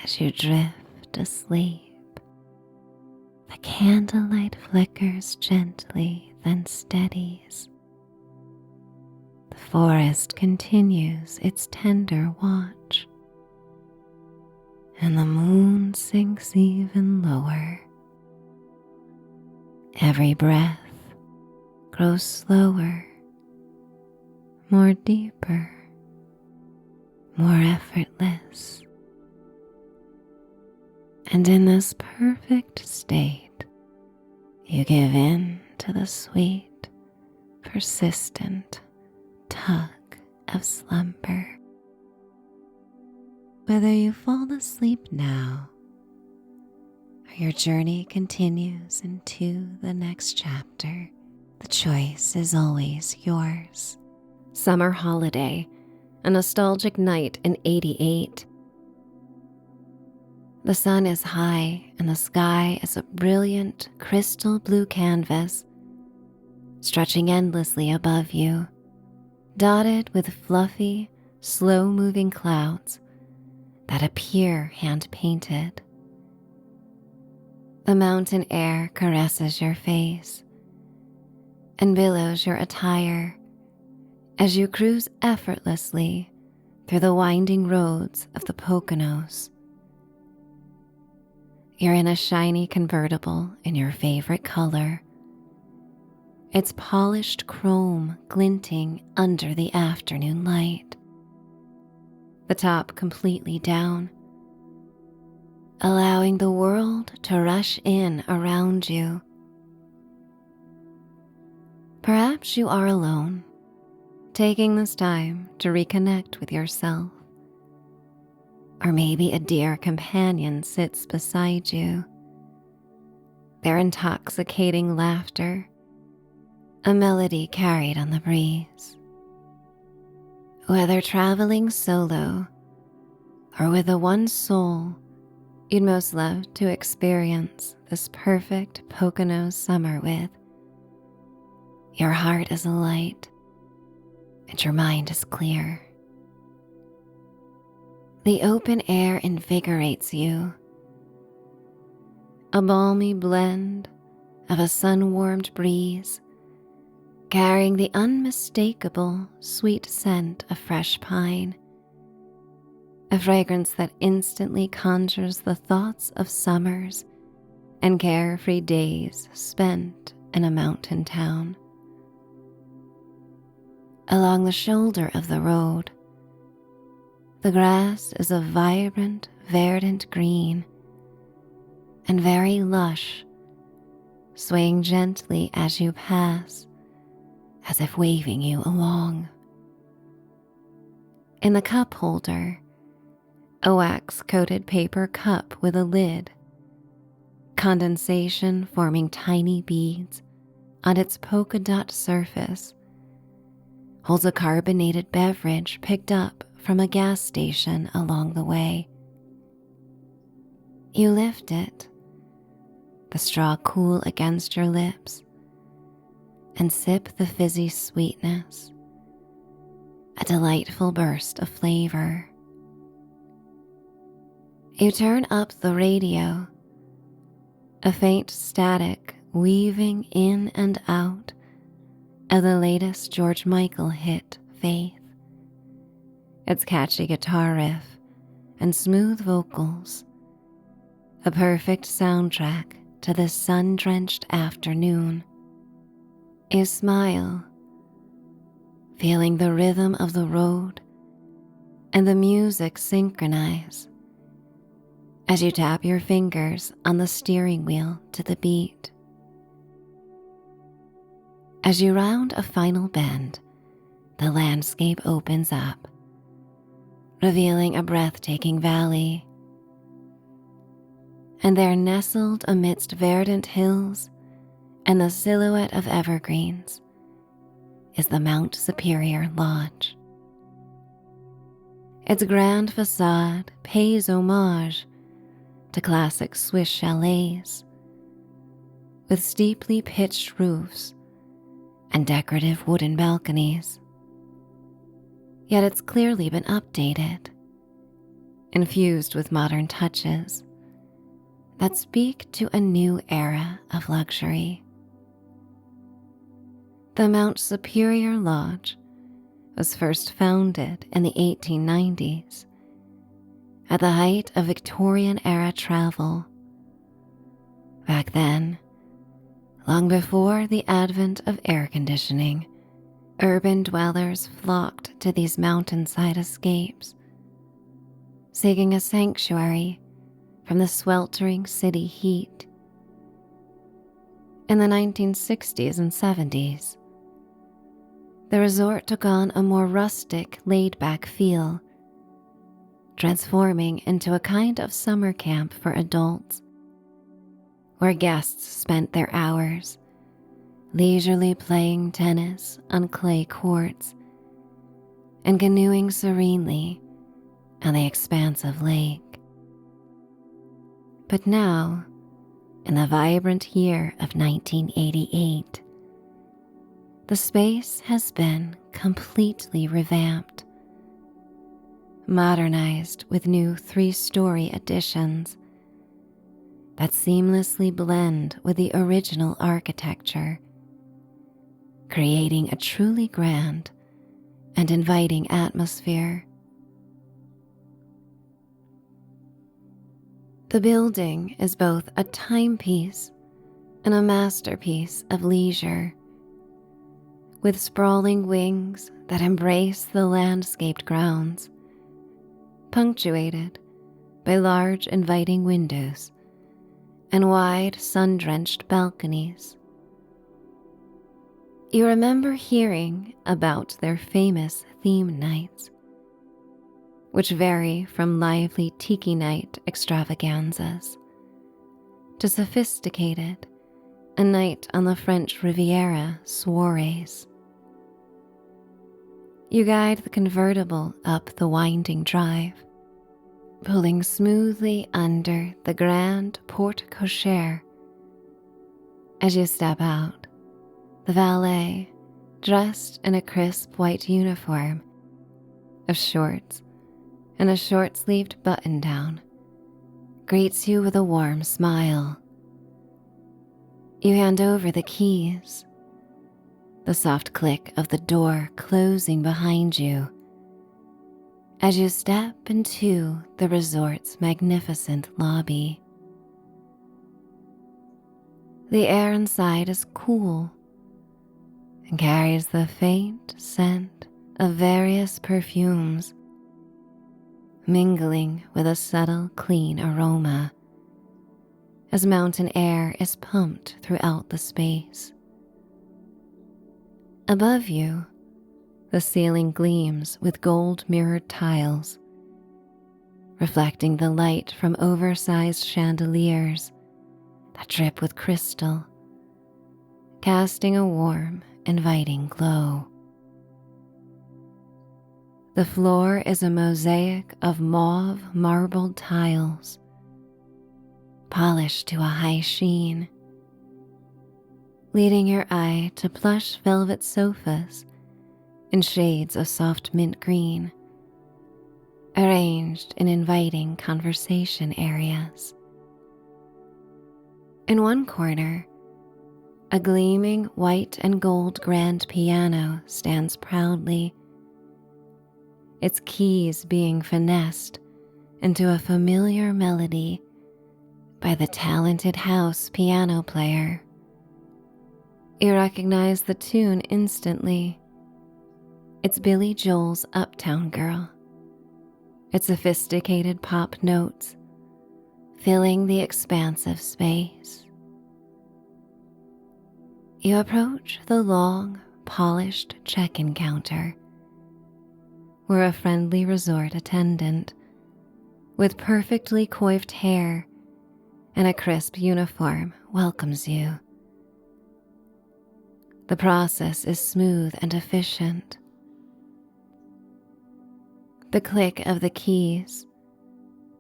As you drift asleep, the candlelight flickers gently, then steadies. The forest continues its tender watch, and the moon sinks even lower. Every breath grows slower, more deeper, more effortless. And in this perfect state, you give in to the sweet, persistent tug of slumber. Whether you fall asleep now or your journey continues into the next chapter, the choice is always yours. Summer Holiday, a nostalgic night in '88. The sun is high and the sky is a brilliant crystal blue canvas, stretching endlessly above you, dotted with fluffy, slow-moving clouds that appear hand-painted. The mountain air caresses your face and billows your attire as you cruise effortlessly through the winding roads of the Poconos. You're in a shiny convertible in your favorite color, its polished chrome glinting under the afternoon light. The top completely down, allowing the world to rush in around you. Perhaps you are alone, taking this time to reconnect with yourself. Or maybe a dear companion sits beside you, their intoxicating laughter, a melody carried on the breeze. Whether traveling solo or with the one soul you'd most love to experience this perfect Poconos summer with, your heart is alight and your mind is clear. The open air invigorates you, a balmy blend of a sun-warmed breeze carrying the unmistakable sweet scent of fresh pine, a fragrance that instantly conjures the thoughts of summers and carefree days spent in a mountain town. Along the shoulder of the road, the grass is a vibrant, verdant green and very lush, swaying gently as you pass, as if waving you along. In the cup holder, a wax-coated paper cup with a lid, condensation forming tiny beads on its polka dot surface, holds a carbonated beverage picked up from a gas station along the way. You lift it, the straw cool against your lips, and sip the fizzy sweetness, a delightful burst of flavor. You turn up the radio, a faint static weaving in and out of the latest George Michael hit, Faith. Its catchy guitar riff and smooth vocals, a perfect soundtrack to this sun-drenched afternoon. You smile, feeling the rhythm of the road and the music synchronize as you tap your fingers on the steering wheel to the beat. As you round a final bend, the landscape opens up, revealing a breathtaking valley. And there, nestled amidst verdant hills and the silhouette of evergreens, is the Mount Superior Lodge. Its grand facade pays homage to classic Swiss chalets, with steeply pitched roofs and decorative wooden balconies. Yet it's clearly been updated, infused with modern touches that speak to a new era of luxury. The Mount Superior Lodge was first founded in the 1890s at the height of Victorian-era travel. Back then, long before the advent of air conditioning, urban dwellers flocked to these mountainside escapes, seeking a sanctuary from the sweltering city heat. In the 1960s and 70s, the resort took on a more rustic, laid-back feel, transforming into a kind of summer camp for adults, where guests spent their hours leisurely playing tennis on clay courts and canoeing serenely on the expansive lake. But now, in the vibrant year of 1988, the space has been completely revamped, modernized with new 3-story additions that seamlessly blend with the original architecture, creating a truly grand and inviting atmosphere. The building is both a timepiece and a masterpiece of leisure, with sprawling wings that embrace the landscaped grounds, punctuated by large inviting windows and wide sun-drenched balconies. You remember hearing about their famous theme nights, which vary from lively tiki night extravaganzas to sophisticated a night on the French Riviera soirees. You guide the convertible up the winding drive, pulling smoothly under the grand porte cochere. As you step out, the valet, dressed in a crisp white uniform of shorts and a short-sleeved button-down, greets you with a warm smile. You hand over the keys, the soft click of the door closing behind you as you step into the resort's magnificent lobby. The air inside is cool and carries the faint scent of various perfumes, mingling with a subtle, clean aroma as mountain air is pumped throughout the space. Above you, the ceiling gleams with gold-mirrored tiles, reflecting the light from oversized chandeliers that drip with crystal, casting a warm, inviting glow. The floor is a mosaic of mauve marbled tiles, polished to a high sheen, leading your eye to plush velvet sofas in shades of soft mint green, arranged in inviting conversation areas. In one corner, a gleaming white and gold grand piano stands proudly, its keys being finessed into a familiar melody by the talented house piano player. You recognize the tune instantly. It's Billy Joel's Uptown Girl, its sophisticated pop notes filling the expansive space. You approach the long, polished check-in counter, where a friendly resort attendant with perfectly coiffed hair and a crisp uniform welcomes you. The process is smooth and efficient. The click of the keys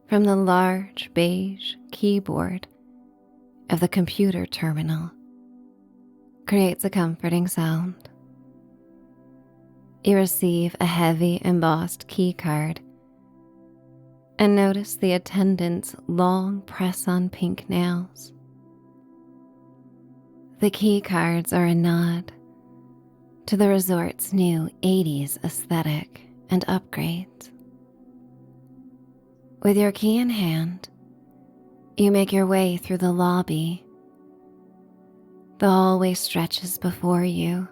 from the large beige keyboard of the computer terminal creates a comforting sound. You receive a heavy embossed key card and notice the attendant's long press-on pink nails. The key cards are a nod to the resort's new 80s aesthetic and upgrades. With your key in hand, you make your way through the lobby. The hallway stretches before you,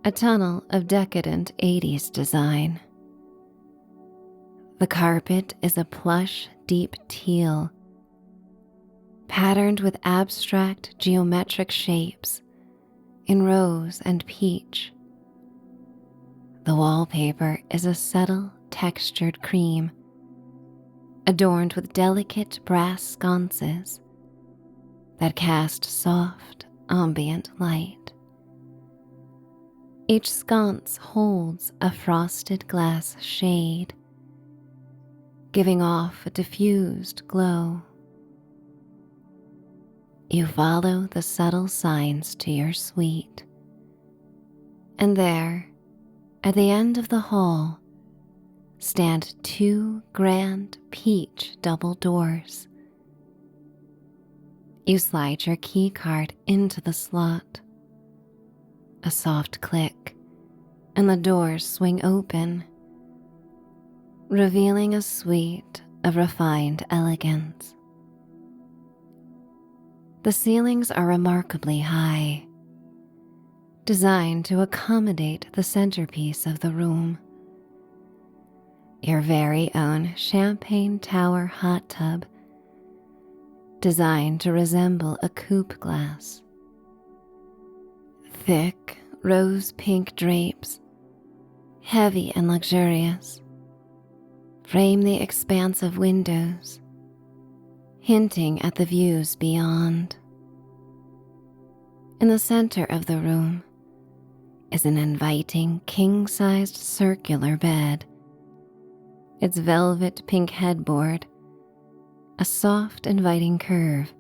a tunnel of decadent 80s design. The carpet is a plush, deep teal, patterned with abstract geometric shapes in rose and peach. The wallpaper is a subtle, textured cream, adorned with delicate brass sconces that cast soft, ambient light. Each sconce holds a frosted glass shade, giving off a diffused glow. You follow the subtle signs to your suite, and there, at the end of the hall, stand two grand peach double doors. You slide your key card into the slot. A soft click, and the doors swing open, revealing a suite of refined elegance. The ceilings are remarkably high, designed to accommodate the centerpiece of the room, your very own champagne tower hot tub, designed to resemble a coupe glass. Thick rose pink drapes, heavy and luxurious, frame the expansive windows, hinting at the views beyond. In the center of the room is an inviting king-sized circular bed, its velvet pink headboard a soft inviting curve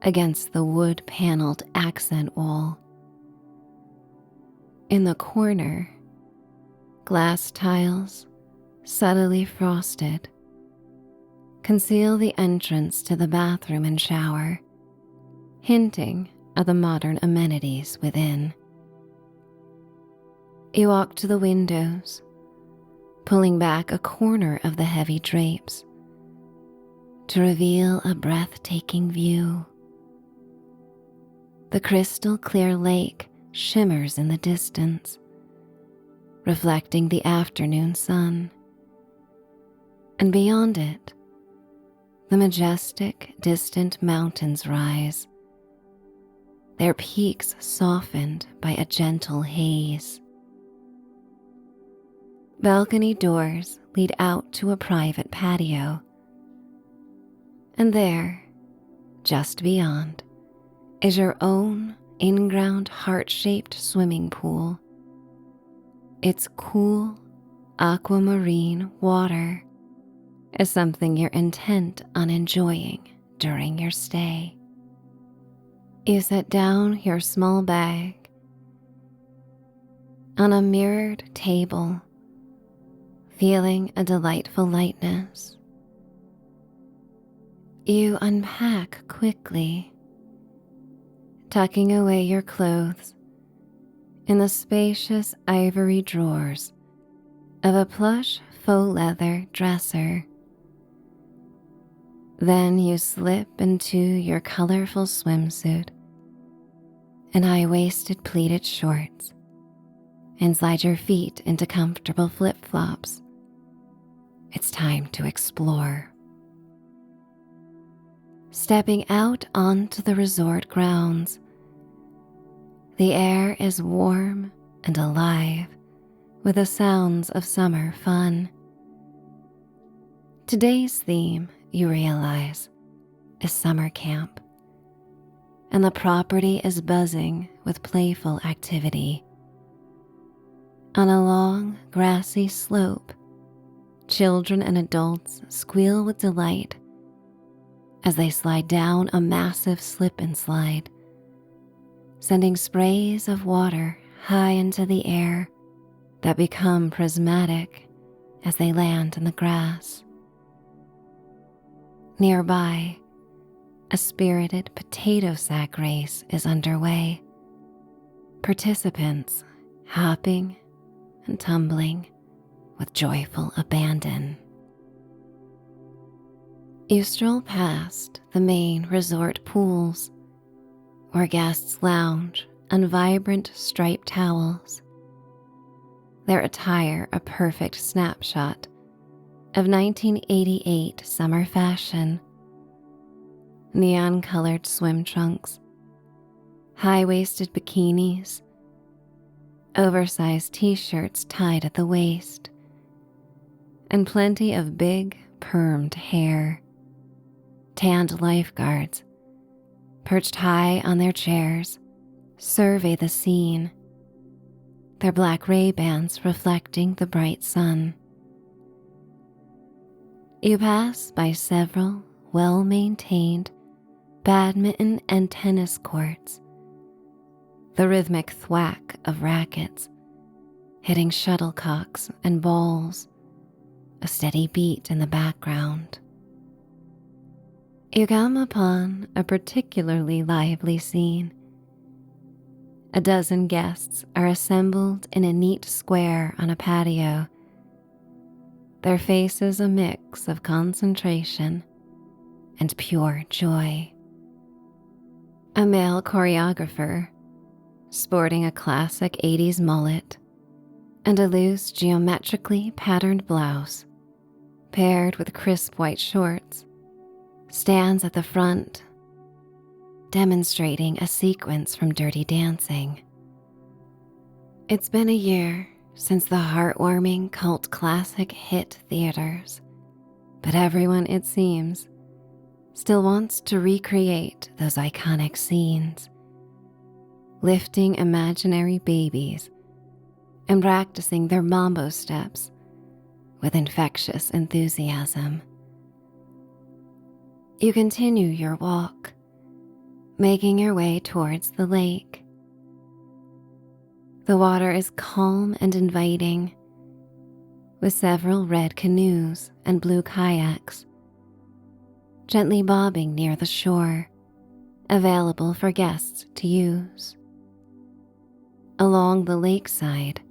against the wood-paneled accent wall. In the corner, glass tiles, subtly frosted, conceal the entrance to the bathroom and shower, hinting at the modern amenities within. You walk to the windows, pulling back a corner of the heavy drapes to reveal a breathtaking view. The crystal clear lake shimmers in the distance, reflecting the afternoon sun. And beyond it, the majestic, distant mountains rise, their peaks softened by a gentle haze. Balcony doors lead out to a private patio, and there, just beyond, is your own in-ground heart-shaped swimming pool. Its cool, aquamarine water is something you're intent on enjoying during your stay. You set down your small bag on a mirrored table, feeling a delightful lightness. You unpack quickly, tucking away your clothes in the spacious ivory drawers of a plush faux leather dresser. Then you slip into your colorful swimsuit and high-waisted pleated shorts and slide your feet into comfortable flip-flops. It's time to explore. Stepping out onto the resort grounds, the air is warm and alive with the sounds of summer fun. Today's theme, you realize, is summer camp, and the property is buzzing with playful activity. On a long, grassy slope, children and adults squeal with delight as they slide down a massive slip and slide, sending sprays of water high into the air that become prismatic as they land in the grass. Nearby, a spirited potato sack race is underway, participants hopping and tumbling with joyful abandon. You stroll past the main resort pools, where guests lounge on vibrant striped towels, their attire a perfect snapshot of 1988 summer fashion. Neon-colored swim trunks, high-waisted bikinis, oversized t-shirts tied at the waist, and plenty of big, permed hair. Tanned lifeguards, perched high on their chairs, survey the scene, their black Ray-Bans reflecting the bright sun. You pass by several well-maintained badminton and tennis courts, the rhythmic thwack of rackets hitting shuttlecocks and balls a steady beat in the background. You come upon a particularly lively scene. A dozen guests are assembled in a neat square on a patio, their faces a mix of concentration and pure joy. A male choreographer, sporting a classic 80s mullet and a loose geometrically patterned blouse, paired with crisp white shorts, stands at the front, demonstrating a sequence from Dirty Dancing. It's been a year since the heartwarming cult classic hit theaters, but everyone, it seems, still wants to recreate those iconic scenes, lifting imaginary babies and practicing their mambo steps with infectious enthusiasm. You continue your walk, making your way towards the lake. The water is calm and inviting, with several red canoes and blue kayaks gently bobbing near the shore, available for guests to use. Along the lakeside,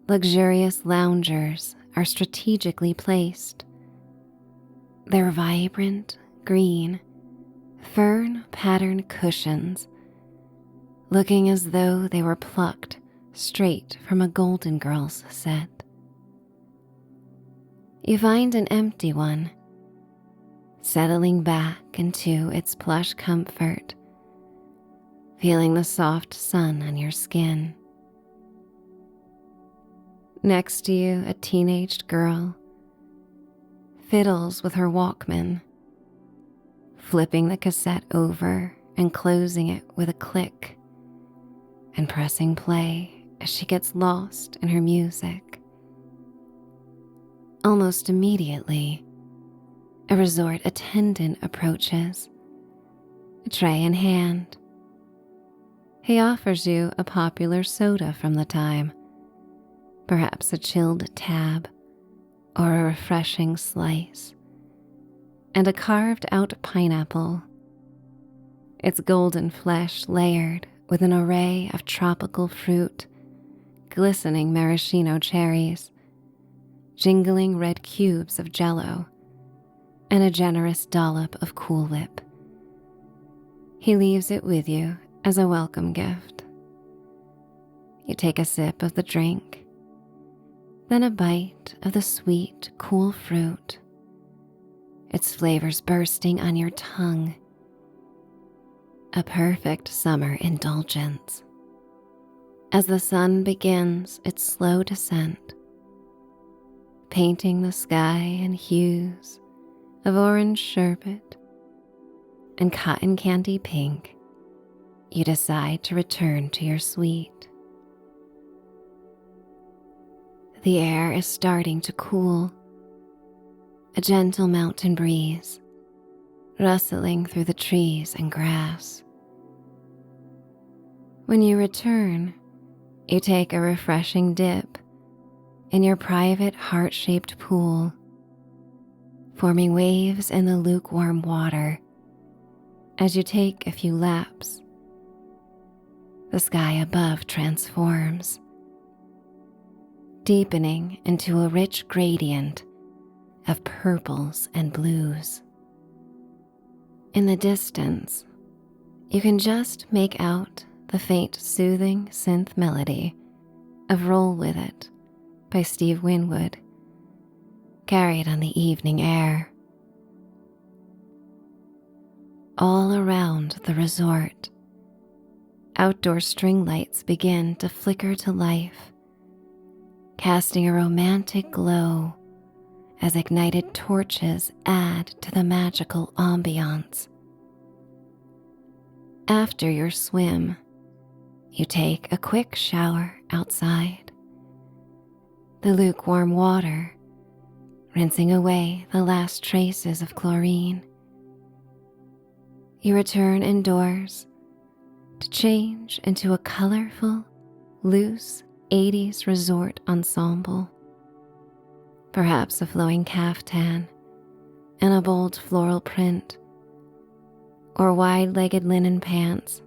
luxurious loungers are strategically placed, their vibrant green, fern-patterned cushions looking as though they were plucked straight from a Golden Girls set. You find an empty one, settling back into its plush comfort, feeling the soft sun on your skin. Next to you, a teenaged girl fiddles with her Walkman, flipping the cassette over and closing it with a click, and pressing play as she gets lost in her music. Almost immediately, a resort attendant approaches, a tray in hand. He offers you a popular soda from the time, perhaps a chilled tab or a refreshing slice, and a carved-out pineapple, its golden flesh layered with an array of tropical fruit, glistening maraschino cherries, jingling red cubes of Jell-O, and a generous dollop of Cool Whip. He leaves it with you as a welcome gift. You take a sip of the drink, then a bite of the sweet, cool fruit, its flavors bursting on your tongue. A perfect summer indulgence. As the sun begins its slow descent, painting the sky in hues of orange sherbet and cotton candy pink, you decide to return to your suite. The air is starting to cool, a gentle mountain breeze rustling through the trees and grass. When you return, you take a refreshing dip in your private heart-shaped pool, forming waves in the lukewarm water as you take a few laps. The sky above transforms, deepening into a rich gradient of purples and blues. In the distance, you can just make out the faint soothing synth melody of Roll With It by Steve Winwood, carried on the evening air. All around the resort, outdoor string lights begin to flicker to life, casting a romantic glow as ignited torches add to the magical ambiance. After your swim, you take a quick shower outside, the lukewarm water rinsing away the last traces of chlorine. You return indoors to change into a colorful, loose 80s resort ensemble. perhaps a flowing caftan and a bold floral print, or wide-legged linen pants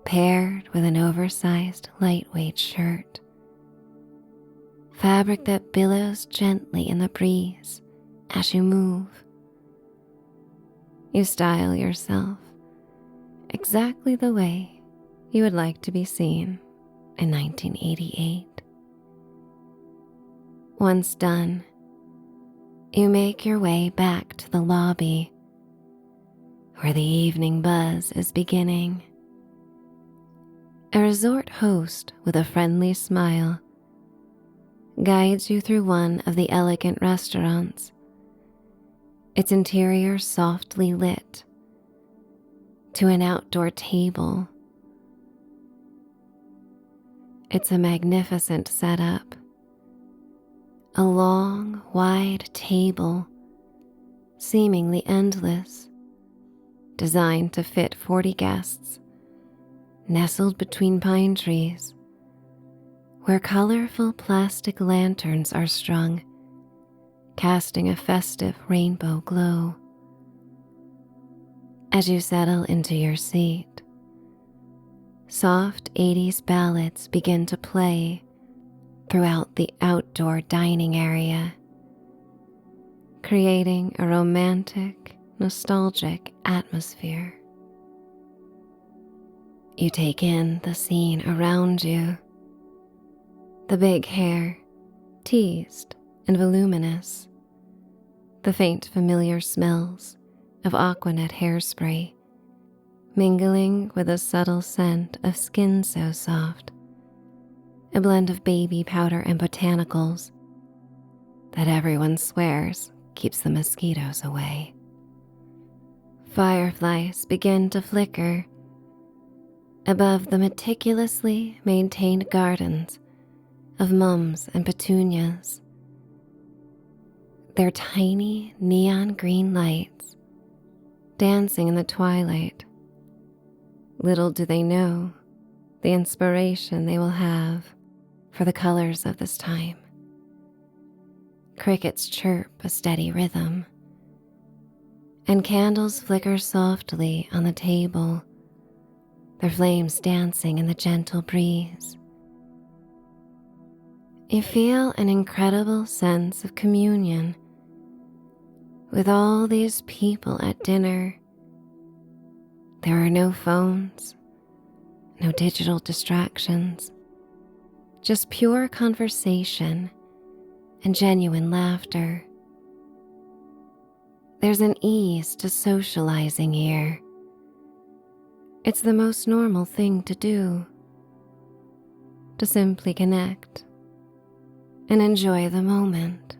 paired with an oversized lightweight shirt. Fabric that billows gently in the breeze as you move. You style yourself exactly the way you would like to be seen in 1988. Once done, you make your way back to the lobby where the evening buzz is beginning. A resort host with a friendly smile guides you through one of the elegant restaurants, its interior softly lit, to an outdoor table. It's a magnificent setup. A long, wide table, seemingly endless, designed to fit 40 guests, nestled between pine trees, where colorful plastic lanterns are strung, casting a festive rainbow glow. As you settle into your seat, soft 80s ballads begin to play throughout the outdoor dining area, creating a romantic, nostalgic atmosphere. You take in the scene around you. The big hair, teased and voluminous. The faint familiar smells of Aquanet hairspray, mingling with a subtle scent of skin so soft, a blend of baby powder and botanicals that everyone swears keeps the mosquitoes away. Fireflies begin to flicker above the meticulously maintained gardens of mums and petunias. Their tiny neon green lights dancing in the twilight. Little do they know the inspiration they will have for the colors of this time. Crickets chirp a steady rhythm, and candles flicker softly on the table, their flames dancing in the gentle breeze. You feel an incredible sense of communion with all these people at dinner. There are no phones, no digital distractions, just pure conversation and genuine laughter. There's an ease to socializing here. It's the most normal thing to do, to simply connect and enjoy the moment.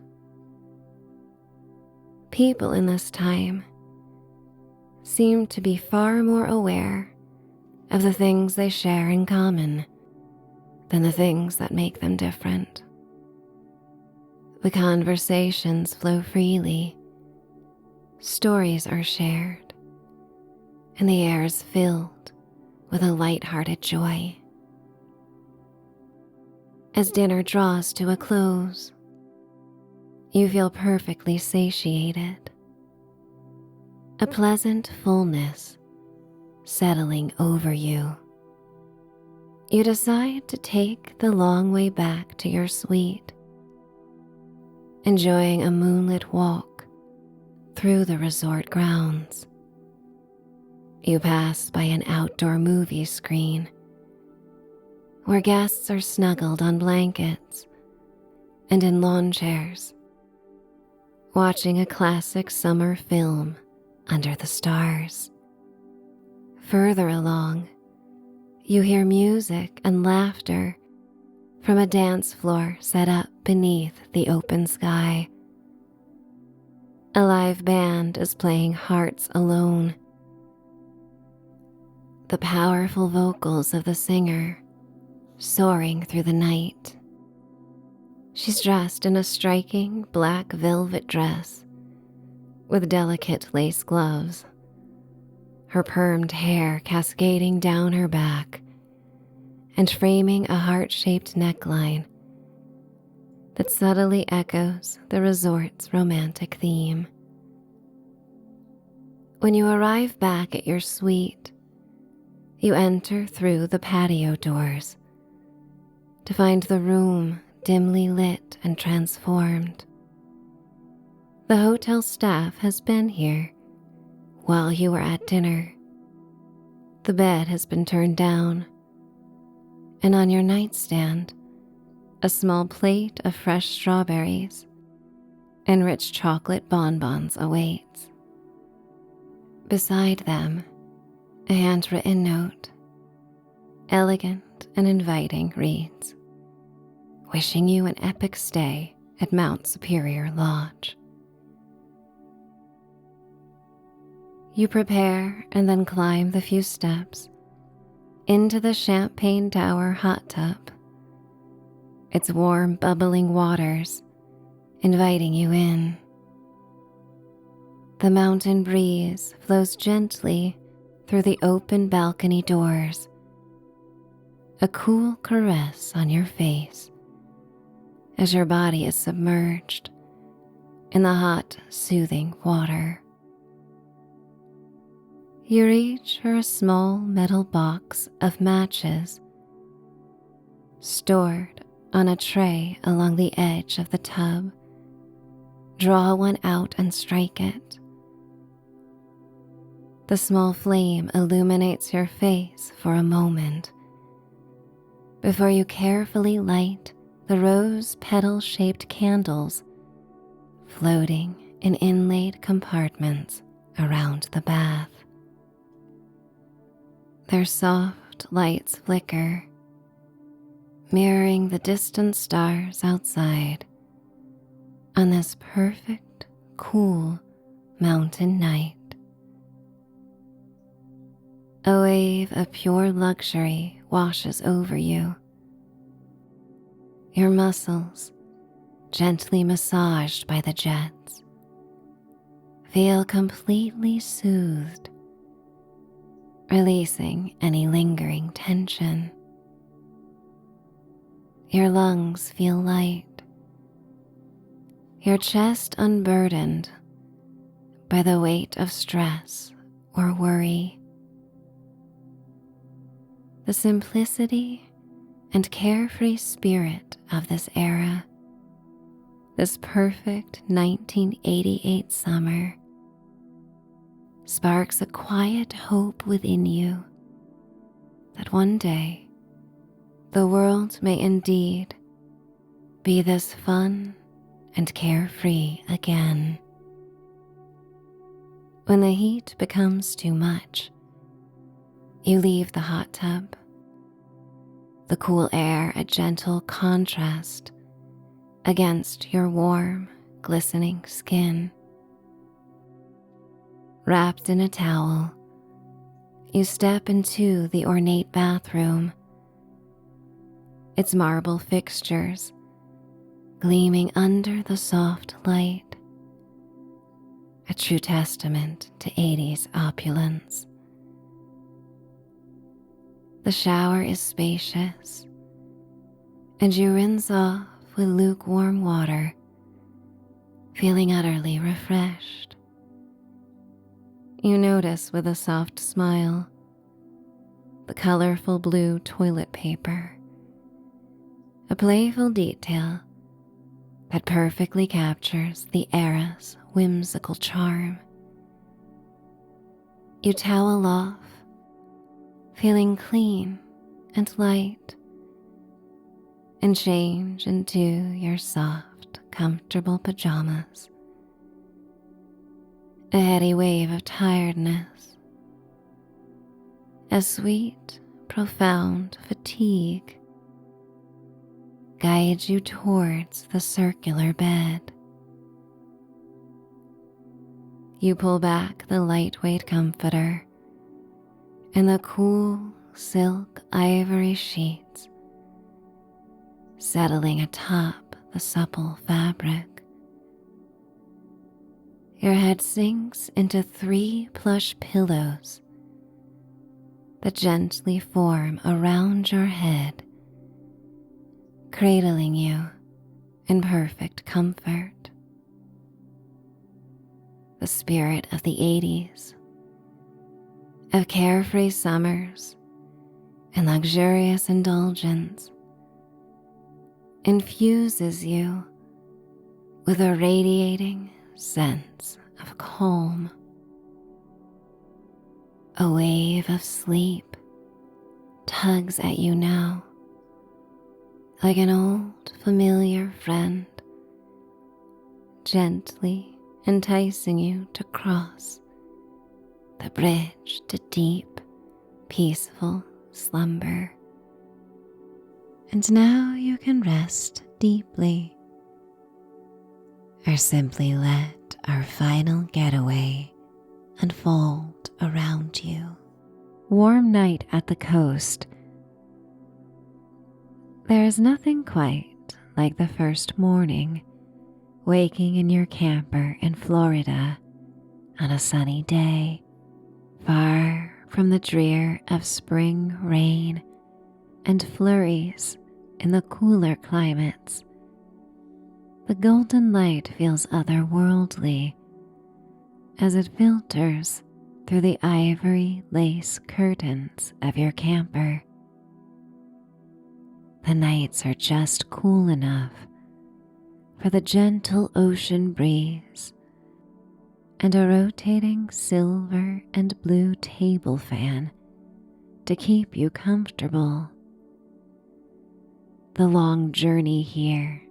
People in this time seem to be far more aware of the things they share in common than the things that make them different. The conversations flow freely, stories are shared, and the air is filled with a light-hearted joy. As dinner draws to a close, you feel perfectly satiated, a pleasant fullness settling over you. You decide to take the long way back to your suite, enjoying a moonlit walk through the resort grounds. You pass by an outdoor movie screen where guests are snuggled on blankets and in lawn chairs, watching a classic summer film under the stars. Further along, you hear music and laughter from a dance floor set up beneath the open sky. A live band is playing Hearts Alone. The powerful vocals of the singer soaring through the night. She's dressed in a striking black velvet dress with delicate lace gloves, her permed hair cascading down her back and framing a heart-shaped neckline that subtly echoes the resort's romantic theme. When you arrive back at your suite, you enter through the patio doors to find the room dimly lit and transformed. The hotel staff has been here while you were at dinner. The bed has been turned down, and on your nightstand, a small plate of fresh strawberries and rich chocolate bonbons awaits. Beside them, a handwritten note, elegant and inviting, reads, "Wishing you an epic stay at Mount Superior Lodge." You prepare and then climb the few steps into the Champagne Tower hot tub, its warm, bubbling waters inviting you in. The mountain breeze flows gently through the open balcony doors, a cool caress on your face as your body is submerged in the hot, soothing water. You reach for a small metal box of matches stored on a tray along the edge of the tub. Draw one out and strike it. The small flame illuminates your face for a moment before you carefully light the rose petal-shaped candles floating in inlaid compartments around the bath. Their soft lights flicker, mirroring the distant stars outside on this perfect, cool mountain night. A wave of pure luxury washes over you. Your muscles, gently massaged by the jets, feel completely soothed, releasing any lingering tension. Your lungs feel light, your chest unburdened by the weight of stress or worry. The simplicity and carefree spirit of this era, this perfect 1988 summer, sparks a quiet hope within you that one day the world may indeed be this fun and carefree again. When the heat becomes too much, you leave the hot tub, the cool air a gentle contrast against your warm, glistening skin. Wrapped in a towel, you step into the ornate bathroom, its marble fixtures gleaming under the soft light, a true testament to 80s opulence. The shower is spacious, and you rinse off with lukewarm water, feeling utterly refreshed. You notice with a soft smile the colorful blue toilet paper, a playful detail that perfectly captures the era's whimsical charm. You towel off, feeling clean and light, and change into your soft, comfortable pajamas. A heady wave of tiredness, a sweet, profound fatigue guides you towards the circular bed. You pull back the lightweight comforter, and the cool silk ivory sheets settling atop the supple fabric. Your head sinks into 3 plush pillows that gently form around your head, cradling you in perfect comfort. The spirit of the 80s, of carefree summers and luxurious indulgence, infuses you with a radiating sense of calm. A wave of sleep tugs at you now, like an old familiar friend, gently enticing you to cross the bridge to deep, peaceful slumber. And now you can rest deeply, or simply let our final getaway unfold around you. Warm night at the coast. There is nothing quite like the first morning waking in your camper in Florida on a sunny day, far from the drear of spring rain and flurries in the cooler climates. The golden light feels otherworldly as it filters through the ivory lace curtains of your camper. The nights are just cool enough for the gentle ocean breeze and a rotating silver and blue table fan to keep you comfortable. The long journey here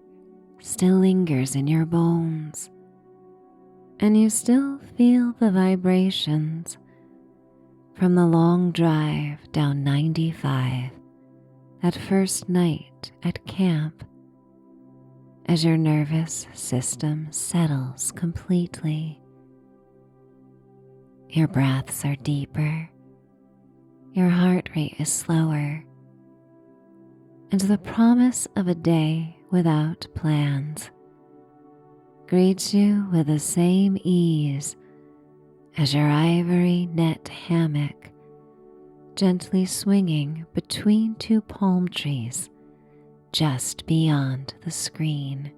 still lingers in your bones, and you still feel the vibrations from the long drive down 95 that first night at camp, as your nervous system settles completely. Your breaths are deeper, your heart rate is slower, and the promise of a day without plans greets you with the same ease as your ivory net hammock gently swinging between two palm trees just beyond the screen.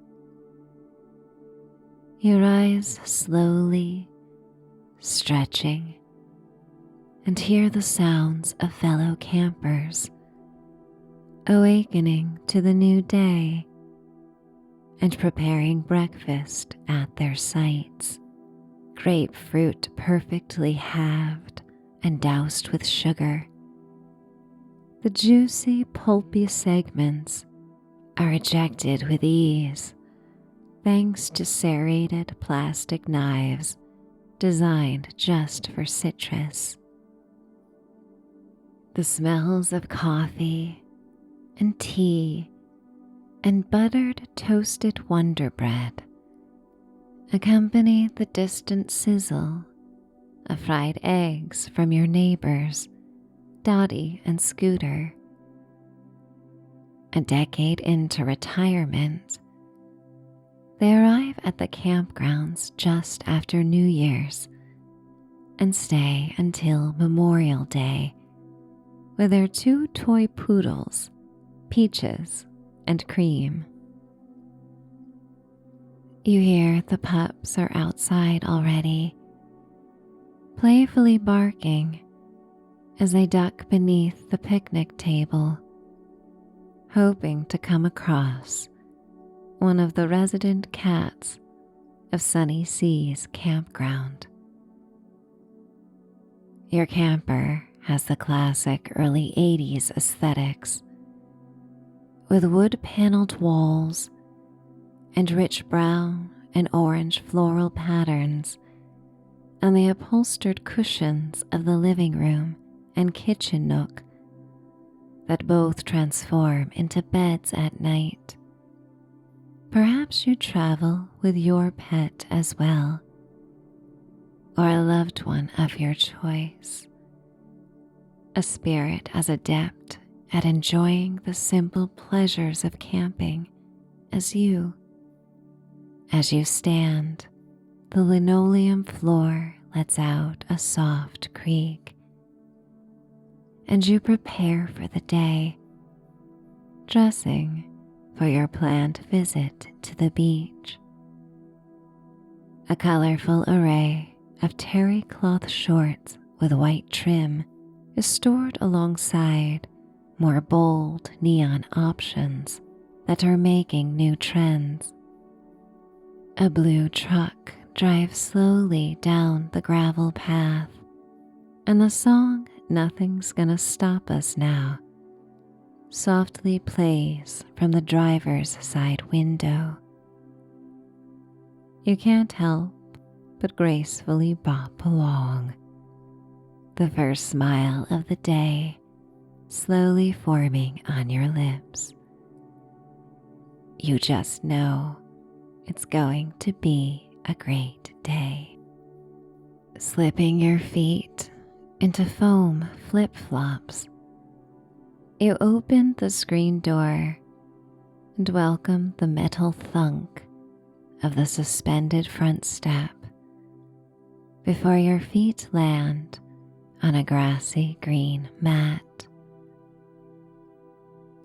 You rise slowly, stretching, and hear the sounds of fellow campers awakening to the new day and preparing breakfast at their sites. Grapefruit perfectly halved and doused with sugar. The juicy, pulpy segments are ejected with ease thanks to serrated plastic knives designed just for citrus. The smells of coffee and tea and buttered toasted Wonder Bread accompany the distant sizzle of fried eggs from your neighbors, Dottie and Scooter. A decade into retirement, they arrive at the campgrounds just after New Year's and stay until Memorial Day with their 2 toy poodles, Peaches and Cream. You hear the pups are outside already, playfully barking as they duck beneath the picnic table, hoping to come across one of the resident cats of Sunny Sea's campground. Your camper has the classic early 80s aesthetics, with wood-paneled walls and rich brown and orange floral patterns on the upholstered cushions of the living room and kitchen nook that both transform into beds at night. Perhaps you travel with your pet as well, or a loved one of your choice, a spirit as adept at enjoying the simple pleasures of camping as you. As you stand, the linoleum floor lets out a soft creak, and you prepare for the day, dressing for your planned visit to the beach. A colorful array of terry cloth shorts with white trim is stored alongside more bold neon options that are making new trends. A blue truck drives slowly down the gravel path, and the song "Nothing's Gonna Stop Us Now" softly plays from the driver's side window. You can't help but gracefully bop along, the first smile of the day slowly forming on your lips. You just know it's going to be a great day. Slipping your feet into foam flip-flops, you open the screen door and welcome the metal thunk of the suspended front step before your feet land on a grassy green mat.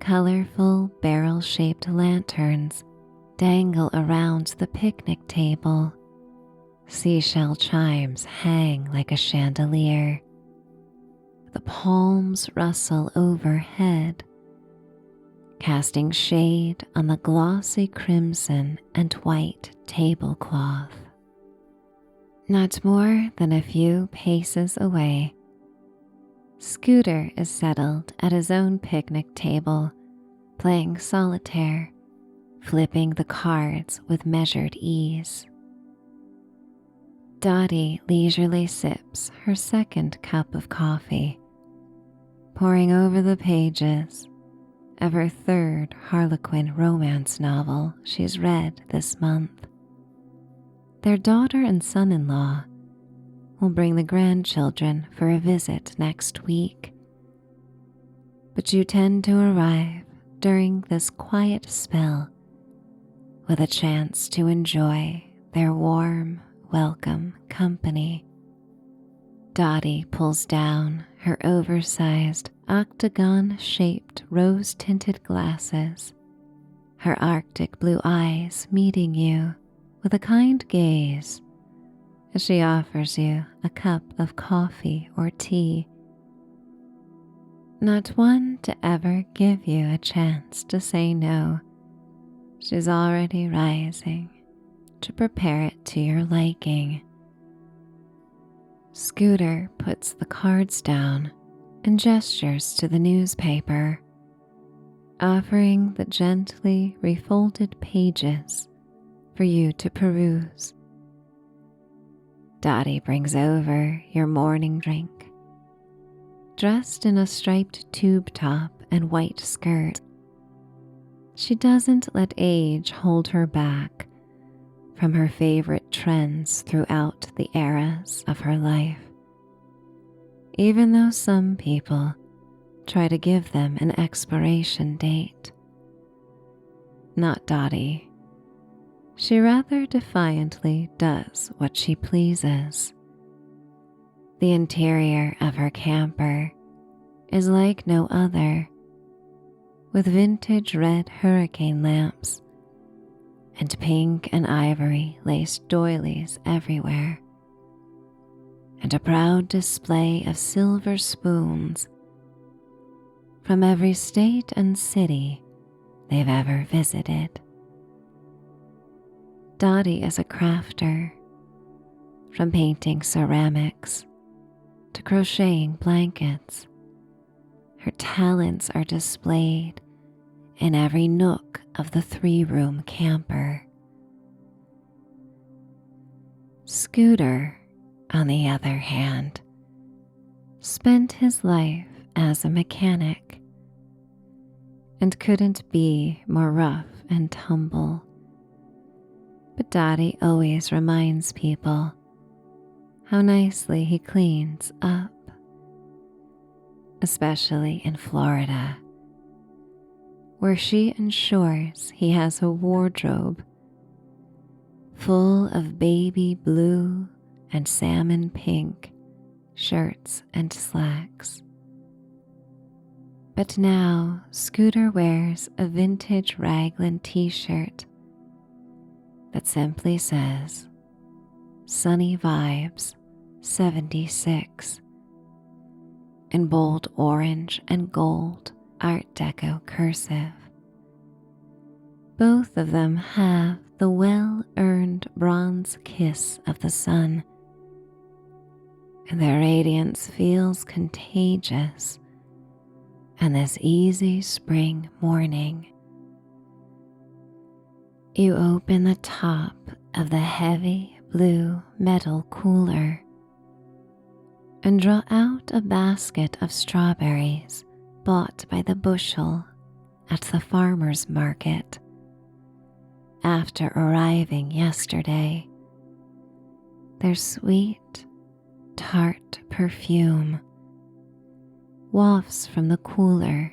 Colorful barrel-shaped lanterns dangle around the picnic table. Seashell chimes hang like a chandelier. The palms rustle overhead, casting shade on the glossy crimson and white tablecloth. Not more than a few paces away, Scooter is settled at his own picnic table, playing solitaire, flipping the cards with measured ease. Dottie leisurely sips her second cup of coffee, poring over the pages of her third Harlequin romance novel she's read this month. Their daughter and son-in-law will bring the grandchildren for a visit next week, but you tend to arrive during this quiet spell with a chance to enjoy their warm, welcome company. Dottie pulls down her oversized, octagon-shaped rose-tinted glasses, her Arctic blue eyes meeting you with a kind gaze as she offers you a cup of coffee or tea. Not one to ever give you a chance to say no, she's already rising to prepare it to your liking. Scooter puts the cards down and gestures to the newspaper, offering the gently refolded pages for you to peruse. Dottie brings over your morning drink. Dressed in a striped tube top and white skirt, she doesn't let age hold her back from her favorite trends throughout the eras of her life, even though some people try to give them an expiration date. Not Dottie. She rather defiantly does what she pleases. The interior of her camper is like no other, with vintage red hurricane lamps and pink and ivory laced doilies everywhere, and a proud display of silver spoons from every state and city they've ever visited. Dottie is a crafter, from painting ceramics to crocheting blankets. Her talents are displayed in every nook of the 3-room camper. Scooter, on the other hand, spent his life as a mechanic and couldn't be more rough and tumble. But Dottie always reminds people how nicely he cleans up, especially in Florida, where she ensures he has a wardrobe full of baby blue and salmon pink shirts and slacks. But now Scooter wears a vintage raglan t-shirt that simply says Sunny Vibes 76 in bold orange and gold Art Deco cursive. Both of them have the well-earned bronze kiss of the sun, and their radiance feels contagious on this easy spring morning. You open the top of the heavy blue metal cooler and draw out a basket of strawberries bought by the bushel at the farmer's market after arriving yesterday. Their sweet, tart perfume wafts from the cooler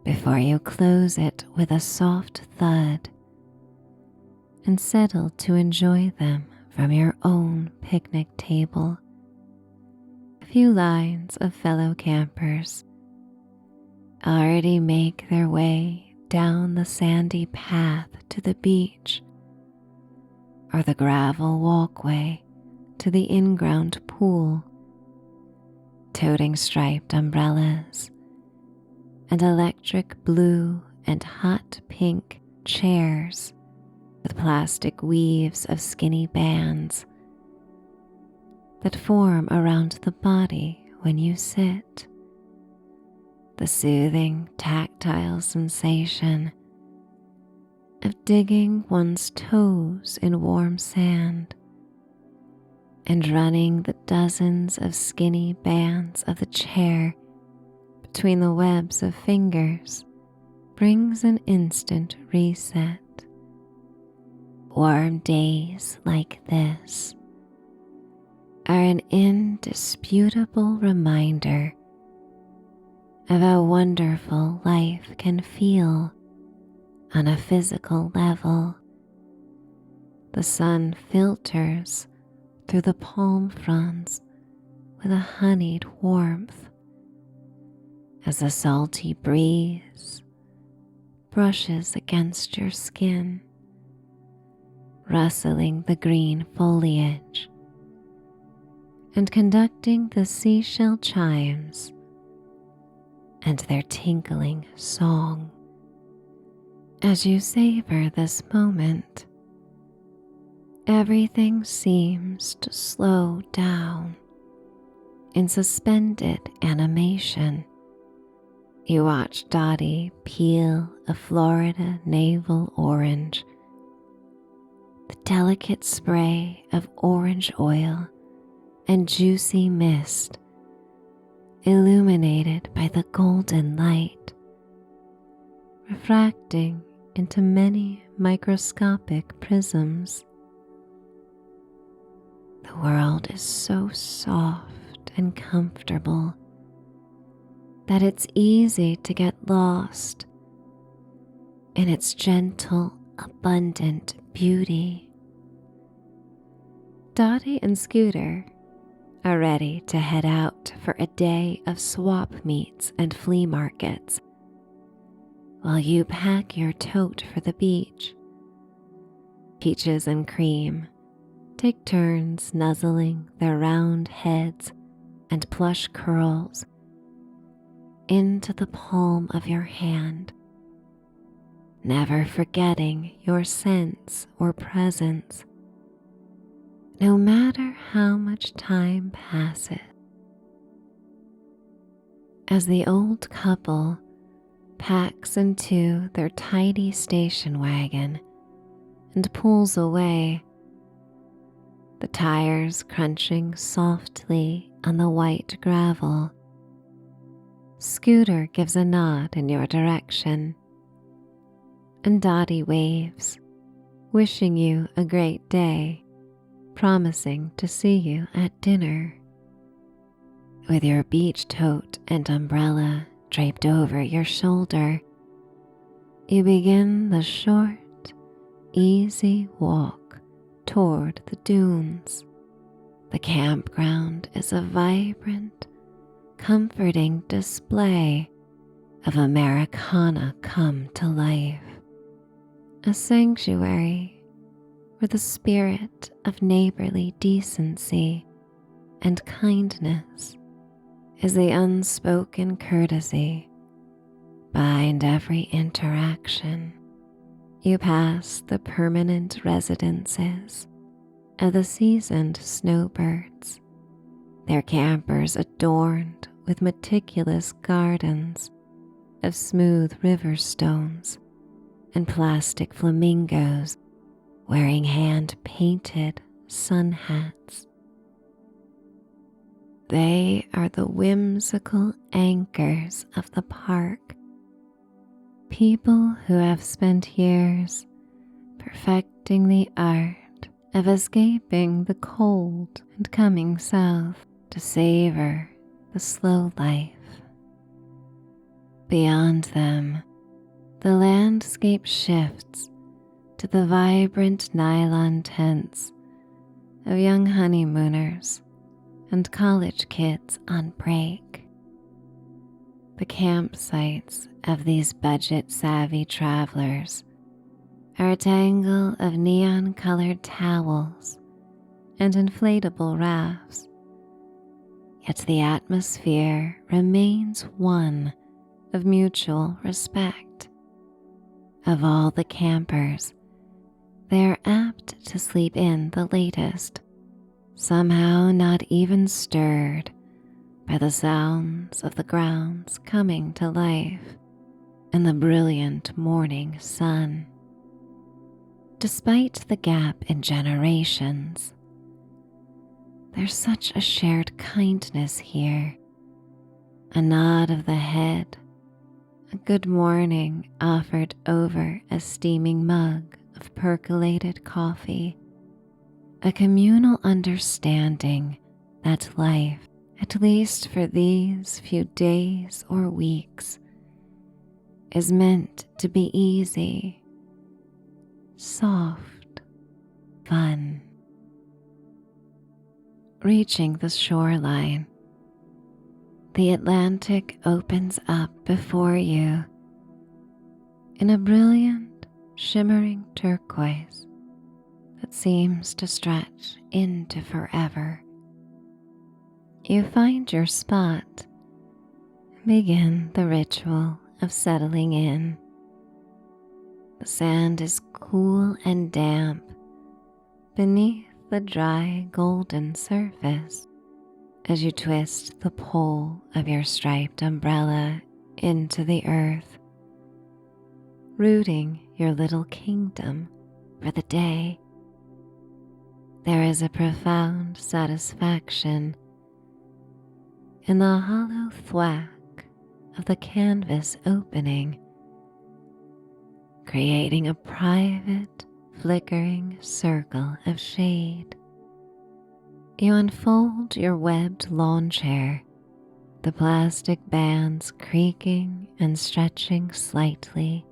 before you close it with a soft thud and settle to enjoy them from your own picnic table. A few lines of fellow campers already make their way down the sandy path to the beach or the gravel walkway to the in-ground pool, toting striped umbrellas and electric blue and hot pink chairs with plastic weaves of skinny bands that form around the body when you sit. The soothing tactile sensation of digging one's toes in warm sand and running the dozens of skinny bands of the chair between the webs of fingers brings an instant reset. Warm days like this are an indisputable reminder of how wonderful life can feel on a physical level. The sun filters through the palm fronds with a honeyed warmth as a salty breeze brushes against your skin, rustling the green foliage and conducting the seashell chimes and their tinkling song. As you savor this moment, everything seems to slow down in suspended animation. You watch Dottie peel a Florida navel orange, the delicate spray of orange oil and juicy mist illuminated by the golden light, refracting into many microscopic prisms. The world is so soft and comfortable that it's easy to get lost in its gentle, abundant beauty. Dottie and Scooter are ready to head out for a day of swap meets and flea markets, while you pack your tote for the beach. Peaches and Cream take turns nuzzling their round heads and plush curls into the palm of your hand, never forgetting your sense or presence, no matter how much time passes. As the old couple packs into their tidy station wagon and pulls away, the tires crunching softly on the white gravel, Scooter gives a nod in your direction, and Dottie waves, wishing you a great day, promising to see you at dinner. With your beach tote and umbrella draped over your shoulder, you begin the short, easy walk toward the dunes. The campground is a vibrant, comforting display of Americana come to life, a sanctuary where the spirit of neighborly decency and kindness is the unspoken courtesy behind every interaction. You pass the permanent residences of the seasoned snowbirds, their campers adorned with meticulous gardens of smooth river stones and plastic flamingos wearing hand-painted sun hats. They are the whimsical anchors of the park, people who have spent years perfecting the art of escaping the cold and coming south to savor the slow life. Beyond them, the landscape shifts to the vibrant nylon tents of young honeymooners and college kids on break. The campsites of these budget-savvy travelers are a tangle of neon-colored towels and inflatable rafts, yet the atmosphere remains one of mutual respect. Of all the campers, they are apt to sleep in the latest, somehow not even stirred by the sounds of the grounds coming to life and the brilliant morning sun. Despite the gap in generations, there's such a shared kindness here. A nod of the head, a good morning offered over a steaming mug of percolated coffee, a communal understanding that life, at least for these few days or weeks, is meant to be easy, soft, fun. Reaching the shoreline, the Atlantic opens up before you in a brilliant, shimmering turquoise that seems to stretch into forever. You find your spot and begin the ritual of settling in. The sand is cool and damp beneath the dry golden surface as you twist the pole of your striped umbrella into the earth, rooting your little kingdom for the day. There is a profound satisfaction in the hollow thwack of the canvas opening, creating a private, flickering circle of shade. You unfold your webbed lawn chair, the plastic bands creaking and stretching slightly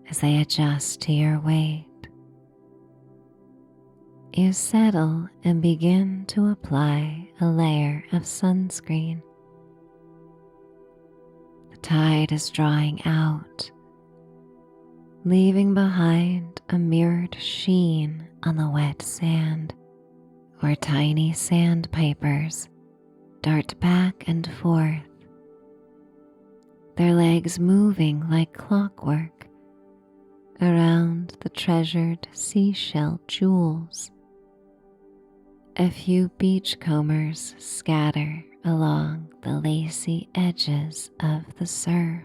as they adjust to your weight. You settle and begin to apply a layer of sunscreen. The tide is drawing out, leaving behind a mirrored sheen on the wet sand, where tiny sandpipers dart back and forth, their legs moving like clockwork around the treasured seashell jewels. A few beachcombers scatter along the lacy edges of the surf,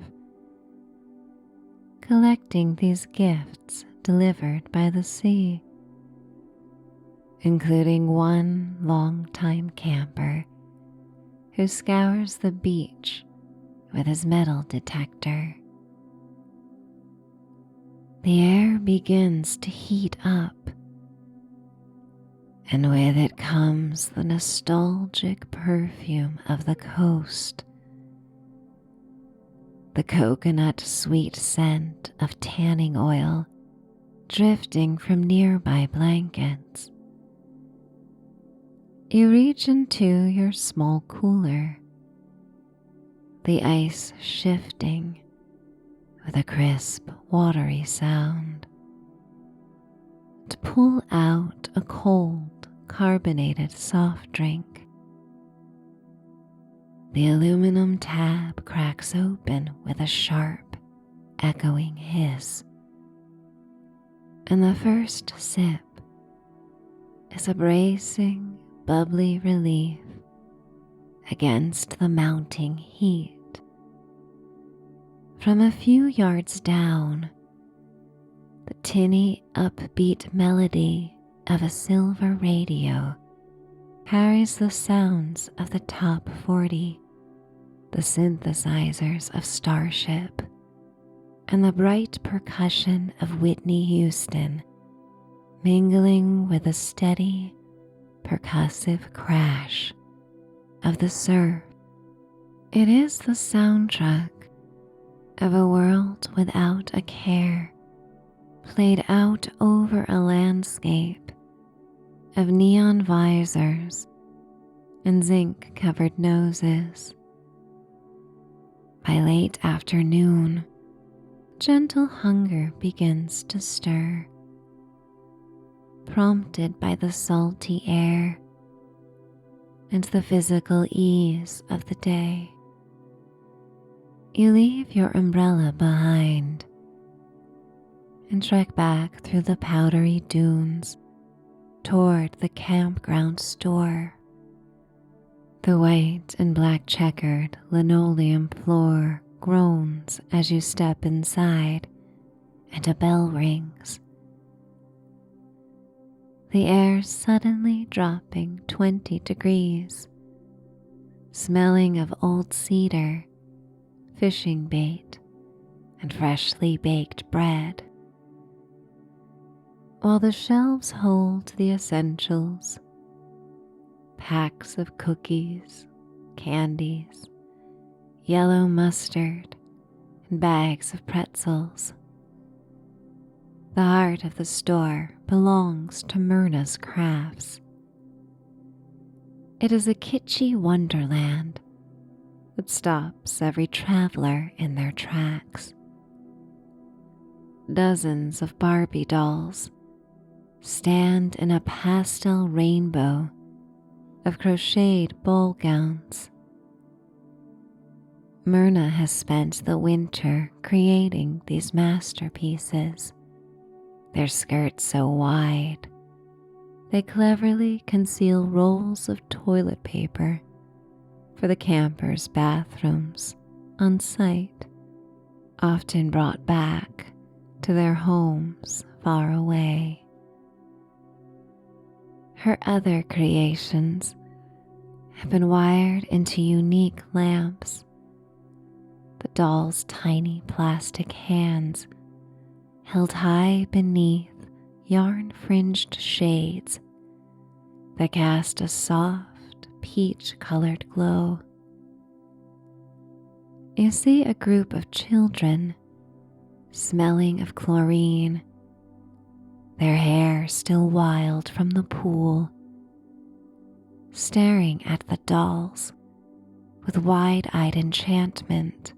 collecting these gifts delivered by the sea, including one longtime camper who scours the beach with his metal detector. The air begins to heat up, and with it comes the nostalgic perfume of the coast, the coconut sweet scent of tanning oil drifting from nearby blankets. You reach into your small cooler, the ice shifting with a crisp, watery sound. To pull out a cold, carbonated soft drink. The aluminum tab cracks open with a sharp, echoing hiss, and the first sip is a bracing, bubbly relief against the mounting heat. From a few yards down, the tinny, upbeat melody of a silver radio carries the sounds of the top 40, the synthesizers of Starship, and the bright percussion of Whitney Houston, mingling with the steady, percussive crash of the surf. It is the soundtrack of a world without a care, played out over a landscape of neon visors and zinc-covered noses. By late afternoon, gentle hunger begins to stir, prompted by the salty air and the physical ease of the day. You leave your umbrella behind and trek back through the powdery dunes toward the campground store. The white and black checkered linoleum floor groans as you step inside, and a bell rings. The air suddenly dropping 20 degrees, smelling of old cedar, fishing bait, and freshly baked bread. While the shelves hold the essentials, packs of cookies, candies, yellow mustard, and bags of pretzels. The heart of the store belongs to Myrna's Crafts. It is a kitschy wonderland that stops every traveler in their tracks. Dozens of Barbie dolls stand in a pastel rainbow of crocheted ball gowns. Myrna has spent the winter creating these masterpieces, their skirts so wide they cleverly conceal rolls of toilet paper for the campers' bathrooms on site, often brought back to their homes far away. Her other creations have been wired into unique lamps. The doll's tiny plastic hands held high beneath yarn-fringed shades that cast a soft, peach-colored glow. You see a group of children smelling of chlorine, their hair still wild from the pool, staring at the dolls with wide-eyed enchantment.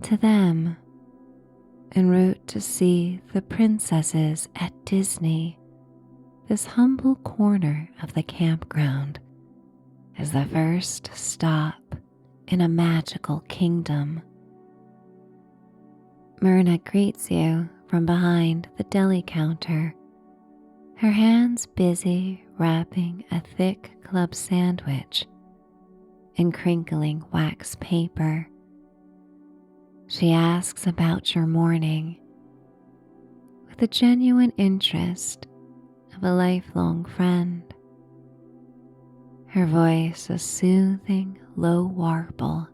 To them, en route to see the princesses at Disney, this humble corner of the campground is the first stop in a magical kingdom. Myrna greets you from behind the deli counter, her hands busy wrapping a thick club sandwich in crinkling wax paper. She asks about your morning with the genuine interest of a lifelong friend. Her voice a soothing, low warble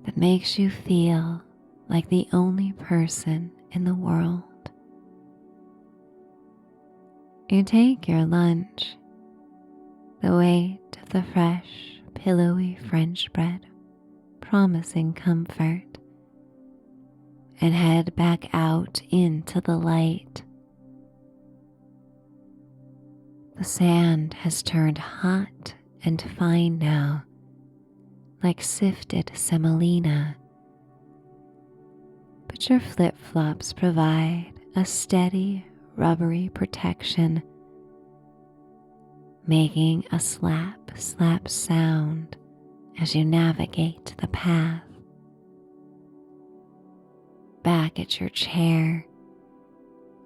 that makes you feel like the only person in the world. You take your lunch, the weight of the fresh, pillowy French bread promising comfort, and head back out into the light. The sand has turned hot and fine now like sifted semolina, but your flip-flops provide a steady, rubbery protection, making a slap-slap sound as you navigate the path. Back at your chair,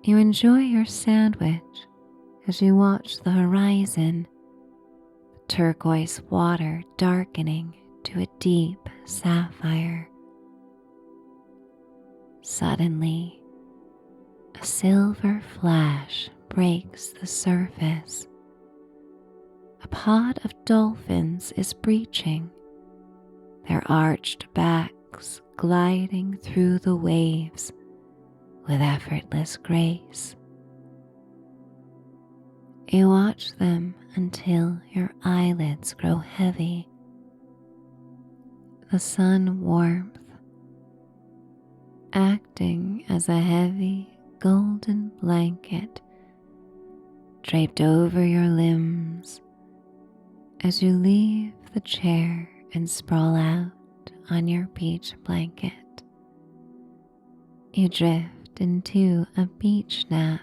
you enjoy your sandwich as you watch the horizon, the turquoise water darkening to a deep sapphire. Suddenly, a silver flash breaks the surface. A pod of dolphins is breaching, their arched backs gliding through the waves with effortless grace. You watch them until your eyelids grow heavy. The sun warmth, acting as a heavy golden blanket, draped over your limbs as you leave the chair and sprawl out on your beach blanket. You drift into a beach nap,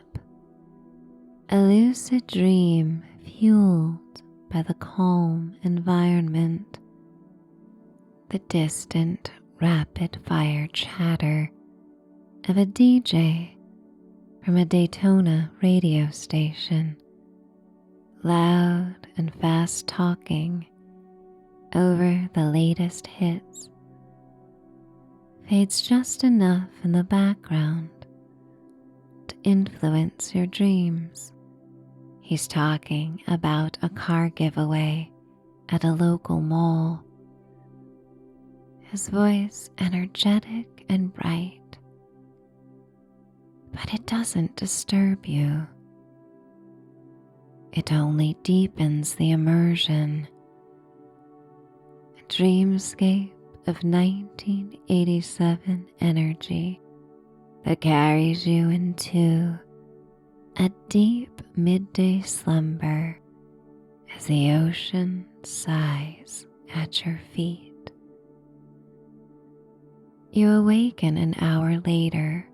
a lucid dream fueled by the calm environment, the distant rapid-fire chatter of a DJ from a Daytona radio station, loud and fast talking over the latest hits, fades just enough in the background to influence your dreams. He's talking about a car giveaway at a local mall, his voice energetic and bright. But it doesn't disturb you. It only deepens the immersion. A dreamscape of 1987 energy that carries you into a deep midday slumber as the ocean sighs at your feet. You awaken an hour later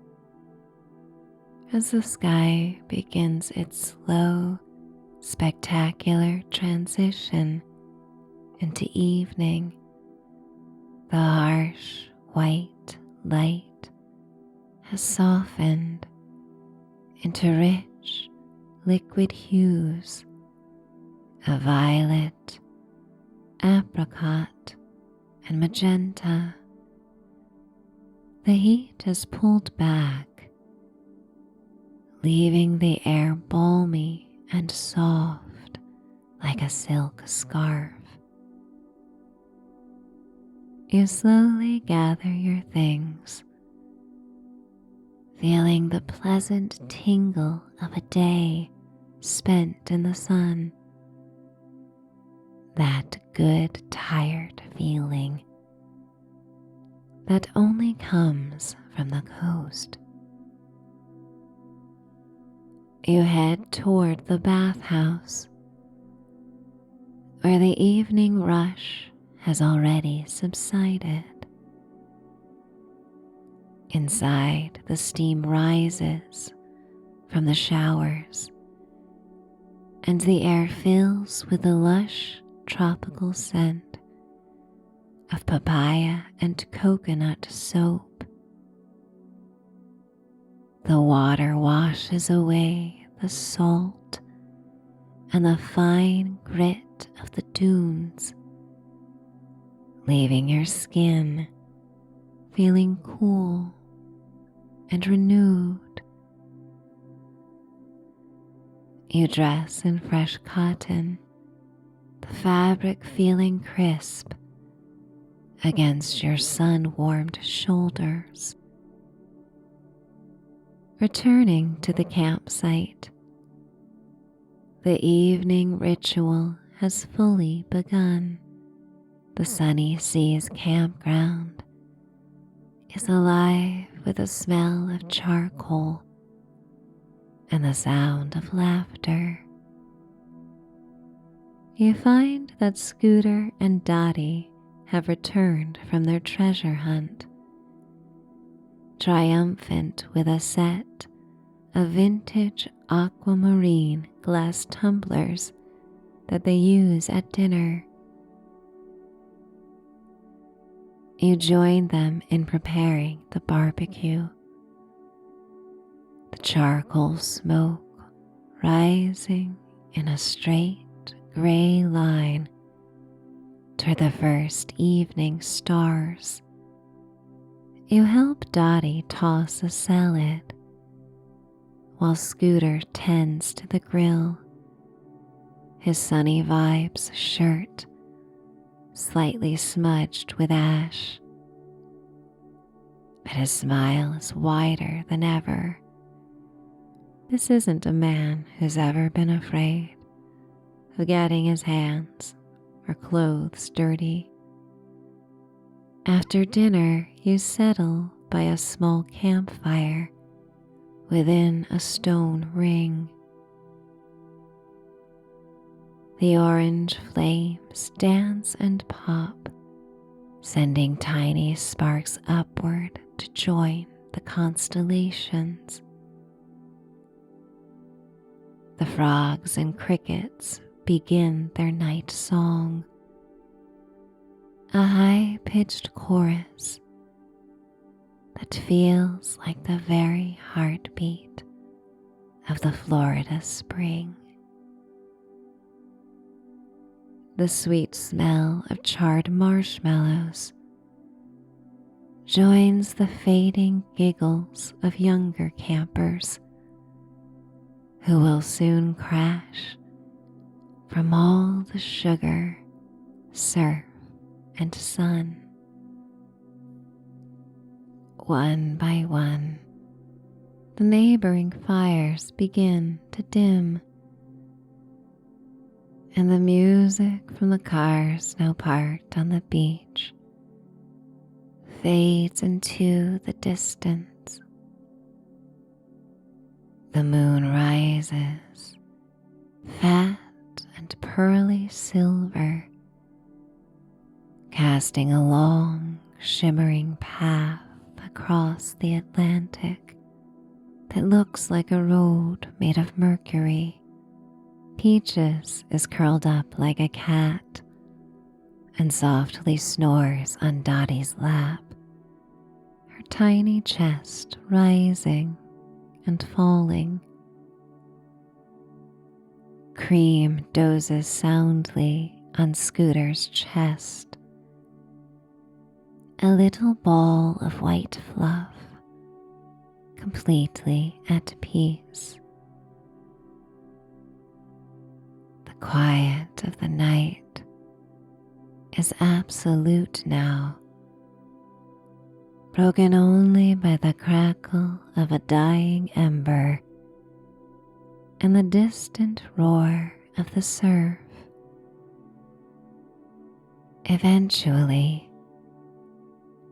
as the sky begins its slow, spectacular transition into evening. The harsh white light has softened into rich liquid hues of violet, apricot, and magenta. The heat is pulled back, leaving the air balmy and soft like a silk scarf. You slowly gather your things, feeling the pleasant tingle of a day spent in the sun. That good, tired feeling that only comes from the coast. You head toward the bathhouse, where the evening rush has already subsided. Inside, the steam rises from the showers, and the air fills with the lush tropical scent of papaya and coconut soap. The water washes away the salt and the fine grit of the dunes, leaving your skin feeling cool and renewed. You dress in fresh cotton, the fabric feeling crisp against your sun-warmed shoulders. Returning to the campsite, the evening ritual has fully begun. The Sunny Seas campground is alive with the smell of charcoal and the sound of laughter. You find that Scooter and Dottie have returned from their treasure hunt, triumphant with a set of vintage aquamarine glass tumblers that they use at dinner. You join them in preparing the barbecue, the charcoal smoke rising in a straight gray line toward the first evening stars. You help Dottie toss a salad while Scooter tends to the grill, his Sunny Vibes shirt slightly smudged with ash, but his smile is wider than ever. This isn't a man who's ever been afraid of getting his hands or clothes dirty. After dinner, you settle by a small campfire within a stone ring. The orange flames dance and pop, sending tiny sparks upward to join the constellations. The frogs and crickets begin their night song, a high-pitched chorus that feels like the very heartbeat of the Florida spring. The sweet smell of charred marshmallows joins the fading giggles of younger campers who will soon crash from all the sugar, surf, and sun. One by one, the neighboring fires begin to dim, and the music from the cars now parked on the beach fades into the distance. The moon rises, fat and pearly silver, casting a long, shimmering path across the Atlantic that looks like a road made of mercury. Peaches is curled up like a cat and softly snores on Dottie's lap, her tiny chest rising and falling. Cream dozes soundly on Scooter's chest, a little ball of white fluff, completely at peace. The quiet of the night is absolute now, broken only by the crackle of a dying ember and the distant roar of the surf. Eventually,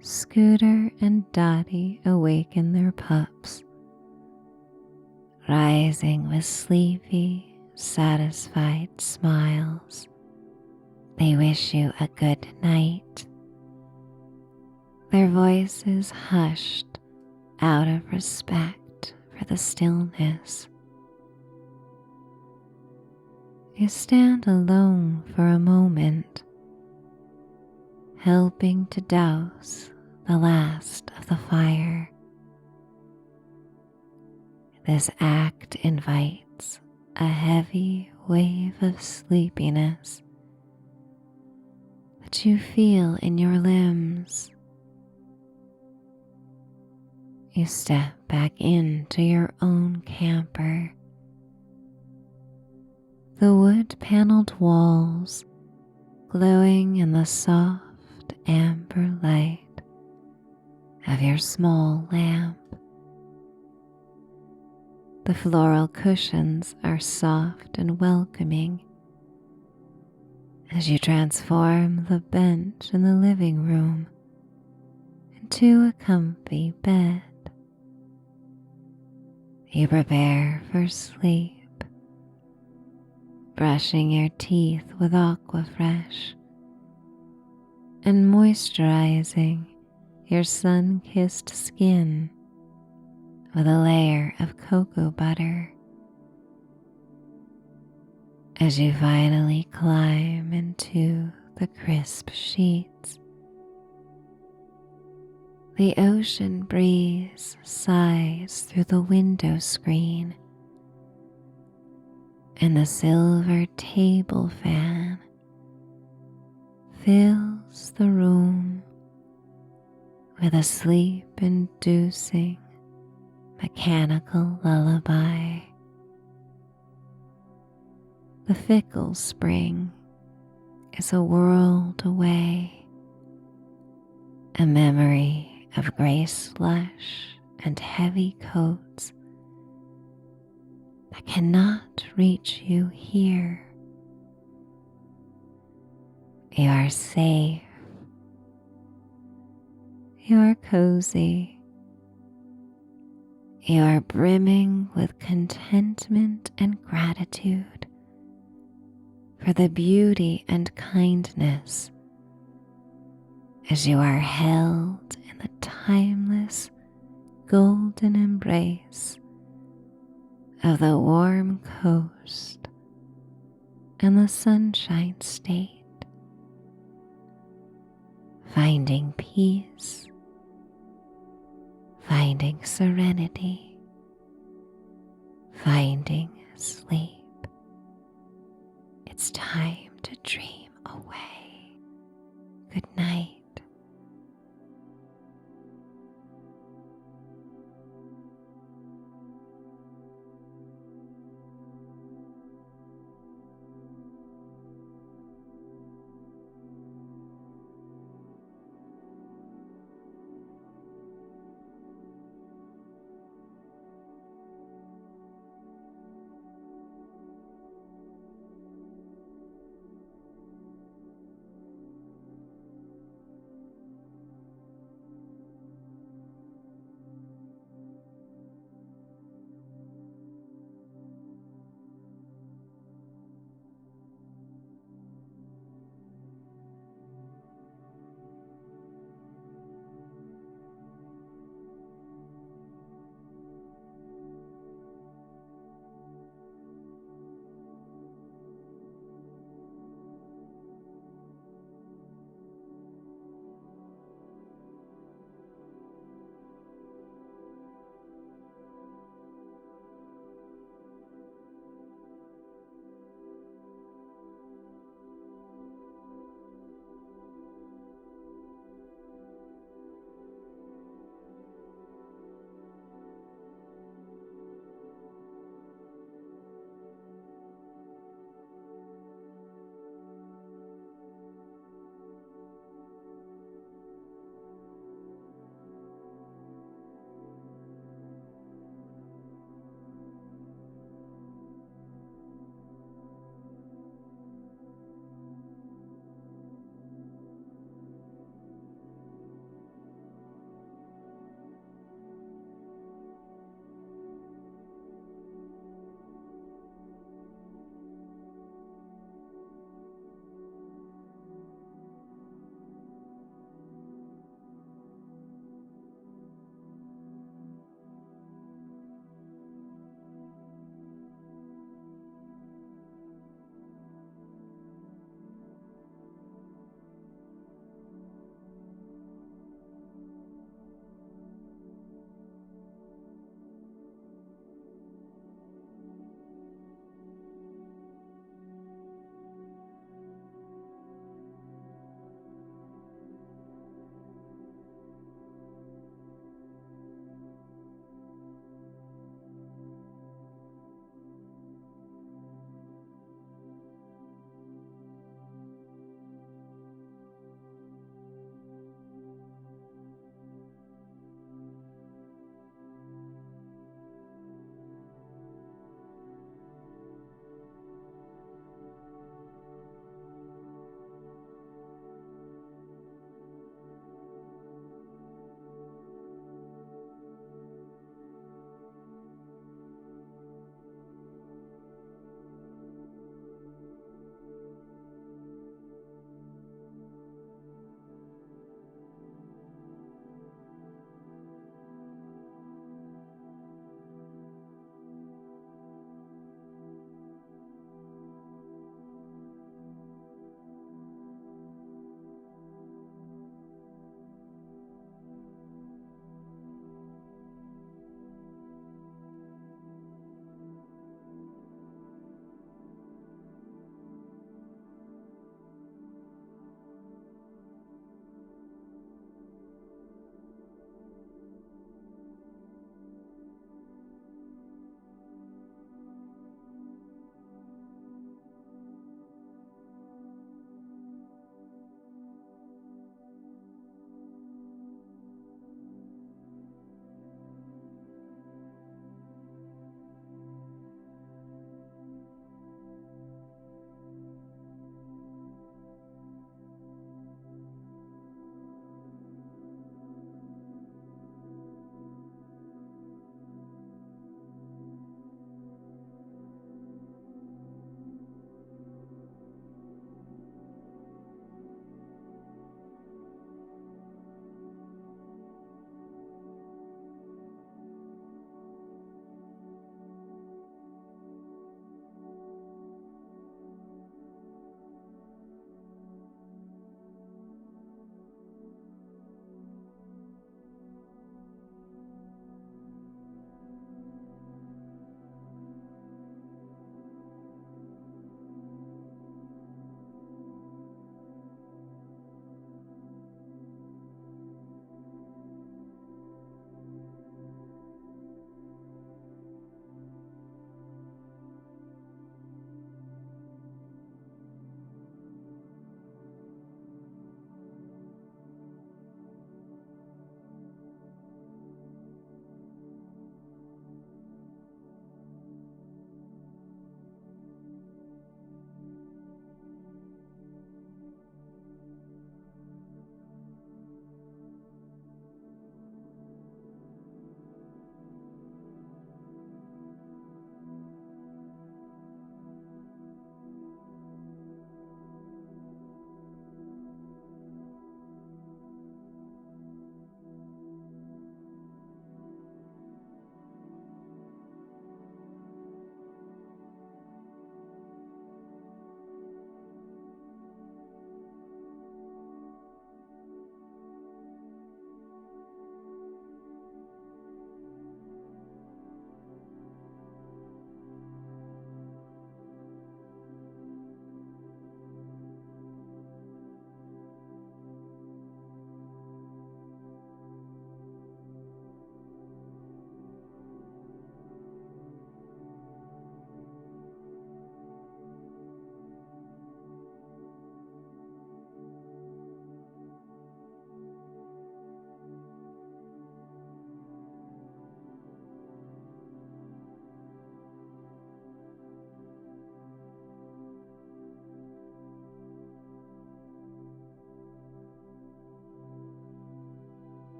Scooter and Dottie awaken their pups, rising with sleepy, satisfied smiles. They wish you a good night, their voices hushed out of respect for the stillness. You stand alone for a moment, helping to douse the last of the fire. This act invites a heavy wave of sleepiness that you feel in your limbs. You step back into your own camper. The wood-paneled walls glowing in the soft amber light of your small lamp. The floral cushions are soft and welcoming as you transform the bench in the living room into a comfy bed. You prepare for sleep, brushing your teeth with Aquafresh and moisturizing your sun-kissed skin with a layer of cocoa butter. As you finally climb into the crisp sheets, the ocean breeze sighs through the window screen, and the silver table fan fills the room with a sleep-inducing mechanical lullaby. The fickle spring is a world away, a memory of gray slush and heavy coats that cannot reach you here. You are safe. You are cozy. You are brimming with contentment and gratitude for the beauty and kindness as you are held in the timeless golden embrace of the warm coast and the sunshine state, finding peace, finding serenity, finding sleep. It's time to dream away. Good night.